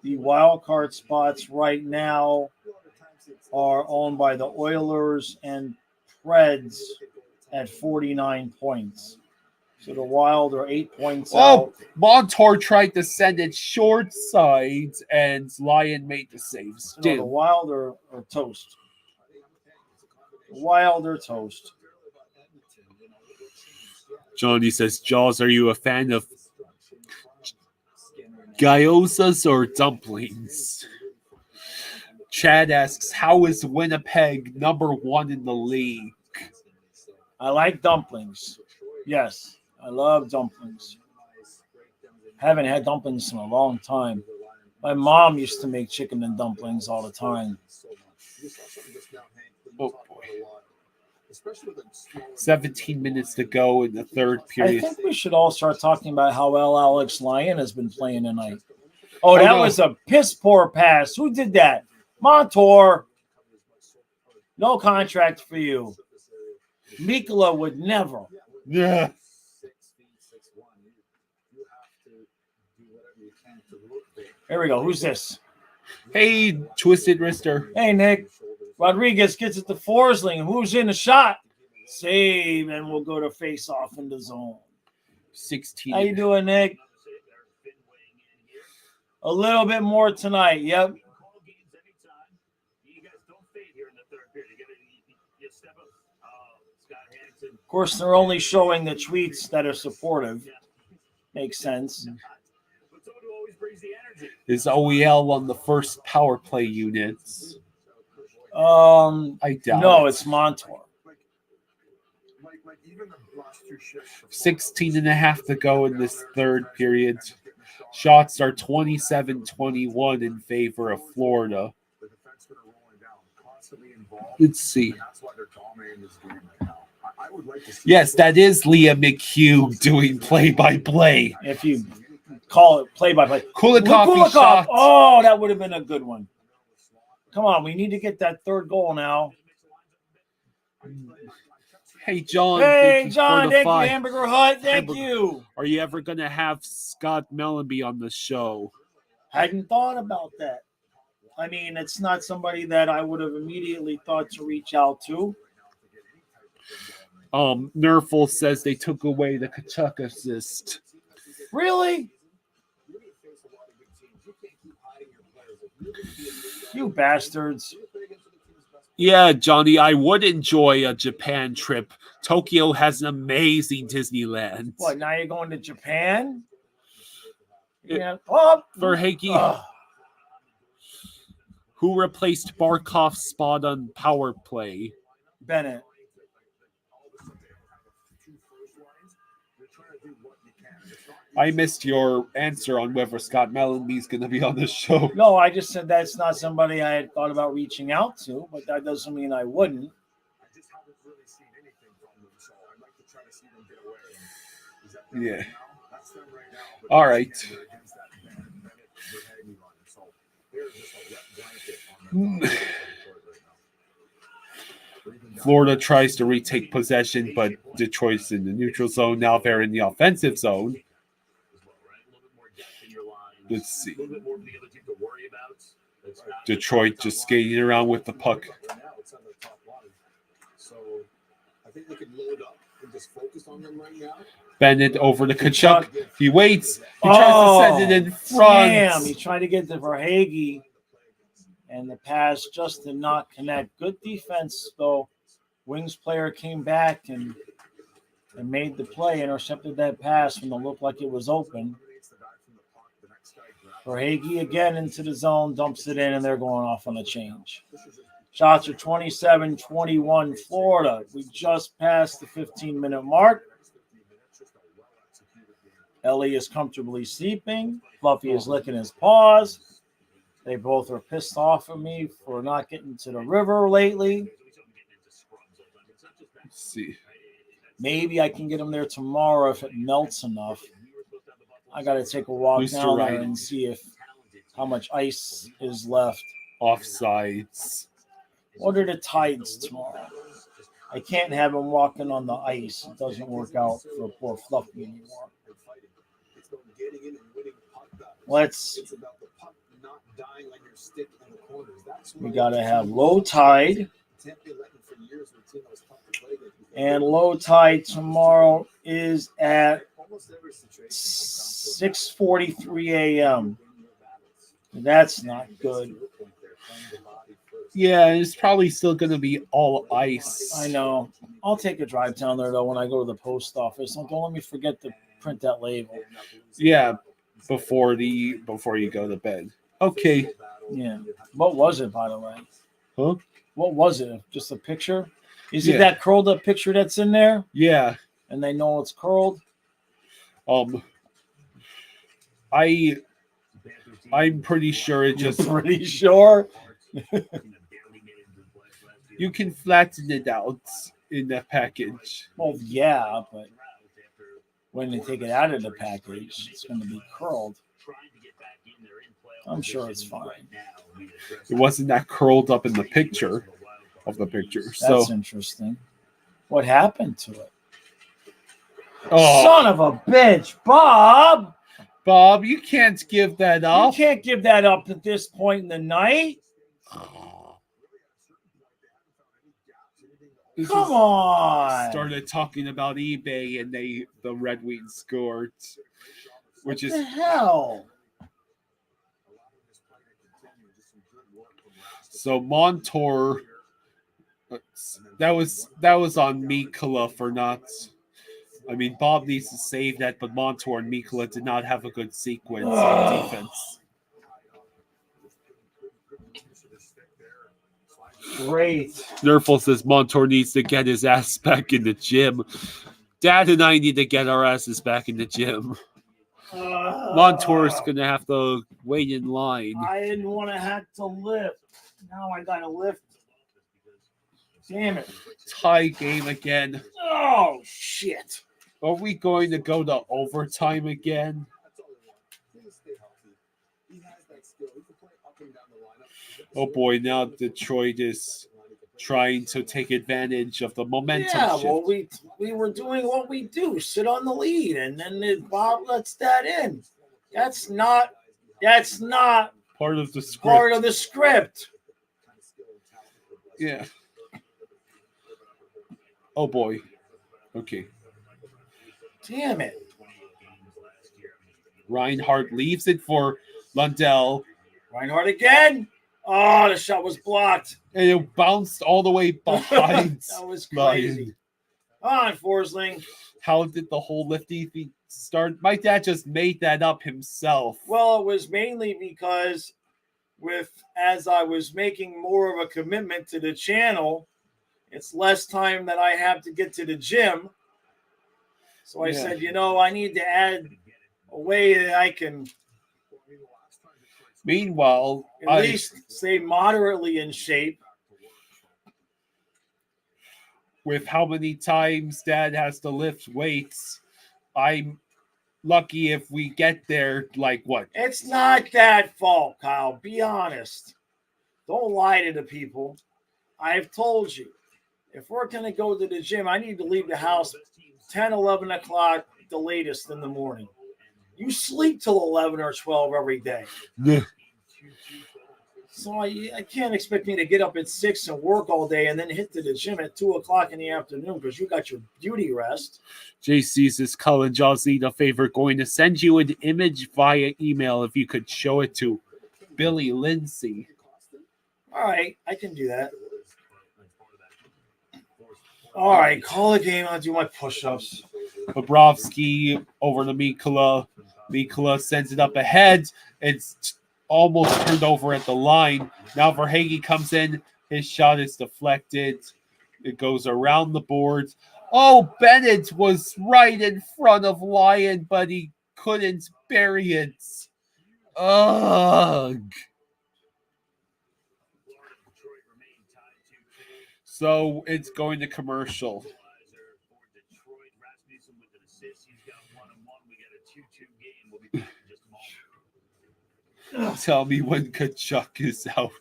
The wild card spots right now are owned by the Oilers and Preds at 49 points. So the Wild are 8 points out. Montour tried to send it short side, and Lyon made the saves. No, the Wild are toast. The Wild are toast. Johnny says, Jaws, are you a fan of gyozas or dumplings? Chad asks, how is Winnipeg number 1 in the league? I like dumplings. Yes, I love dumplings. Haven't had dumplings in a long time. My mom used to make chicken and dumplings all the time. Oh boy. 17 minutes to go in the third period. I think we should all start talking about how well Alex Lyon has been playing tonight. Oh, that was a piss poor pass. Who did that? Montour. No contract for you. Mikula would never. Yeah. Here we go. Who's this? Hey, Twisted Wrister. Hey, Nick. Rodriguez gets it to Forsling. Who's in the shot? Save, and we'll go to face off in the zone. 16. How you doing, Nick? A little bit more tonight. Yep. Of course, they're only showing the tweets that are supportive. Makes sense. Is OEL on the first power play units? I doubt no, it. it's Montour. 16 and a half to go in this third period. Shots are 27-21 in favor of Florida. Let's see. Yes, that is Leah McHugh doing play-by-play. If you call it play-by-play. Kulikov shot. Oh, that would have been a good one. Come on, we need to get that third goal now. Hey, John. Hey, John, thank you, Hamburger Hut. Thank you. Are you ever going to have Scott Mellenby on the show? Hadn't thought about that. I mean, it's not somebody that I would have immediately thought to reach out to. Nerful says they took away the Kachuk assist. Really? You bastards. Yeah, Johnny, I would enjoy a Japan trip. Tokyo has an amazing Disneyland. What, now you're going to Japan? Yeah. Oh, Verhage, who replaced Barkov's spot on power play? Bennett. I missed your answer on whether Scott Mellenby's going to be on the show. No, I just said that's not somebody I had thought about reaching out to, but that doesn't mean I wouldn't. Yeah. All right. Florida tries to retake possession, but Detroit's in the neutral zone. Now they're in the offensive zone. Let's see. Detroit just skating around with the puck. Bennett over to Kachuk. He waits. He tries to send it in front. Damn, he's trying to get to Verhage. And the pass just did not connect. Good defense, though. Wings player came back and made the play, intercepted that pass when it looked like it was open. Verhage again into the zone, dumps it in, and they're going off on a change. Shots are 27-21 Florida. We just passed the 15-minute mark. Ellie is comfortably sleeping. Fluffy is licking his paws. They both are pissed off at me for not getting to the river lately. Let's see. Maybe I can get them there tomorrow if it melts enough. I got to take a walk Booster down there ride. and see how much ice is left. Offsides. What are the tides tomorrow? I can't have him walking on the ice. It doesn't work out for poor Fluffy anymore. We got to have low tide. And low tide tomorrow is at 6:43 a.m. That's not good. Yeah, it's probably still going to be all ice. I know. I'll take a drive down there, though, when I go to the post office. Don't let me forget to print that label. Yeah, before you go to bed. Okay. Yeah. What was it, by the way? Huh? What was it? Just a picture? Is it that curled up picture that's in there? Yeah. And they know it's curled? I'm pretty sure it just... Pretty sure? You can flatten it out in the package. Well, yeah, but when they take it out of the package, it's going to be curled. I'm sure it's fine. It wasn't that curled up in the picture of the picture. That's interesting. What happened to it? Oh. Son of a bitch, Bob! Bob, you can't give that up. You can't give that up at this point in the night. Come on! Started talking about eBay and the Red Wings scored. What the hell? So Montour, that was on Mikkola for not. I mean, Bob needs to save that, but Montour and Mikkola did not have a good sequence on defense. Great. Nerful says Montour needs to get his ass back in the gym. Dad and I need to get our asses back in the gym. Montour's going to have to wait in line. I didn't want to have to lift. Now I got to lift. Damn it. Tie game again. Oh, shit. Are we going to go to overtime again? Oh boy, now Detroit is trying to take advantage of the momentum shift. Well, we were doing what we do, sit on the lead, and then Bob lets that in. That's not part of the script. Part of the script. Yeah. Oh boy. Okay. Damn it. Reinhardt leaves it for Lundell. Reinhardt again. Oh, the shot was blocked. And it bounced all the way behind. That was crazy. Come on, Forsling. How did the whole lifty thing start? My dad just made that up himself. Well, it was mainly because as I was making more of a commitment to the channel, it's less time that I have to get to the gym. So I said, I need to add a way that I can Meanwhile, at least stay moderately in shape. With how many times Dad has to lift weights, I'm lucky if we get there, like what? It's not that fault, Kyle. Be honest. Don't lie to the people. I've told you, if we're going to go to the gym, I need to leave the house 10, 11 o'clock, the latest in the morning. You sleep till 11 or 12 every day. Yeah. So I can't expect me to get up at 6 and work all day and then hit to the gym at 2 o'clock in the afternoon because you got your beauty rest. JC says, Cullen Jaws need a favor, going to send you an image via email if you could show it to Billy Lindsay. All right, I can do that. All right, call a game. I'll do my push-ups. Bobrovsky over to Mikkola. Mikkola sends it up ahead. It's almost turned over at the line. Now Verhaeghe comes in. His shot is deflected. It goes around the boards. Oh, Bennett was right in front of Lyon, but he couldn't bury it. Ugh. So it's going to commercial. Tell me when Kachuk is out.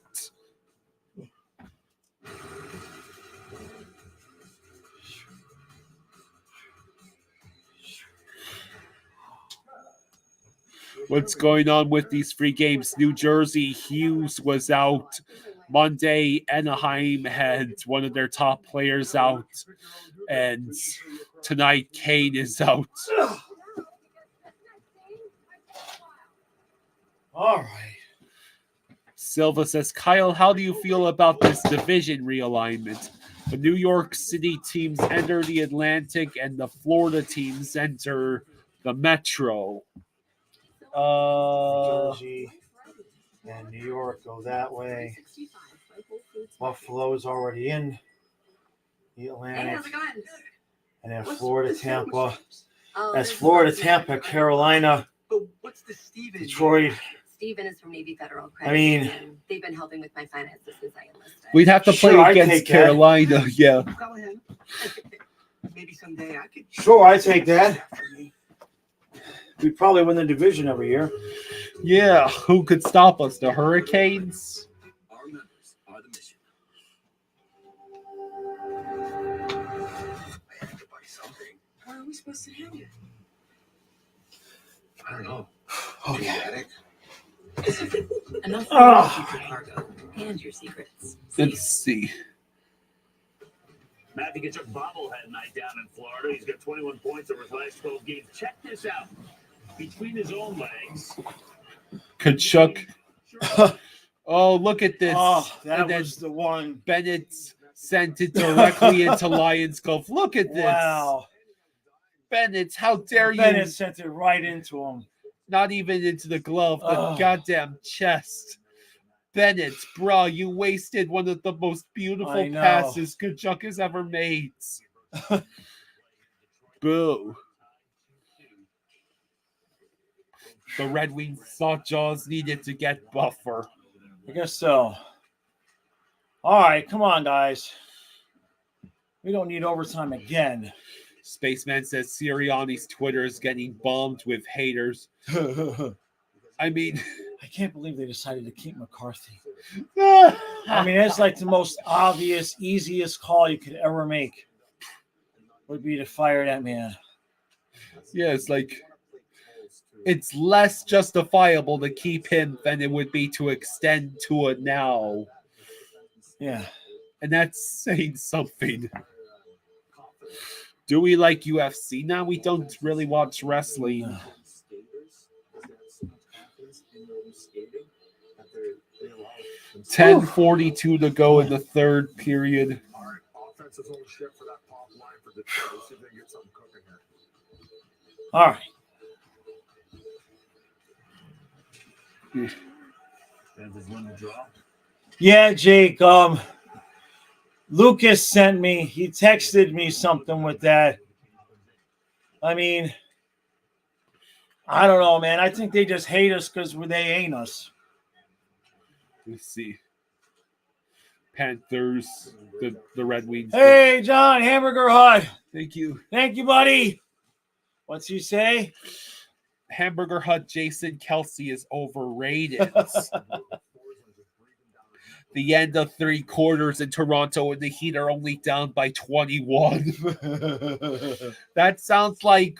What's going on with these free games? New Jersey, Hughes was out. Monday, Anaheim had one of their top players out. And tonight, Kane is out. All right. Silva says, Kyle, how do you feel about this division realignment? The New York City teams enter the Atlantic and the Florida teams enter the Metro. Jersey and New York go that way. Buffalo is already in the Atlantic. And then Florida, Tampa. That's Florida, Tampa, Carolina, Detroit. Steven is from Navy Federal I Credit. mean, Union. They've been helping with my finances since I enlisted. We'd have to play against Carolina, yeah. Go ahead. Maybe someday I could. Sure, I take that. We probably win the division every year. Yeah, who could stop us? The Hurricanes? Our members are the mission. I have to buy something. How are we supposed to handle it? I don't know. Okay. Attic. Enough for Oh. your cargo and your secrets. Let's see. Matthew gets a bobblehead night down in Florida. He's got 21 points over his last 12 games. Check this out. Between his own legs. Kachuk. Oh, look at this. Oh, that And then was the one. Bennett sent it directly into Lions Cove. Look at this. Wow. Bennett, how dare you? Bennett sent it right into him. Not even into the glove, the Oh. goddamn chest. Bennett, bro, you wasted one of the most I beautiful know. passes Kachuk has ever made. Boo. The Red Wings thought Jaws needed to get buffer. I guess so. All right, come on, guys. We don't need overtime again. Spaceman says Sirianni's Twitter is getting bombed with haters. I mean, I can't believe they decided to keep McCarthy. I mean, it's like the most obvious, easiest call you could ever make would be to fire that man. yeah, it's like it's less justifiable to keep him than it would be to extend to it now. Yeah. And that's saying something. Do we like UFC now? We don't really watch wrestling. 10:42 to go in the third period. Offense is only shit for that top line for Detroit. See if they can get something cooking here. All right. Panthers win the draw. Yeah, Jake. Lucas sent me. He texted me something with that. I mean, I don't know, man. I think they just hate us because they ain't us. Let's see. Panthers, the Red Wings. Hey, John, Hamburger Hut. Thank you. Thank you, buddy. What's he say? Hamburger Hut Jason Kelsey is overrated. The end of three quarters in Toronto and the Heat are only down by 21. That sounds like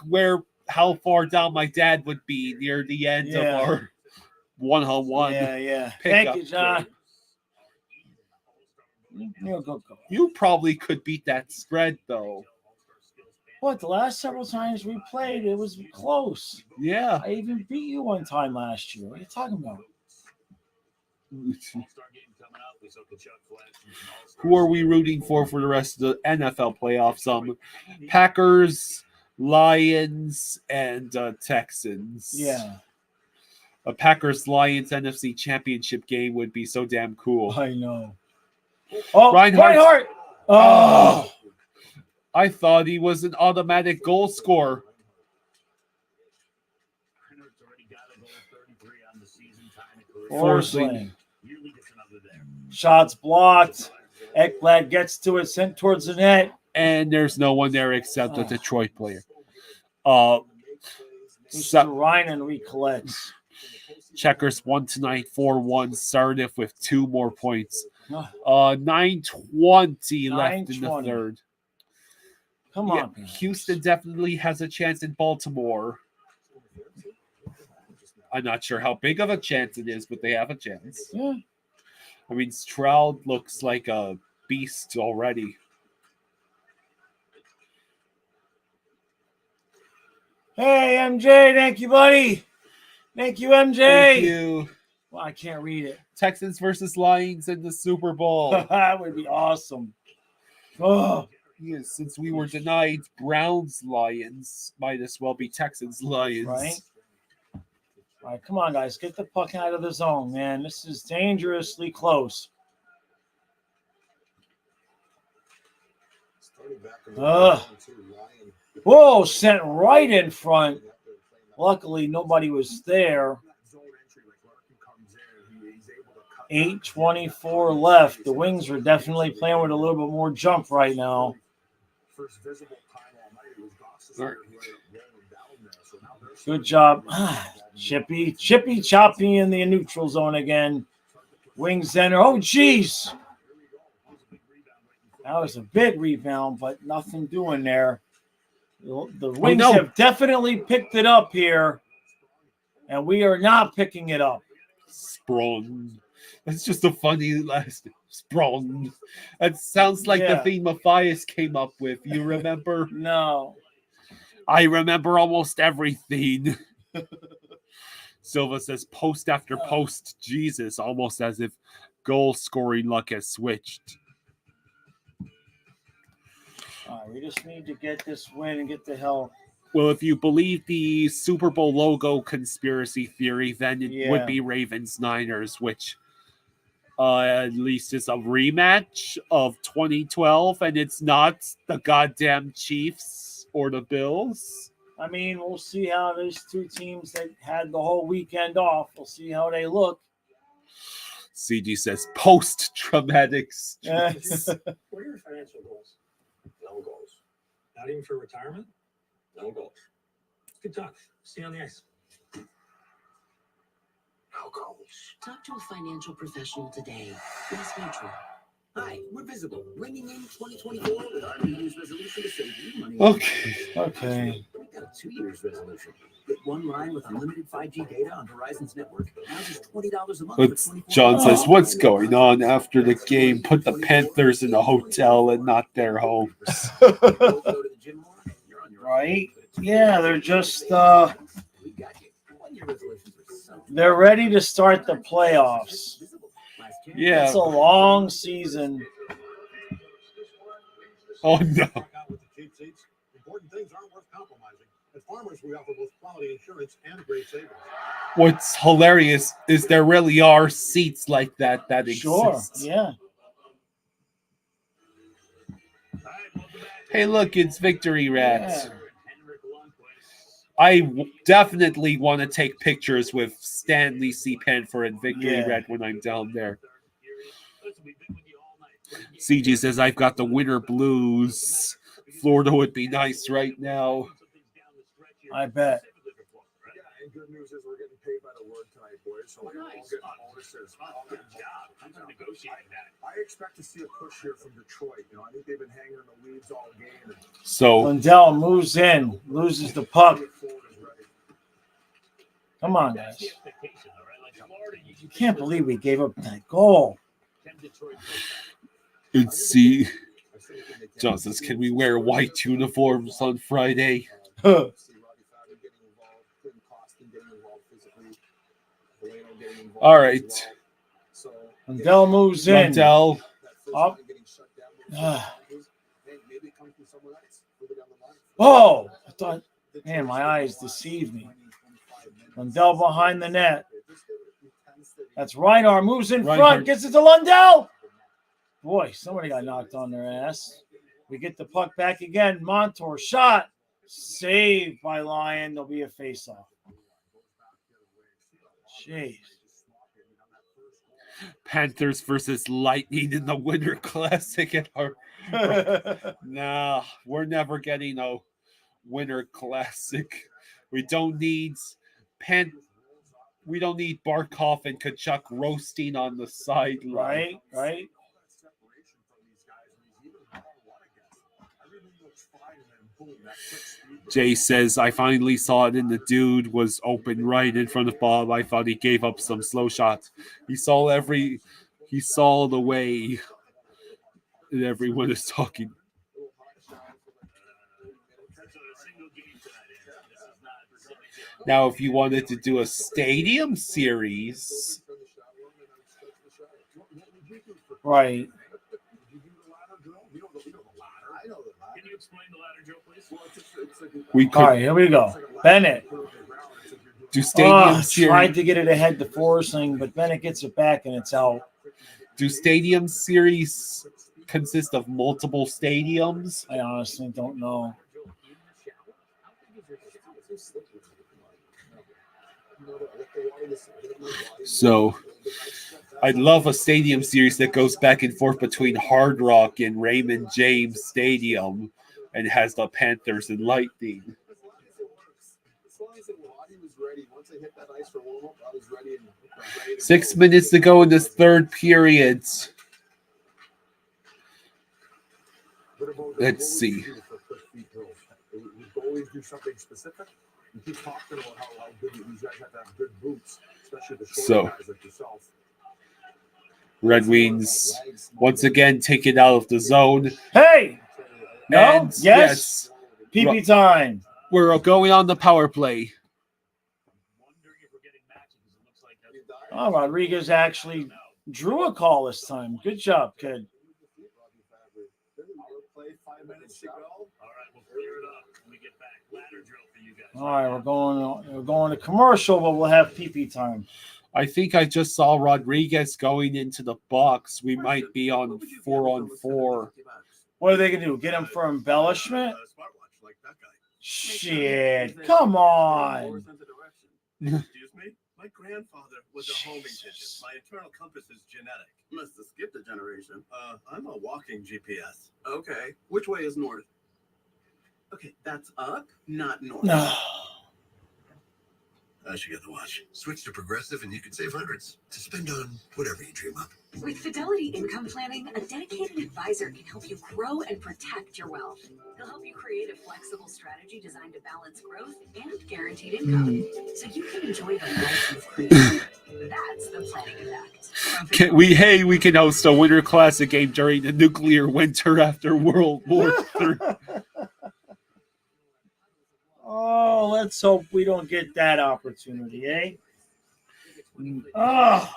how far down my dad would be near the end of our one-on-one. Yeah. pickup. Thank you, John. Go. You probably could beat that spread, though. What, the last several times we played, it was close. Yeah. I even beat you one time last year. What are you talking about? Who are we rooting for the rest of the NFL playoffs? Packers, Lions, and Texans. Yeah. A Packers-Lions NFC Championship game would be so damn cool. I know. Oh, Reinhardt. Oh. I thought he was an automatic goal scorer. Forsling. Shots blocked. Ekblad gets to it, sent towards the net. And there's no one there except the Detroit player. Mr. Reinen recollects. Checkers won tonight 4-1. Sardif with 2 more points. 9:20 left in the 9:20. third. Come Yeah, on, Houston definitely has a chance in Baltimore. I'm not sure how big of a chance it is, but they have a chance. Yeah. I mean, Stroud looks like a beast already. Hey, MJ, thank you, buddy. Thank you, MJ. Thank you. Well, I can't read it. Texans versus Lions in the Super Bowl. That would be awesome. Oh, Yes, since we were denied Browns Lions, might as well be Texans Lions. right. All right, come on, guys. Get the puck out of the zone, man. This is dangerously close. Whoa, sent right in front. Luckily, nobody was there. 8:24 left. The Wings are definitely playing with a little bit more jump right now. Good job. Chippy Choppy in the neutral zone again. Wings center. Oh, geez. That was a big rebound, but nothing doing there. The Wings have definitely picked it up here, and we are not picking it up. Sprung. That's just a funny last name. Sprung. That sounds like the theme Matthias came up with. You remember? No. I remember almost everything. Silva says post after post. Jesus, almost as if goal scoring luck has switched. All right, we just need to get this win and get the hell. Well, if you believe the Super Bowl logo conspiracy theory, then it would be Ravens-Niners, which at least is a rematch of 2012, and it's not the goddamn Chiefs or the Bills. I mean, we'll see how these two teams that had the whole weekend off, we'll see how they look. CG says post-traumatic stress. What are your financial goals? No goals. Not even for retirement? No goals. Good talk. See you on the ice. No goals. Talk to a financial professional today. Mass Mutual. Hi, we're Visible, bringing in 2024 with our New Year's resolution to save you money. Okay. We've got a 2 years resolution. Get one line with unlimited 5G data on Verizon's network. Now just $20 a month. John says, what's going on after the game? Put the Panthers in a hotel and not their homes. Right? Yeah, they're just they're ready to start the playoffs. Yeah. It's a long season. Oh no. Important things aren't worth compromising. At Farmers, we offer both quality insurance and great savings. What's hilarious is there really are seats like that exist. Sure, yeah. Hey, look, it's Victory Rats. Yeah. I definitely want to take pictures with Stanley C. Penfer and Victory Red when I'm down there. CG says, I've got the winter blues. Florida would be nice right now. I bet. And good news is we're getting paid by the word tonight, boys. So we'll get bonuses. Good job. I'm going to negotiate that. I expect to see a push here from Detroit. You know, I think they've been hanging in the leads all game. So Lundell moves in, loses the puck. Come on, guys. You can't believe we gave up that goal. Let's see. John says, can we wear white uniforms on Friday? All right. Lundell moves in. Lundell. Up. Oh, I thought, man, my eyes deceived me. Lundell behind the net. That's Reinhart, moves in front, gets it to Lundell. Boy, somebody got knocked on their ass. We get the puck back again. Montour shot. Saved by Lyon. There'll be a face-off. Jeez. Panthers versus Lightning in the Winter Classic at our... Nah, we're never getting a Winter Classic. We don't need We don't need Barkov and Kachuk roasting on the sideline. Right. Jay says, I finally saw it, and the dude was open right in front of Bob. I thought he gave up some slow shots. He saw the way that everyone is talking. Now, if you wanted to do a stadium series, right. Can you explain the ladder drill, please? We could. All right, here we go. Bennett. Do stadium tried to get it ahead to Forsling, but Bennett gets it back and it's out. Do stadium series consist of multiple stadiums? I honestly don't know. So I'd love a stadium series that goes back and forth between Hard Rock and Raymond James Stadium and has the Panthers and Lightning. 6 minutes to go in this third period. Let's see. Always do something specific. You keep talking about how good these guys have to have good boots, especially the short guys like yourself. Red Wings once again take it out of the zone. Hey! No? And Yes. PP time. We're going on the power play. Oh, Rodriguez actually drew a call this time. Good job, kid. All right, we're going to commercial, but we'll have PP time. I think I just saw Rodriguez going into the box. We might be on 4-on-4. What are they gonna do? Get him for embellishment? Shit! Come on. Excuse me? My grandfather was a homing pigeon. My internal compass is genetic. Must have skipped a generation. I'm a walking GPS. Okay. Which way is north? Okay, that's up, not north. No. I should get the watch. Switch to Progressive and you can save hundreds to spend on whatever you dream up. With Fidelity Income Planning, a dedicated advisor can help you grow and protect your wealth. He'll help you create a flexible strategy designed to balance growth and guaranteed income, so you can enjoy the life you've created. That's the planning effect. We can host a Winter Classic game during the nuclear winter after World War III. Oh, let's hope we don't get that opportunity, eh? Oh.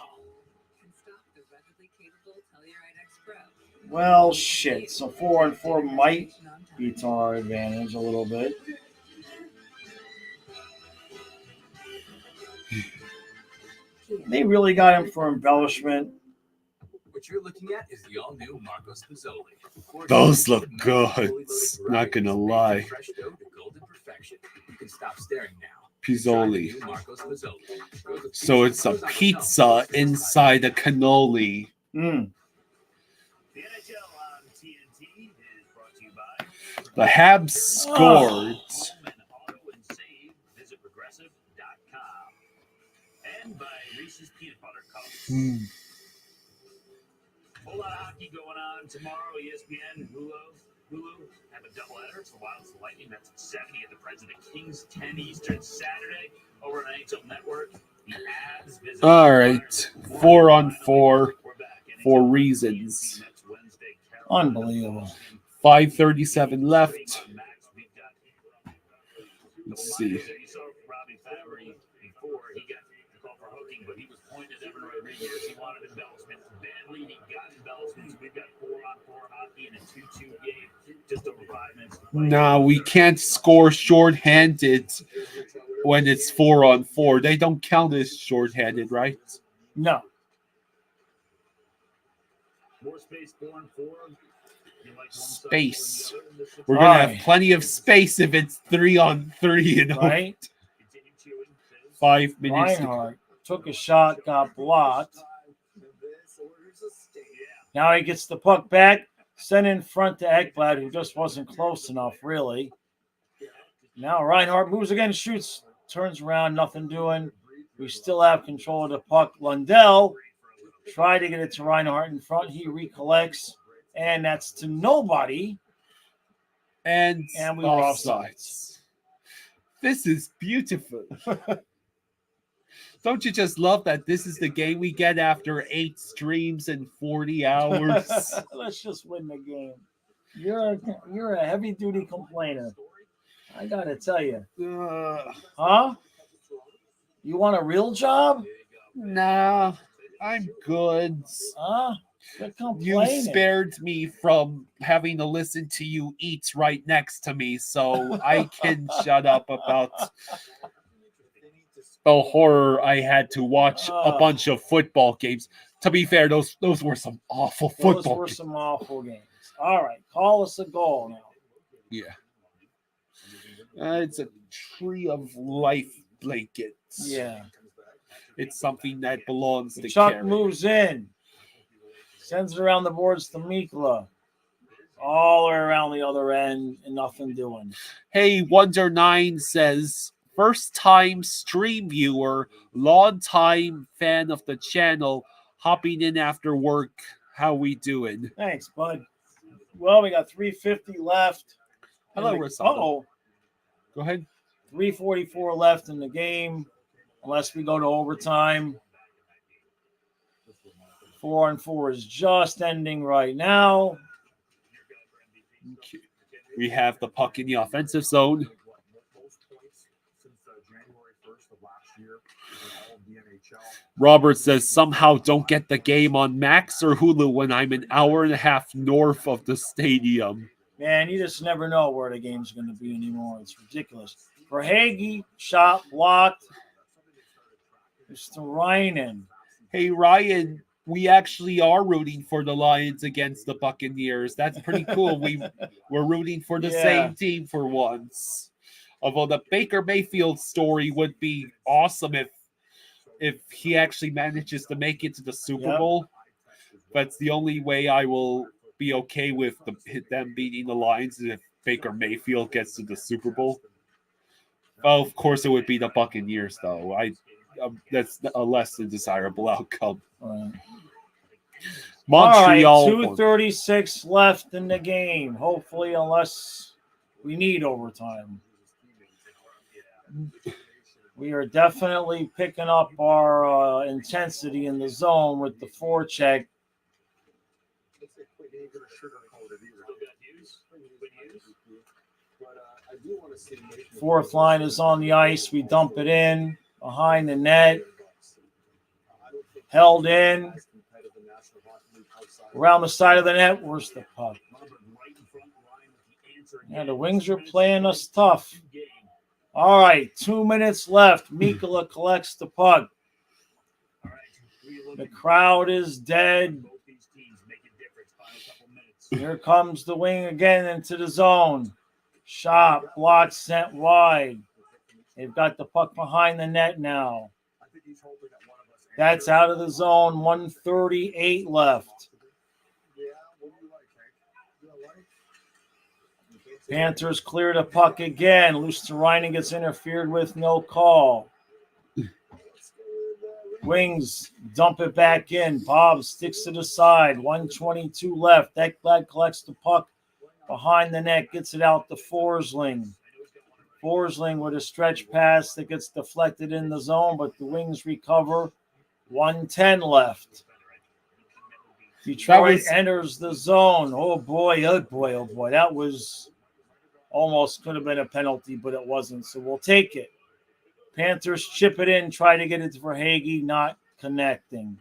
Well, shit. So 4-on-4 might be to our advantage a little bit. They really got him for embellishment. What you're looking at is the all-new Marcos Pizzoli. Those look good. Not gonna lie. Fresh dough to golden perfection. You can stop staring now. Pizzoli. Marcos Pizzoli. So it's a pizza inside a cannoli. The Habs scored. Visit progressive.com. And by Reese's Peanut Butter Cups. Whole lot of hockey going on tomorrow. ESPN, Hulu have a doubleheader. It's the Wild and the Lightning. That's at 7 at the President Kings, 10 Eastern Saturday over on NHL Network. The Habs visit. All right, 4-on-4 for reasons. Unbelievable. 5:37 left. Let's see. But he was pointed at Evan Rodriguez. He wanted embellishment. Van Leading got embellishments. We've got 4-on-4 hockey in a 2-2 game. Just over 5 minutes. No, we can't score shorthanded when it's 4-on-4. They don't count as shorthanded, right? No. More space, 4-on-4. Space. We're gonna have plenty of space if it's 3-on-3, Right. 5 minutes. Reinhardt took a shot, got blocked. Now he gets the puck back, sent in front to Ekblad, who just wasn't close enough, really. Now Reinhardt moves again, shoots, turns around, nothing doing. We still have control of the puck. Lundell tried to get it to Reinhardt in front. He recollects, and that's to nobody. And we were offsides. This is beautiful. Don't you just love that this is the game we get after 8 streams and 40 hours? Let's just win the game. You're a heavy duty complainer. I gotta tell you. Huh? You want a real job? Nah, I'm good. Huh? You spared me from having to listen to you eat right next to me, so I can shut up about the horror I had to watch a bunch of football games. To be fair, those were some awful football Those were some awful games. All right, call us a goal now. Yeah. It's a tree of life blankets. Yeah. It's something that belongs to Chuck Carrie. moves in. Sends it around the boards to Mikla. All the way around the other end and nothing doing. Hey, Wonder9 says, first time stream viewer, long time fan of the channel, hopping in after work. How we doing? Thanks, bud. Well, we got 3:50 left. Hello, Rosado. Oh, go ahead. 3:44 left in the game, unless we go to overtime. 4-on-4 is just ending right now. We have the puck in the offensive zone. Robert says, somehow don't get the game on Max or Hulu when I'm an hour and a half north of the stadium. Man, you just never know where the game's going to be anymore. It's ridiculous. For Hagee, shot blocked. Mr. Ryan. Hey, Ryan, we actually are rooting for the Lions against the Buccaneers. That's pretty cool. We're rooting for the same team for once. Although the Baker Mayfield story would be awesome if he actually manages to make it to the Super Bowl. That's the only way I will be okay with them beating the Lions is if Baker Mayfield gets to the Super Bowl. Well, of course, it would be the Buccaneers, though. That's a less than desirable outcome. Montreal. All right, 2:36 left in the game. Hopefully, unless we need overtime. We are definitely picking up our intensity in the zone with the forecheck. Fourth line is on the ice. We dump it in behind the net. Held in. Around the side of the net. Where's the puck? Yeah, the Wings are playing us tough. All right, 2 minutes left. Mikla collects the puck. The crowd is dead. Here comes the Wing again into the zone. Shot, blocked, sent wide. They've got the puck behind the net now. That's out of the zone. 1:38 left. Panthers clear the puck again. Luosterainen gets interfered with, no call. Wings dump it back in. Bob sticks to the side. 1:22 left. Ekblad collects the puck behind the net, gets it out to Forsling. Forsling with a stretch pass that gets deflected in the zone, but the Wings recover. 1:10 left. Detroit enters the zone. Oh boy, oh boy, oh boy. That was almost could have been a penalty, but it wasn't, so we'll take it. Panthers chip it in, try to get it for Hagee, not connecting.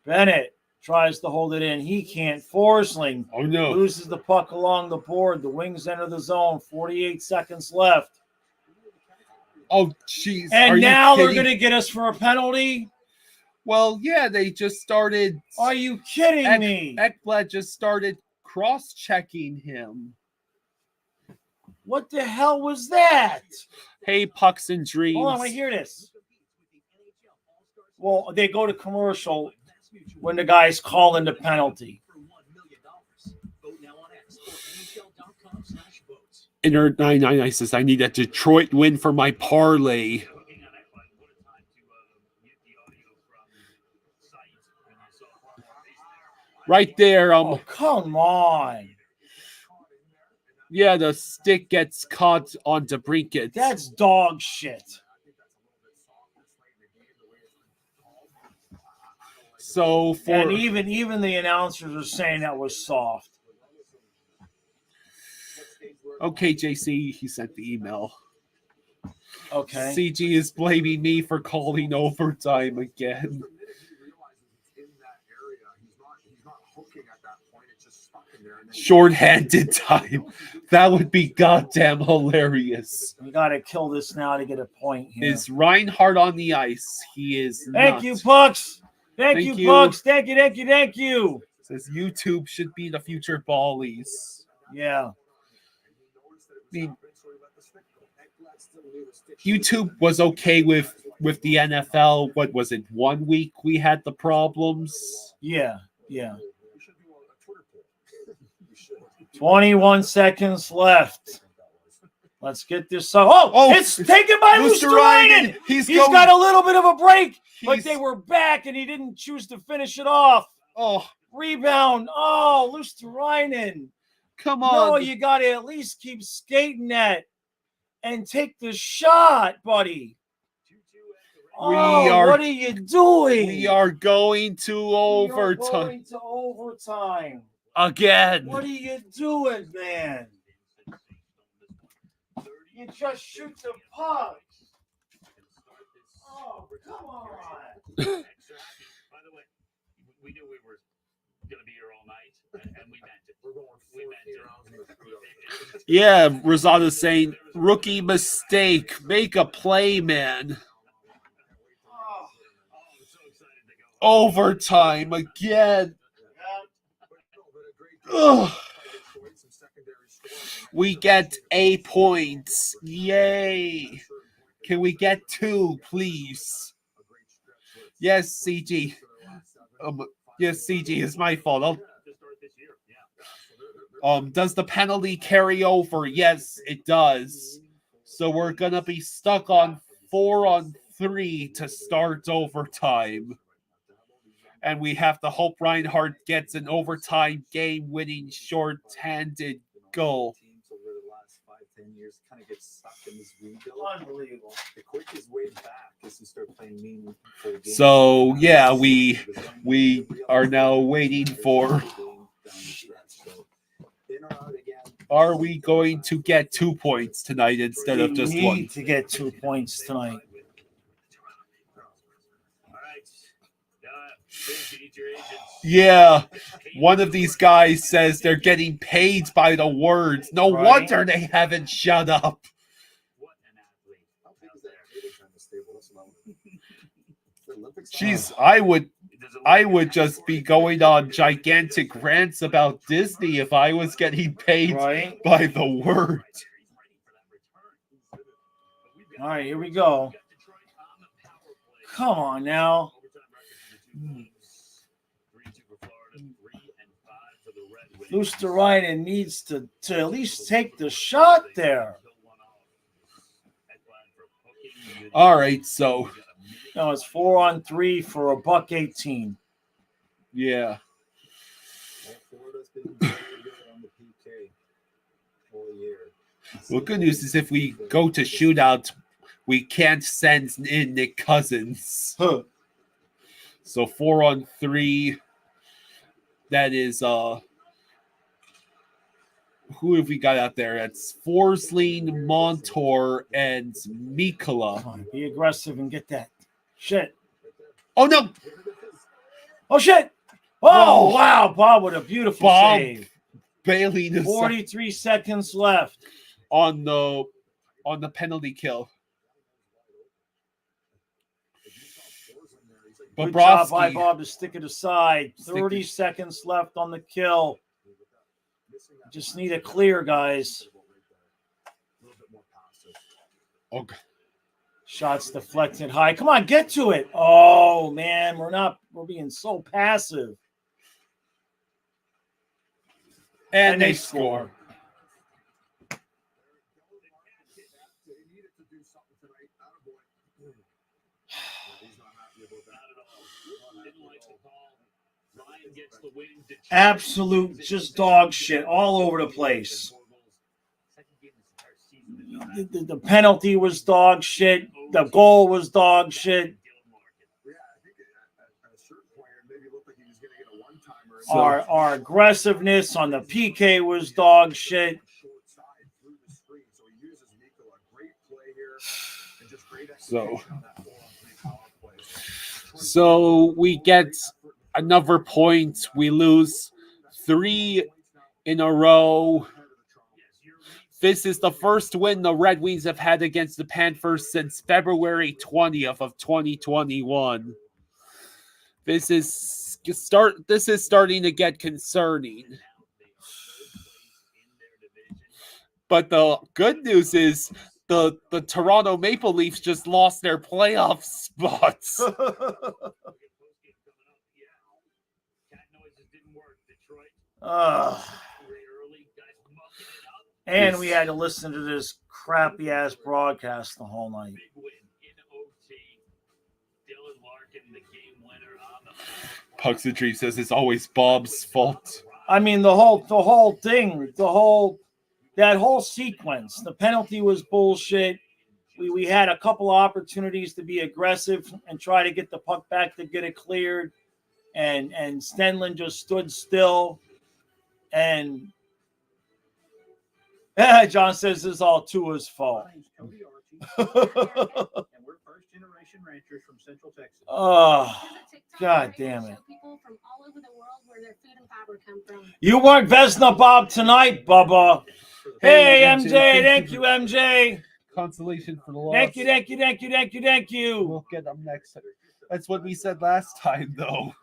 Bennett tries to hold it in. He can't. Forsling loses the puck along the board. The Wings enter the zone. 48 seconds left. Oh, jeez. And now they're going to get us for a penalty? Well, yeah, they just started. Are you kidding me? Ekblad just started cross-checking him. What the hell was that? Hey, Pucks and Dreams. Hold on, I hear this. Well, they go to commercial when the guy's calling the penalty. Inner 99 says, I need a Detroit win for my parlay. Right there. Oh, come on. Yeah, the stick gets caught on DeBrincat. That's dog shit. So and even the announcers are saying that was soft. Okay, JC, he sent the email. Okay. CG is blaming me for calling overtime again. Short-handed time. That would be goddamn hilarious. We got to kill this now to get a point here. Is Reinhardt on the ice? He is Thank not. you, Pucks. Thank you, Pucks. Thank you. Says YouTube should be the future Ballies. Yeah. I mean, YouTube was okay with the NFL. What was it? 1 week we had the problems. Yeah. 21 seconds left. Let's get this. It's taken by Luosterainen. He's got a little bit of a break, but they were back, and he didn't choose to finish it off. Oh, rebound. Oh, Luosterainen. Come on. No, you got to at least keep skating that and take the shot, buddy. What are you doing? We are going to overtime. Again. What are you doing, man? You just shoot the puck. Oh, come on. By the way, we knew we were going to be here all night, and we meant it. We meant it. Yeah, Rosada's saying, rookie mistake. Make a play, man. Overtime again. Ugh. We get 8 points. Yay. Can we get 2, please? Yes, CG. Yes, CG, it's my fault. Does the penalty carry over? Yes, it does. So we're going to be stuck on 4-on-3 to start overtime. And we have to hope Reinhardt gets an overtime game-winning short-handed goal. Over the last 5-10 years, kind of get stuck in this rebuild. Unbelievable. The quickest way back is to start playing meaningful games. So yeah, we are now waiting for. Are we going to get 2 points tonight instead of just 1? We need to get 2 points tonight. Yeah, one of these guys says they're getting paid by the words. No wonder they haven't shut up. Jeez, I would just be going on gigantic rants about Disney if I was getting paid by the word. All right, here we go. Come on now. Luosterainen needs to at least take the shot there. All right, so no, it's 4-on-3 for $1.18. Yeah. Well, good news is if we go to shootout, we can't send in Nick Cousins. Huh. So 4-on-3. That is who have we got out there? That's Forsling, Montour, and Mikkola. Be aggressive and get that. Shit. Oh, no. Oh, shit. Oh, wow. Bob with a beautiful save. Bailey. 43 seconds left. On the penalty kill. Good job by Bob to stick it aside. 30 seconds left on the kill. Just need a clear, guys. Okay. Shots deflected high. Come on, get to it. Oh, man, we're being so passive. And they score. Absolute just dog shit all over the place. The penalty was dog shit. The goal was dog shit. Our aggressiveness on the PK was dog shit. So we get another point. We lose 3 in a row. This is the first win the Red Wings have had against the Panthers since February 20th of 2021. This is starting to get concerning. But the good news is the Toronto Maple Leafs just lost their playoff spots. And we had to listen to this crappy ass broadcast the whole night. Puxatry says it's always Bob's fault. I mean, that whole sequence, the penalty was bullshit. We had a couple of opportunities to be aggressive and try to get the puck back to get it cleared. And Stenlund just stood still. And John says this is all Tua's fault. Ranchers from Central Texas. Oh, God damn it. You weren't Vesna Bob tonight, Bubba. Hey, MJ. Thank you, MJ. Consolation for the loss. Thank you. We'll get them next time. That's what we said last time, though.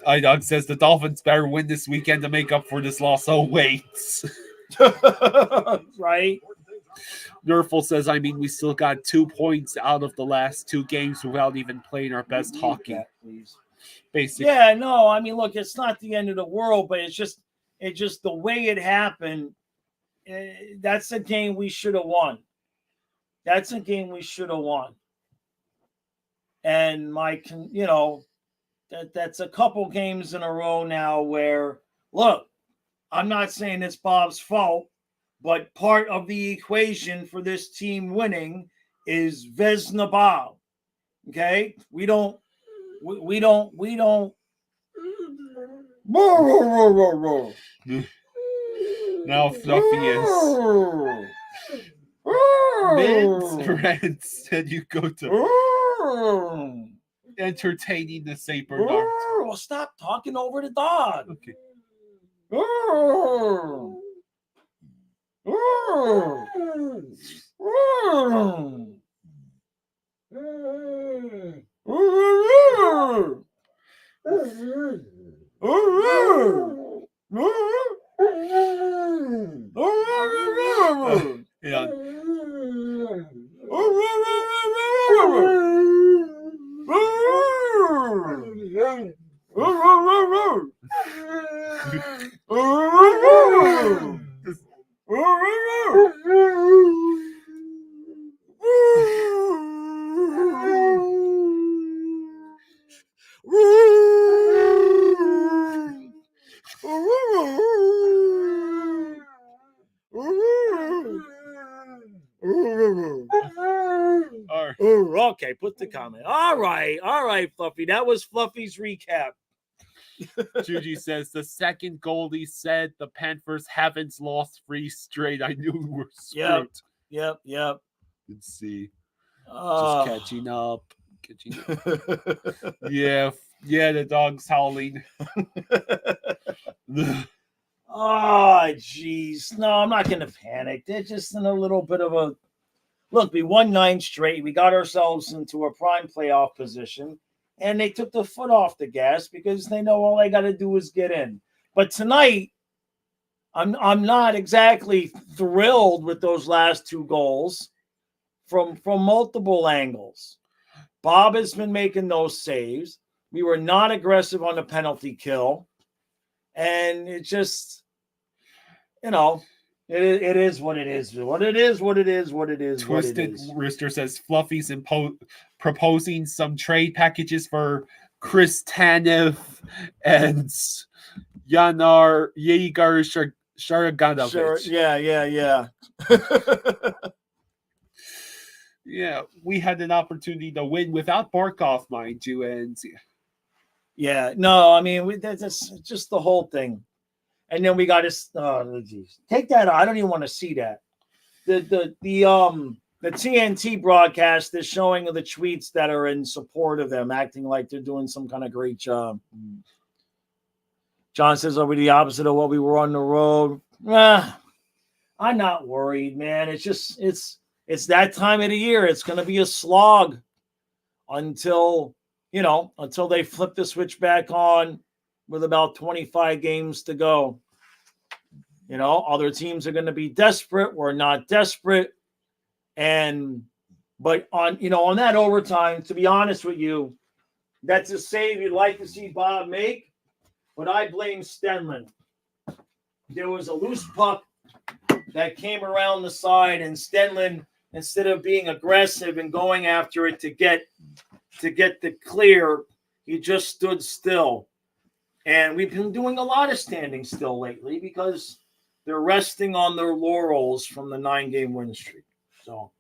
iDog says the Dolphins better win this weekend to make up for this loss. Oh, wait. Right? Nerful says, I mean, we still got 2 points out of the last 2 games without even playing our best hockey. Basically. Yeah, no, I mean, look, it's not the end of the world, but it's just the way it happened. That's a game we should have won. And that's a couple games in a row now where, look, I'm not saying it's Bob's fault, but part of the equation for this team winning is Vesna Bob. Okay? We don't. Now Fluffy is. Red said you go to entertaining the St. Bernard. Well, stop talking over the dog. Okay. Yeah. Okay, put the comment. All right, Fluffy. That was Fluffy's recap. Juji says the second goalie said the Panthers haven't lost 3 straight. I knew we were screwed. Yep. Let's see. Just catching up. Yeah, the dog's howling. Oh, jeez. No, I'm not going to panic. They're just in a little bit of a... Look, we won 9 straight. We got ourselves into a prime playoff position, and they took the foot off the gas because they know all they got to do is get in. But tonight, I'm not exactly thrilled with those last 2 goals from multiple angles. Bob has been making those saves. We were not aggressive on the penalty kill. And it just, It is what it is. What it is, what it is, what it is, Twisted what it is. Rooster says Fluffy's proposing some trade packages for Chris Tanev and Yanar Yeager Sharaganovich. Sure. Yeah. Yeah, we had an opportunity to win without Barkov, mind you, and yeah. No, I mean that's just the whole thing. And then we got this. Oh, geez. Take that out. I don't even want to see that. The TNT broadcast is showing the tweets that are in support of them, acting like they're doing some kind of great job. John says, "Are we the opposite of what we were on the road?" I'm not worried, man. It's just it's that time of the year. It's going to be a slog until they flip the switch back on with about 25 games to go. Other teams are going to be desperate. We're not desperate. But on that overtime, to be honest with you, that's a save you'd like to see Bob make. But I blame Stenlin. There was a loose puck that came around the side, and Stenlin, instead of being aggressive and going after it to get the clear, he just stood still. And we've been doing a lot of standing still lately because they're resting on their laurels from the 9-game win streak. So,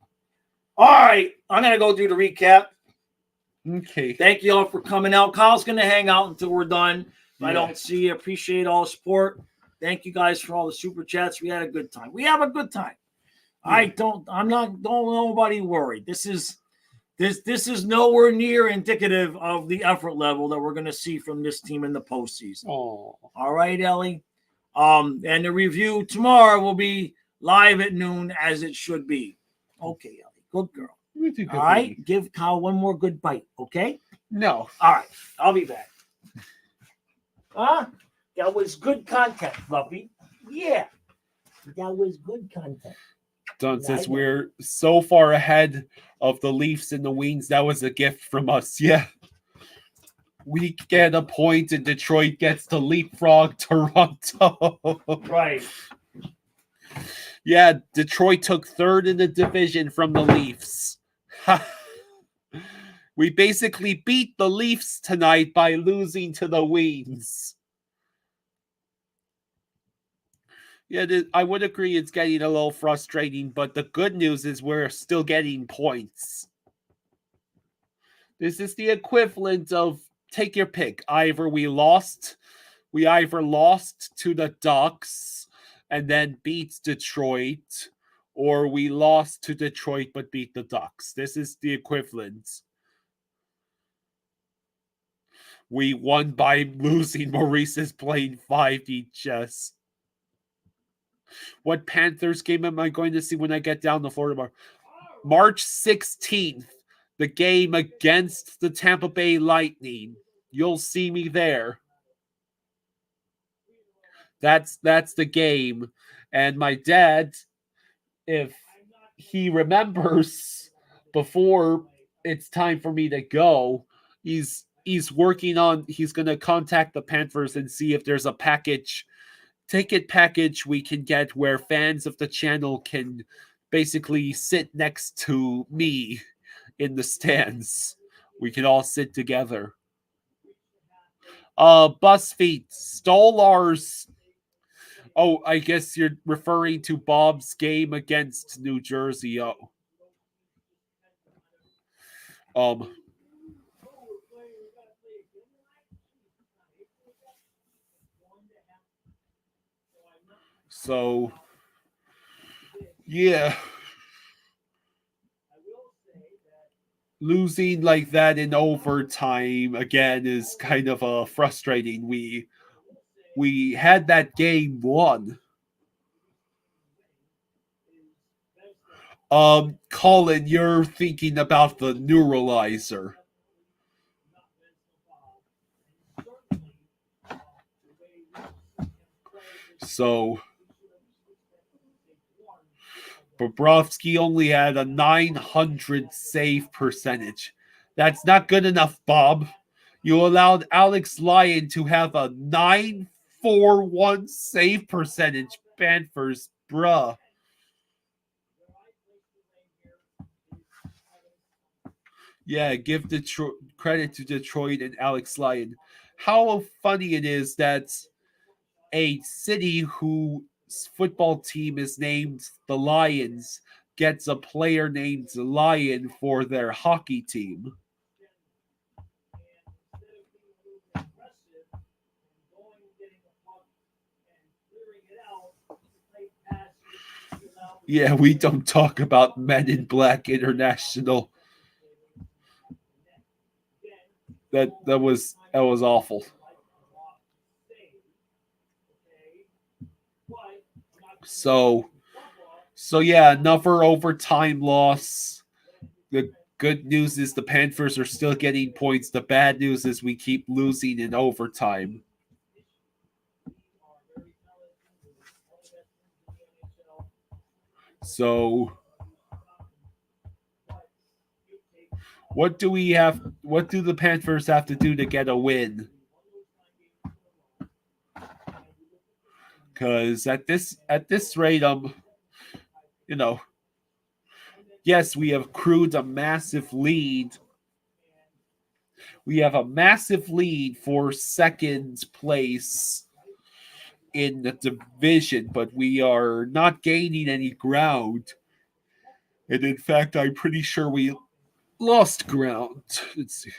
all right, I'm going to go do the recap. Okay. Thank you all for coming out. Kyle's going to hang out until we're done. If I don't see you, appreciate all the support. Thank you guys for all the super chats. We had a good time. We have a good time. Yeah. Don't nobody worried. This is nowhere near indicative of the effort level that we're going to see from this team in the postseason. Oh. All right, Ellie. And the review tomorrow will be live at noon, as it should be. Okay, Ellie. Good girl. All right. Give Kyle one more good bite, okay? No. All right. I'll be back. That was good content, Fluffy. Yeah. That was good content. Don says we're so far ahead of the Leafs and the Wings. That was a gift from us. Yeah. We get a point and Detroit gets to leapfrog Toronto. Right. Yeah, Detroit took third in the division from the Leafs. We basically beat the Leafs tonight by losing to the Wings. Yeah, I would agree it's getting a little frustrating, but the good news is we're still getting points. This is the equivalent of, take your pick. We either lost to the Ducks and then beat Detroit, or we lost to Detroit but beat the Ducks. This is the equivalent. We won by losing. Maurice is playing 5D chess. What Panthers game am I going to see when I get down to Florida? March 16th, the game against the Tampa Bay Lightning. You'll see me there. That's the game. And my dad, if he remembers before it's time for me to go, he's working on, he's going to contact the Panthers and see if there's a ticket package we can get where fans of the channel can basically sit next to me in the stands. We can all sit together. BuzzFeed, Stolar's. Oh, I guess you're referring to Bob's game against New Jersey. So, yeah. Losing like that in overtime, again, is kind of frustrating. We had that game won. Colin, you're thinking about the neuralizer. So, Bobrovsky only had a 900 save percentage. That's not good enough, Bob. You allowed Alex Lyon to have a 941 save percentage. Panthers Bruh. Yeah, give credit to Detroit and Alex Lyon. How funny it is that a city whose football team is named the Lions gets a player named Lion for their hockey team. Yeah, we don't talk about Men in Black International. That was awful. So yeah, another overtime loss. The good news is the Panthers are still getting points. The bad news is we keep losing in overtime. So what do the Panthers have to do to get a win? Because at this rate, yes, we have accrued a massive lead. We have a massive lead for second place in the division, but we are not gaining any ground. And in fact, I'm pretty sure we lost ground. Let's see.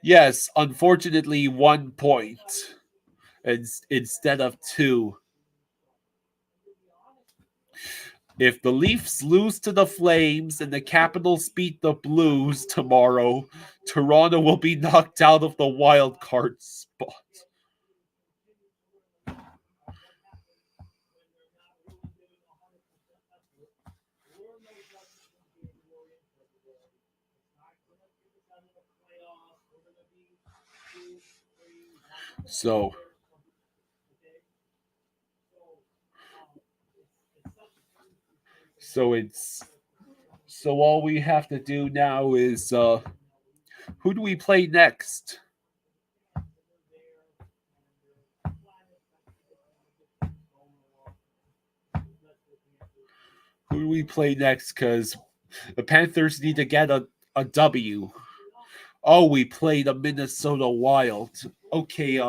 Yes, unfortunately, 1 point instead of 2. If the Leafs lose to the Flames and the Capitals beat the Blues tomorrow, Toronto will be knocked out of the wild card spot. So all we have to do now is who do we play next? Who do we play next? Because the Panthers need to get a W. Oh, we play the Minnesota Wild. Okay,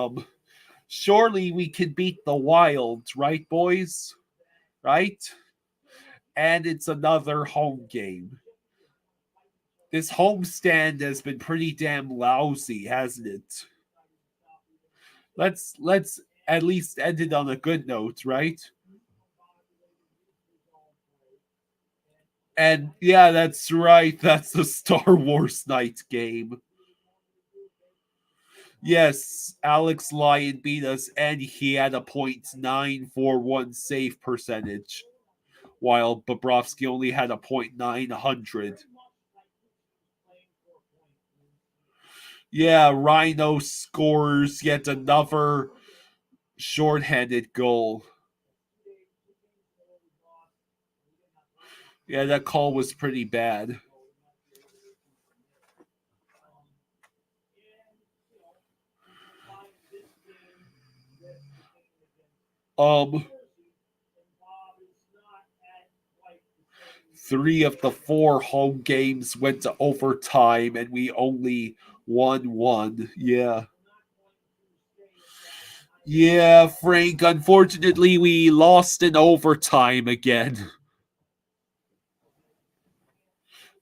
surely we can beat the Wild, right, boys? Right? And it's another home game. This homestand has been pretty damn lousy, hasn't it? Let's at least end it on a good note, right? And yeah, that's right. That's the Star Wars night game. Yes, Alex Lyon beat us, and he had a .941 save percentage, while Bobrovsky only had a .900. Yeah, Rhino scores yet another shorthanded goal. Yeah, that call was pretty bad. Three of the 4 home games went to overtime, and we only won 1. Yeah. Yeah, Frank, unfortunately, we lost in overtime again.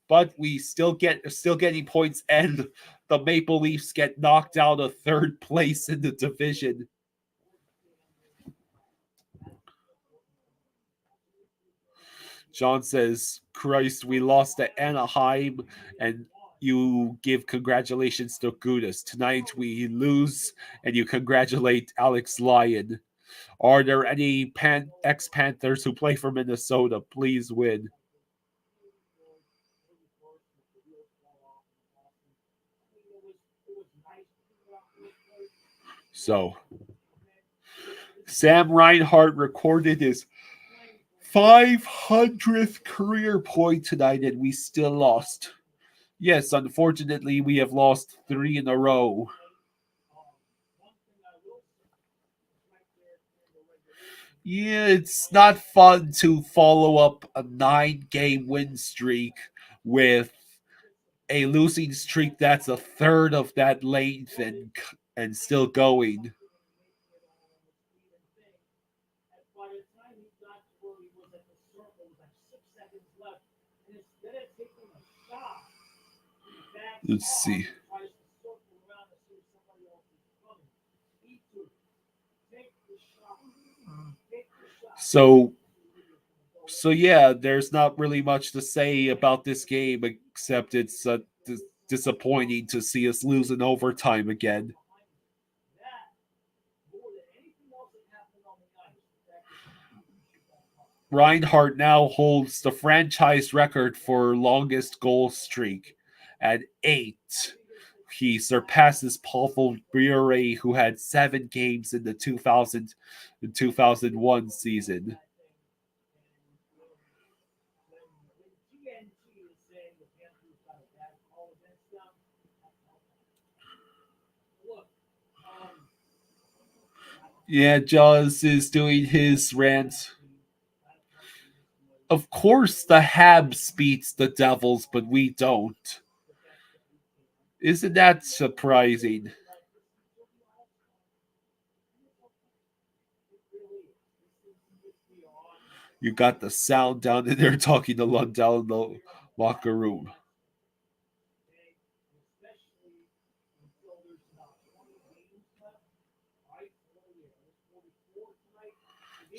But we still getting points, and the Maple Leafs get knocked out of 3rd place in the division. John says, Christ, we lost to Anaheim, and you give congratulations to Gudas. Tonight we lose, and you congratulate Alex Lyon. Are there any ex-Panthers who play for Minnesota? Please win. So, Sam Reinhart recorded his 500th career point tonight, and we still lost. Yes, unfortunately, we have lost 3 in a row. Yeah, it's not fun to follow up a 9-game win streak with a losing streak that's a third of that length and still going. By the time he got to where he was at the circle, it was like 6 seconds left. And instead of taking a shot, he backs Let's off see. and tries to circle around to see if somebody else is coming. He took, take the shot. Take the shot. So yeah, there's not really much to say about this game except it's disappointing to see us lose in overtime again. Reinhardt now holds the franchise record for longest goal streak at 8. He surpasses Pavel Bure, who had 7 games in the 2000 and 2001 season. Yeah, Jaws is doing his rant. Of course, the Habs beats the Devils, but we don't. Isn't that surprising? You got the sound down in there talking to Lundell in the locker room.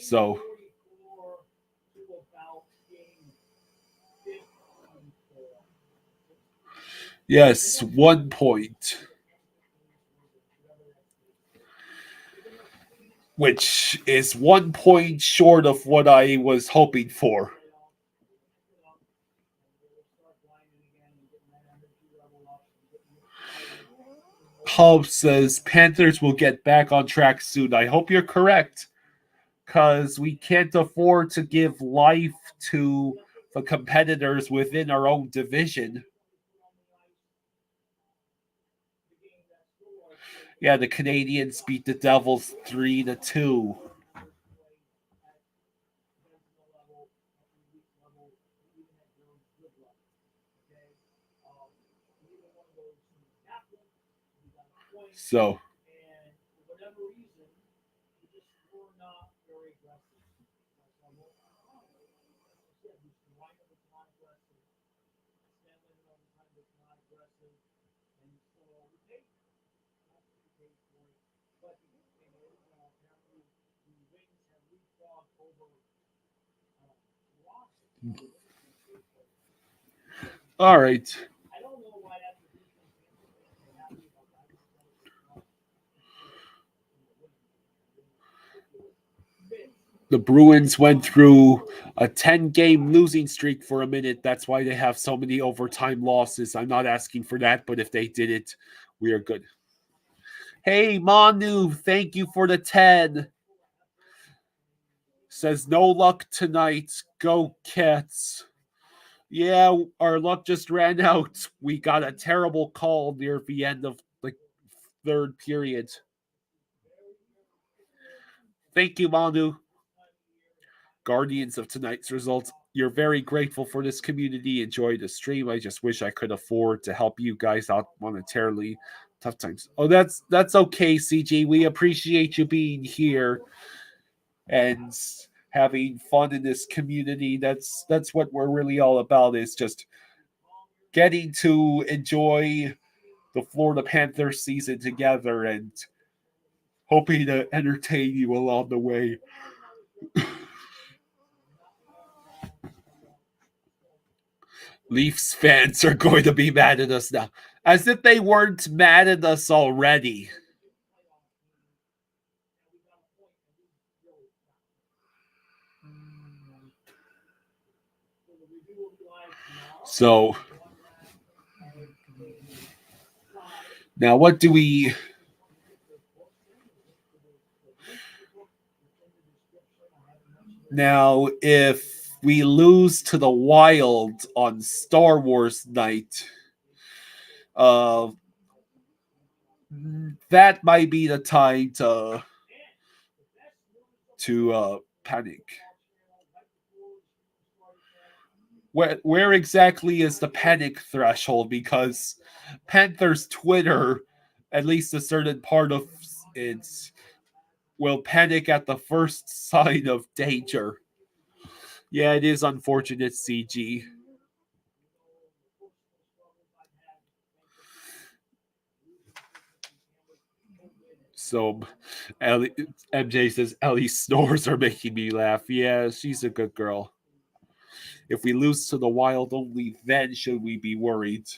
So, yes, 1 point. Which is 1 point short of what I was hoping for. Hub says Panthers will get back on track soon. I hope you're correct, because we can't afford to give life to the competitors within our own division. Yeah, the Canadians beat the Devils 3-2. So, all right. The Bruins went through a 10-game losing streak for a minute. That's why they have so many overtime losses. I'm not asking for that, but if they did it, we are good. Hey, Manu, thank you for the 10. Says no luck tonight. Go Cats. Yeah, our luck just ran out. We got a terrible call near the end of the third period. Thank you, Manu. Guardians of tonight's results. You're very grateful for this community. Enjoy the stream. I just wish I could afford to help you guys out monetarily. Tough times. Oh, that's okay, CG. We appreciate you being here and having fun in this community. That's what we're really all about, is just getting to enjoy the Florida Panthers season together and hoping to entertain you along the way. Leafs fans are going to be mad at us now. As if they weren't mad at us already. So, now what do we... Now, if we lose to the Wild on Star Wars night, that might be the time to Panic. Where exactly is the panic threshold? Because Panthers Twitter, at least a certain part of it, will panic at the first sign of danger. Yeah, it is unfortunate, CG. So, MJ says, Ellie's snores are making me laugh. Yeah, she's a good girl. If we lose to the Wild, only then should we be worried.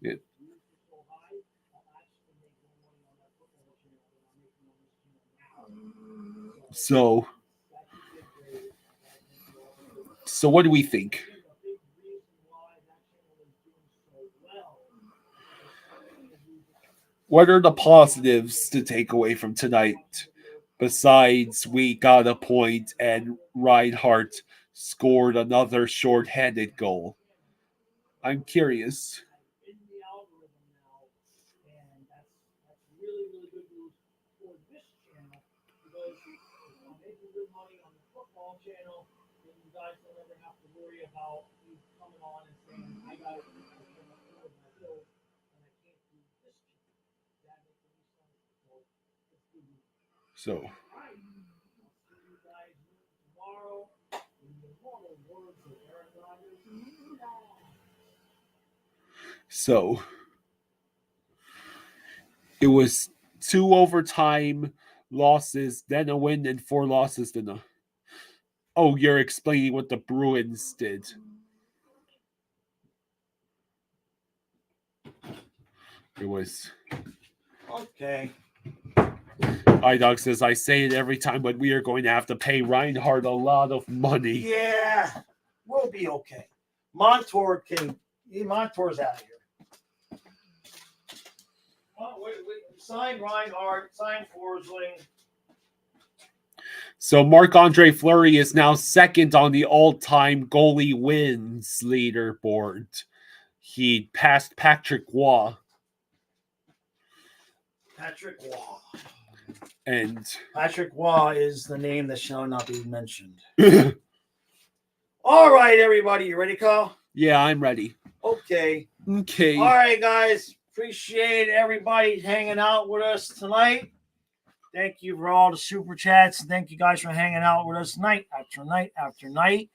Yeah. So what do we think? What are the positives to take away from tonight? Besides, we got a point and Reinhardt scored another shorthanded goal. I'm curious. So it was 2 overtime losses, then a win, and 4 losses, then a... Oh, you're explaining what the Bruins did. It was... Okay. iDog says, I say it every time, but we are going to have to pay Reinhardt a lot of money. Yeah, we'll be okay. Montour's out of here. Oh, wait. Sign Reinhardt, sign Forsling. So Marc-Andre Fleury is now second on the all-time goalie wins leaderboard. He passed Patrick Waugh. Patrick Waugh. And Patrick Waugh is the name that shall not be mentioned. All right, everybody. You ready, Carl? Yeah, I'm ready. Okay. All right, guys. Appreciate everybody hanging out with us tonight. Thank you for all the super chats. Thank you guys for hanging out with us night after night after night.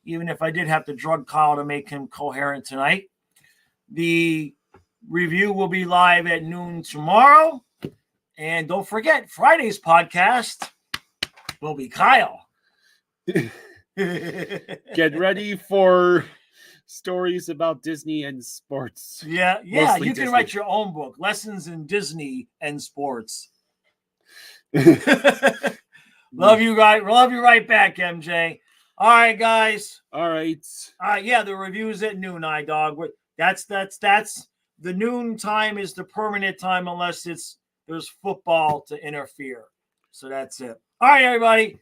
Even if I did have to drug Kyle to make him coherent tonight. The review will be live at noon tomorrow. And don't forget, Friday's podcast will be Kyle. Get ready for stories about Disney and sports. Yeah. Mostly You can Disney. write your own book, Lessons in Disney and Sports. Love you guys. Love you right back, MJ. All right, guys. All right. Yeah, the review's at noon, iDog. That's the noon time is the permanent time unless there's football to interfere. So that's it. All right, everybody.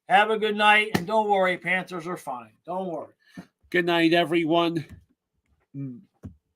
Have a good night. And don't worry, Panthers are fine. Don't worry. Good night, everyone.